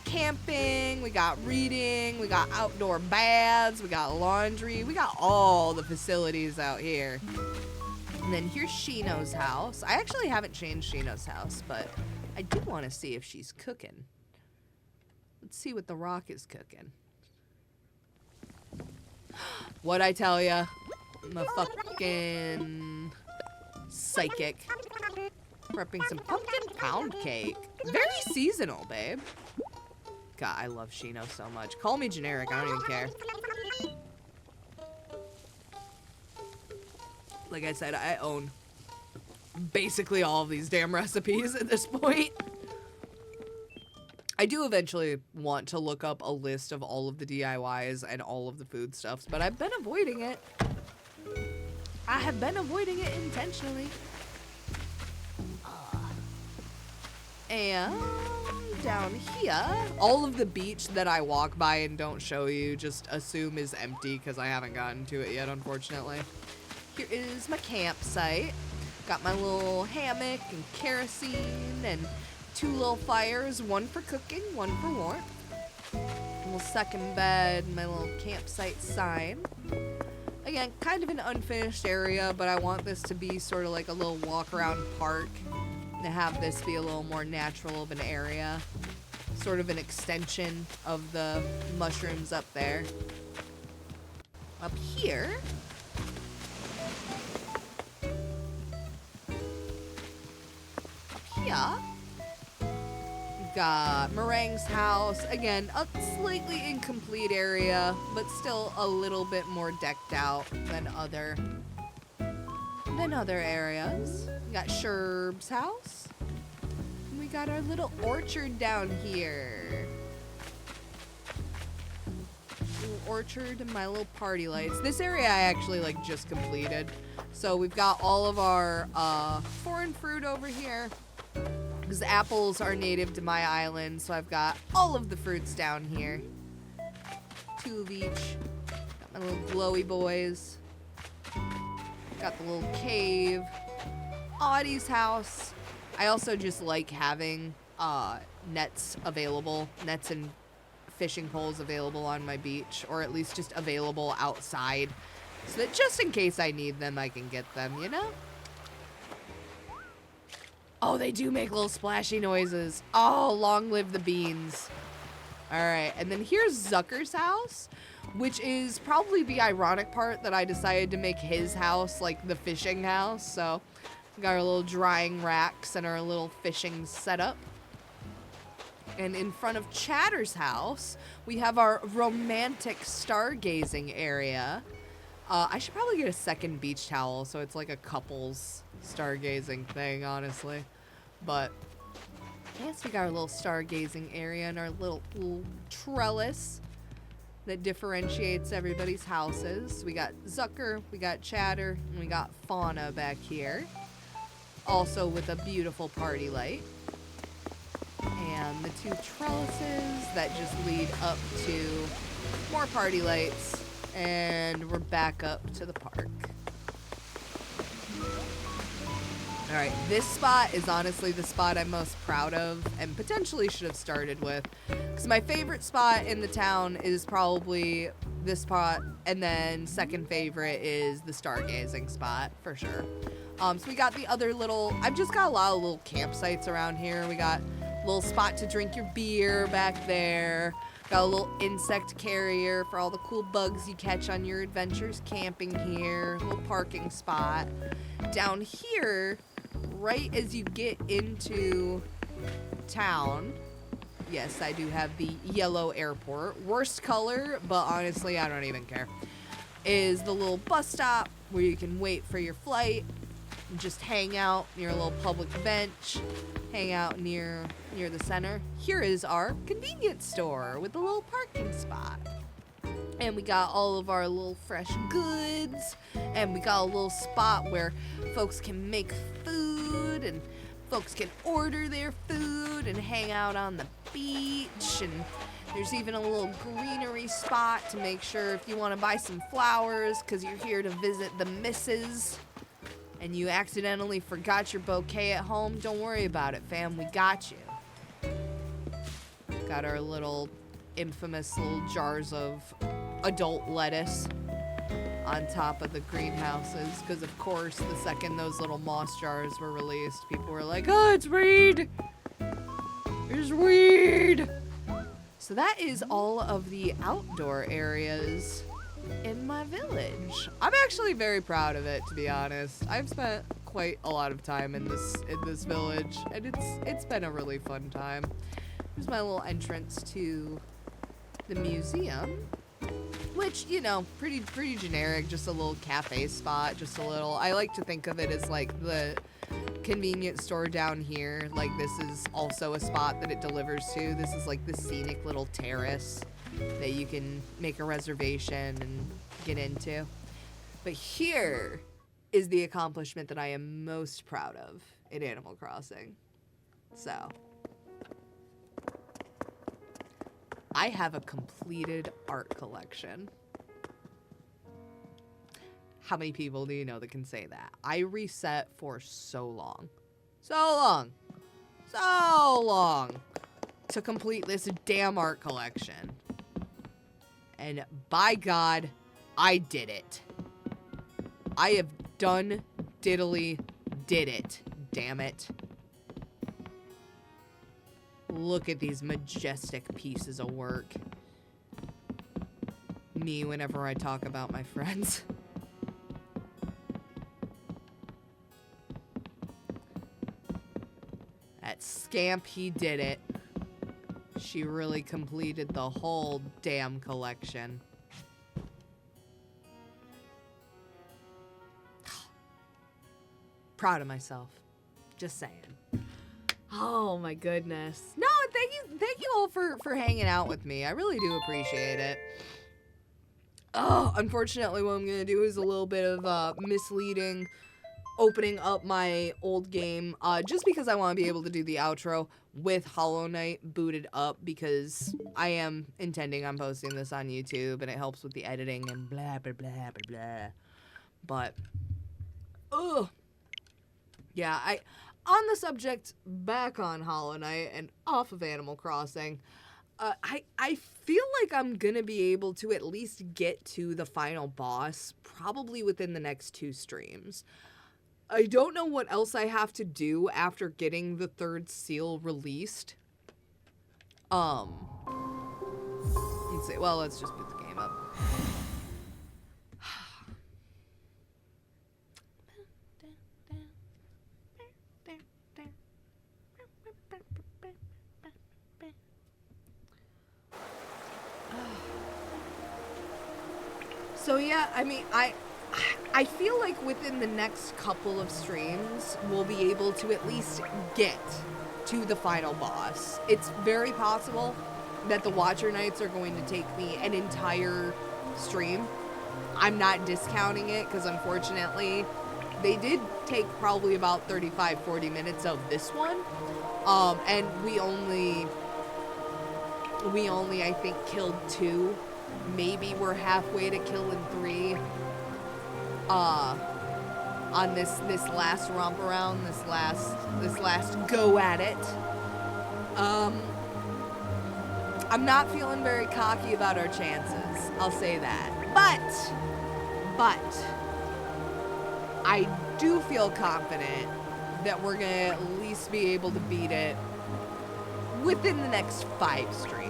camping, we got reading, we got outdoor baths, we got laundry, we got all the facilities out here. And then here's Shino's house. I actually haven't changed Shino's house, but I do want to see if she's cooking. Let's see what the rock is cooking. What'd I tell ya? I'm a fucking psychic. Prepping some pumpkin pound cake. Very seasonal, babe. God, I love Shino so much. Call me generic, I don't even care. Like I said, I own basically all of these damn recipes at this point. I do eventually want to look up a list of all of the DIYs and all of the foodstuffs, but I've been avoiding it. I have been avoiding it intentionally. And down here, all of the beach that I walk by and don't show you, just assume is empty because I haven't gotten to it yet, unfortunately. Here is my campsite. Got my little hammock and kerosene and 2 little fires, one for cooking, one for warmth. A little second bed, my little campsite sign. Again, kind of an unfinished area, but I want this to be sort of like a little walk around park. To have this be a little more natural of an area. Sort of an extension of the mushrooms up there. Up here. We've got Meringue's house. Again, a slightly incomplete area, but still a little bit more decked out than other areas. We got Sherb's house. And we got our little orchard down here. Little orchard and my little party lights. This area I actually like just completed. So we've got all of our foreign fruit over here. Because apples are native to my island, so I've got all of the fruits down here. 2 of each. Got my little glowy boys. Got the little cave. Audie's house. I also just like having nets available. Nets and fishing poles available on my beach. Or at least just available outside. So that just in case I need them, I can get them, you know? Oh, they do make little splashy noises. Oh, long live the beans. All right, and then here's Zucker's house, which is probably the ironic part that I decided to make his house like the fishing house. So we got our little drying racks and our little fishing setup. And in front of Chatter's house, we have our romantic stargazing area. I should probably get a second beach towel so it's like a couple's stargazing thing, honestly. But yes, we got our little stargazing area and our little trellis that differentiates everybody's houses. We got Zucker, we got Chatter, and we got Fauna back here. Also with a beautiful party light. And the 2 trellises that just lead up to more party lights. And we're back up to the park. Alright, this spot is honestly the spot I'm most proud of and potentially should have started with. Because my favorite spot in the town is probably this spot, and then second favorite is the stargazing spot, for sure. So we got the other little, I've just got a lot of little campsites around here. We got a little spot to drink your beer back there. Got a little insect carrier for all the cool bugs you catch on your adventures camping here. A little parking spot. Down here, right as you get into town, yes, I do have the yellow airport. Worst color, but honestly, I don't even care. Is the little bus stop where you can wait for your flight. Just hang out near a little public bench, hang out near the center. Here is our convenience store with a little parking spot. And we got all of our little fresh goods, and we got a little spot where folks can make food, and folks can order their food and hang out on the beach. And there's even a little greenery spot to make sure if you want to buy some flowers because you're here to visit the missus and you accidentally forgot your bouquet at home, don't worry about it, fam. We got you. Got our little infamous little jars of adult lettuce on top of the greenhouses. Because, of course, the second those little moss jars were released, people were like, oh, it's weed. It's weed. So that is all of the outdoor areas in my village. I'm actually very proud of it, to be honest. I've spent quite a lot of time in this village, and it's been a really fun time. Here's my little entrance to the museum. which, you know, pretty generic, just a little cafe spot, just a little, I like to think of it as like the convenience store down here. Like, this is also a spot that it delivers to. This is like the scenic little terrace that you can make a reservation and get into. But here is the accomplishment that I am most proud of in Animal Crossing. So, I have a completed art collection. How many people do you know that can say that? I reset for so long to complete this damn art collection. And by God, I did it. I have done diddly did it. Damn it. Look at these majestic pieces of work. Me whenever I talk about my friends. That scamp, he did it. She really completed the whole damn collection. Proud of myself. Just saying. Oh my goodness. No, thank you all for hanging out with me. I really do appreciate it. Oh, unfortunately what I'm gonna do is a little bit of misleading opening up my old game, just because I want to be able to do the outro with Hollow Knight booted up, because I am intending on posting this on YouTube, and it helps with the editing and blah, blah, blah, blah, blah. But, ugh. Yeah, on the subject, back on Hollow Knight and off of Animal Crossing, I feel like I'm gonna be able to at least get to the final boss probably within the next 2 streams. I don't know what else I have to do after getting the 3rd seal released. Let's see. Well, let's just boot the game up. So yeah, I mean, I feel like within the next couple of streams, we'll be able to at least get to the final boss. It's very possible that the Watcher Nights are going to take me an entire stream. I'm not discounting it, because unfortunately, they did take probably about 35-40 minutes of this one. And we only, I think, killed 2. Maybe we're halfway to killing 3. On this last romp around, this last go at it. I'm not feeling very cocky about our chances, I'll say that. But I do feel confident that we're gonna at least be able to beat it within the next 5 streams.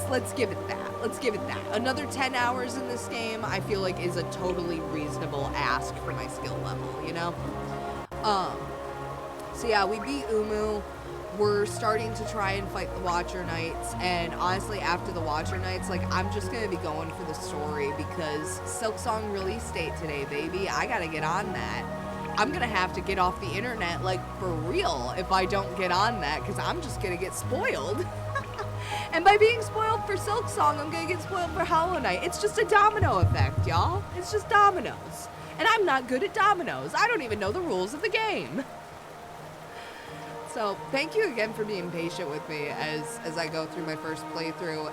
Let's give it that. Let's give it that. Another 10 hours in this game, I feel like, is a totally reasonable ask for my skill level, you know? So yeah, we beat Umu. We're starting to try and fight the Watcher Knights, and honestly, after the Watcher Knights, like, I'm just gonna be going for the story, because Silksong release date today, baby. I gotta get on that. I'm gonna have to get off the internet, like, for real, if I don't get on that, because I'm just gonna get spoiled. And by being spoiled for Silksong, I'm gonna get spoiled for Hollow Knight. It's just a domino effect, y'all. It's just dominoes. And I'm not good at dominoes. I don't even know the rules of the game. So, thank you again for being patient with me as I go through my first playthrough.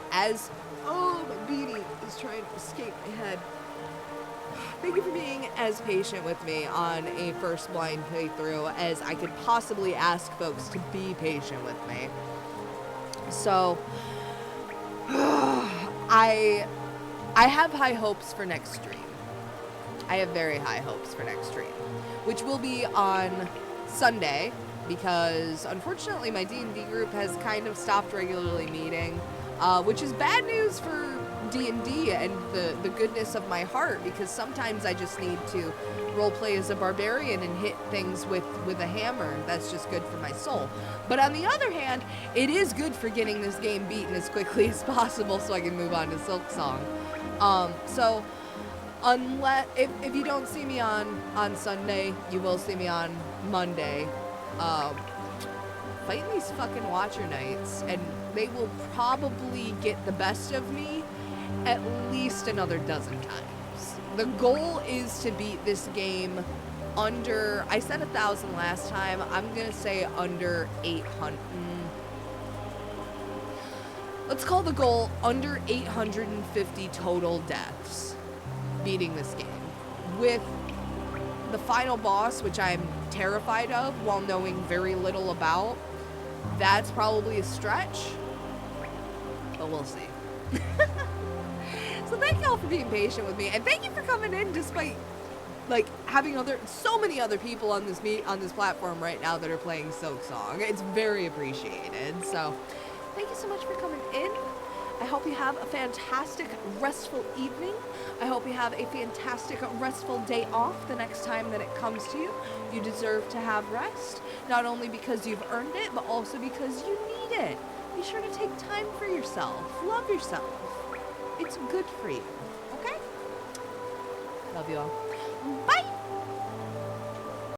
Oh, my beanie is trying to escape my head. Thank you for being as patient with me on a first blind playthrough as I could possibly ask folks to be patient with me. So, I have high hopes for next stream. I have very high hopes for next stream, which will be on Sunday, because unfortunately my D&D group has kind of stopped regularly meeting, which is bad news for D&D and the goodness of my heart, because sometimes I just need to roleplay as a barbarian and hit things with a hammer. That's just good for my soul. But on the other hand, it is good for getting this game beaten as quickly as possible so I can move on to Silksong. So unless if you don't see me on Sunday, you will see me on Monday. Fighting these fucking Watcher Knights, and they will probably get the best of me at least another dozen times. The goal is to beat this game under, I said 1,000 last time, I'm gonna say under 800. Let's call the goal under 850 total deaths beating this game. With the final boss, which I'm terrified of while knowing very little about, that's probably a stretch, but we'll see. So thank y'all for being patient with me, and thank you for coming in despite like having so many other people on this platform right now that are playing Silksong. It's very appreciated. So thank you so much for coming in. I hope you have a fantastic, restful evening. I hope you have a fantastic, restful day off the next time that it comes to you. You deserve to have rest, not only because you've earned it, but also because you need it. Be sure to take time for yourself. Love yourself. It's good for you. Okay? Love you all. Bye!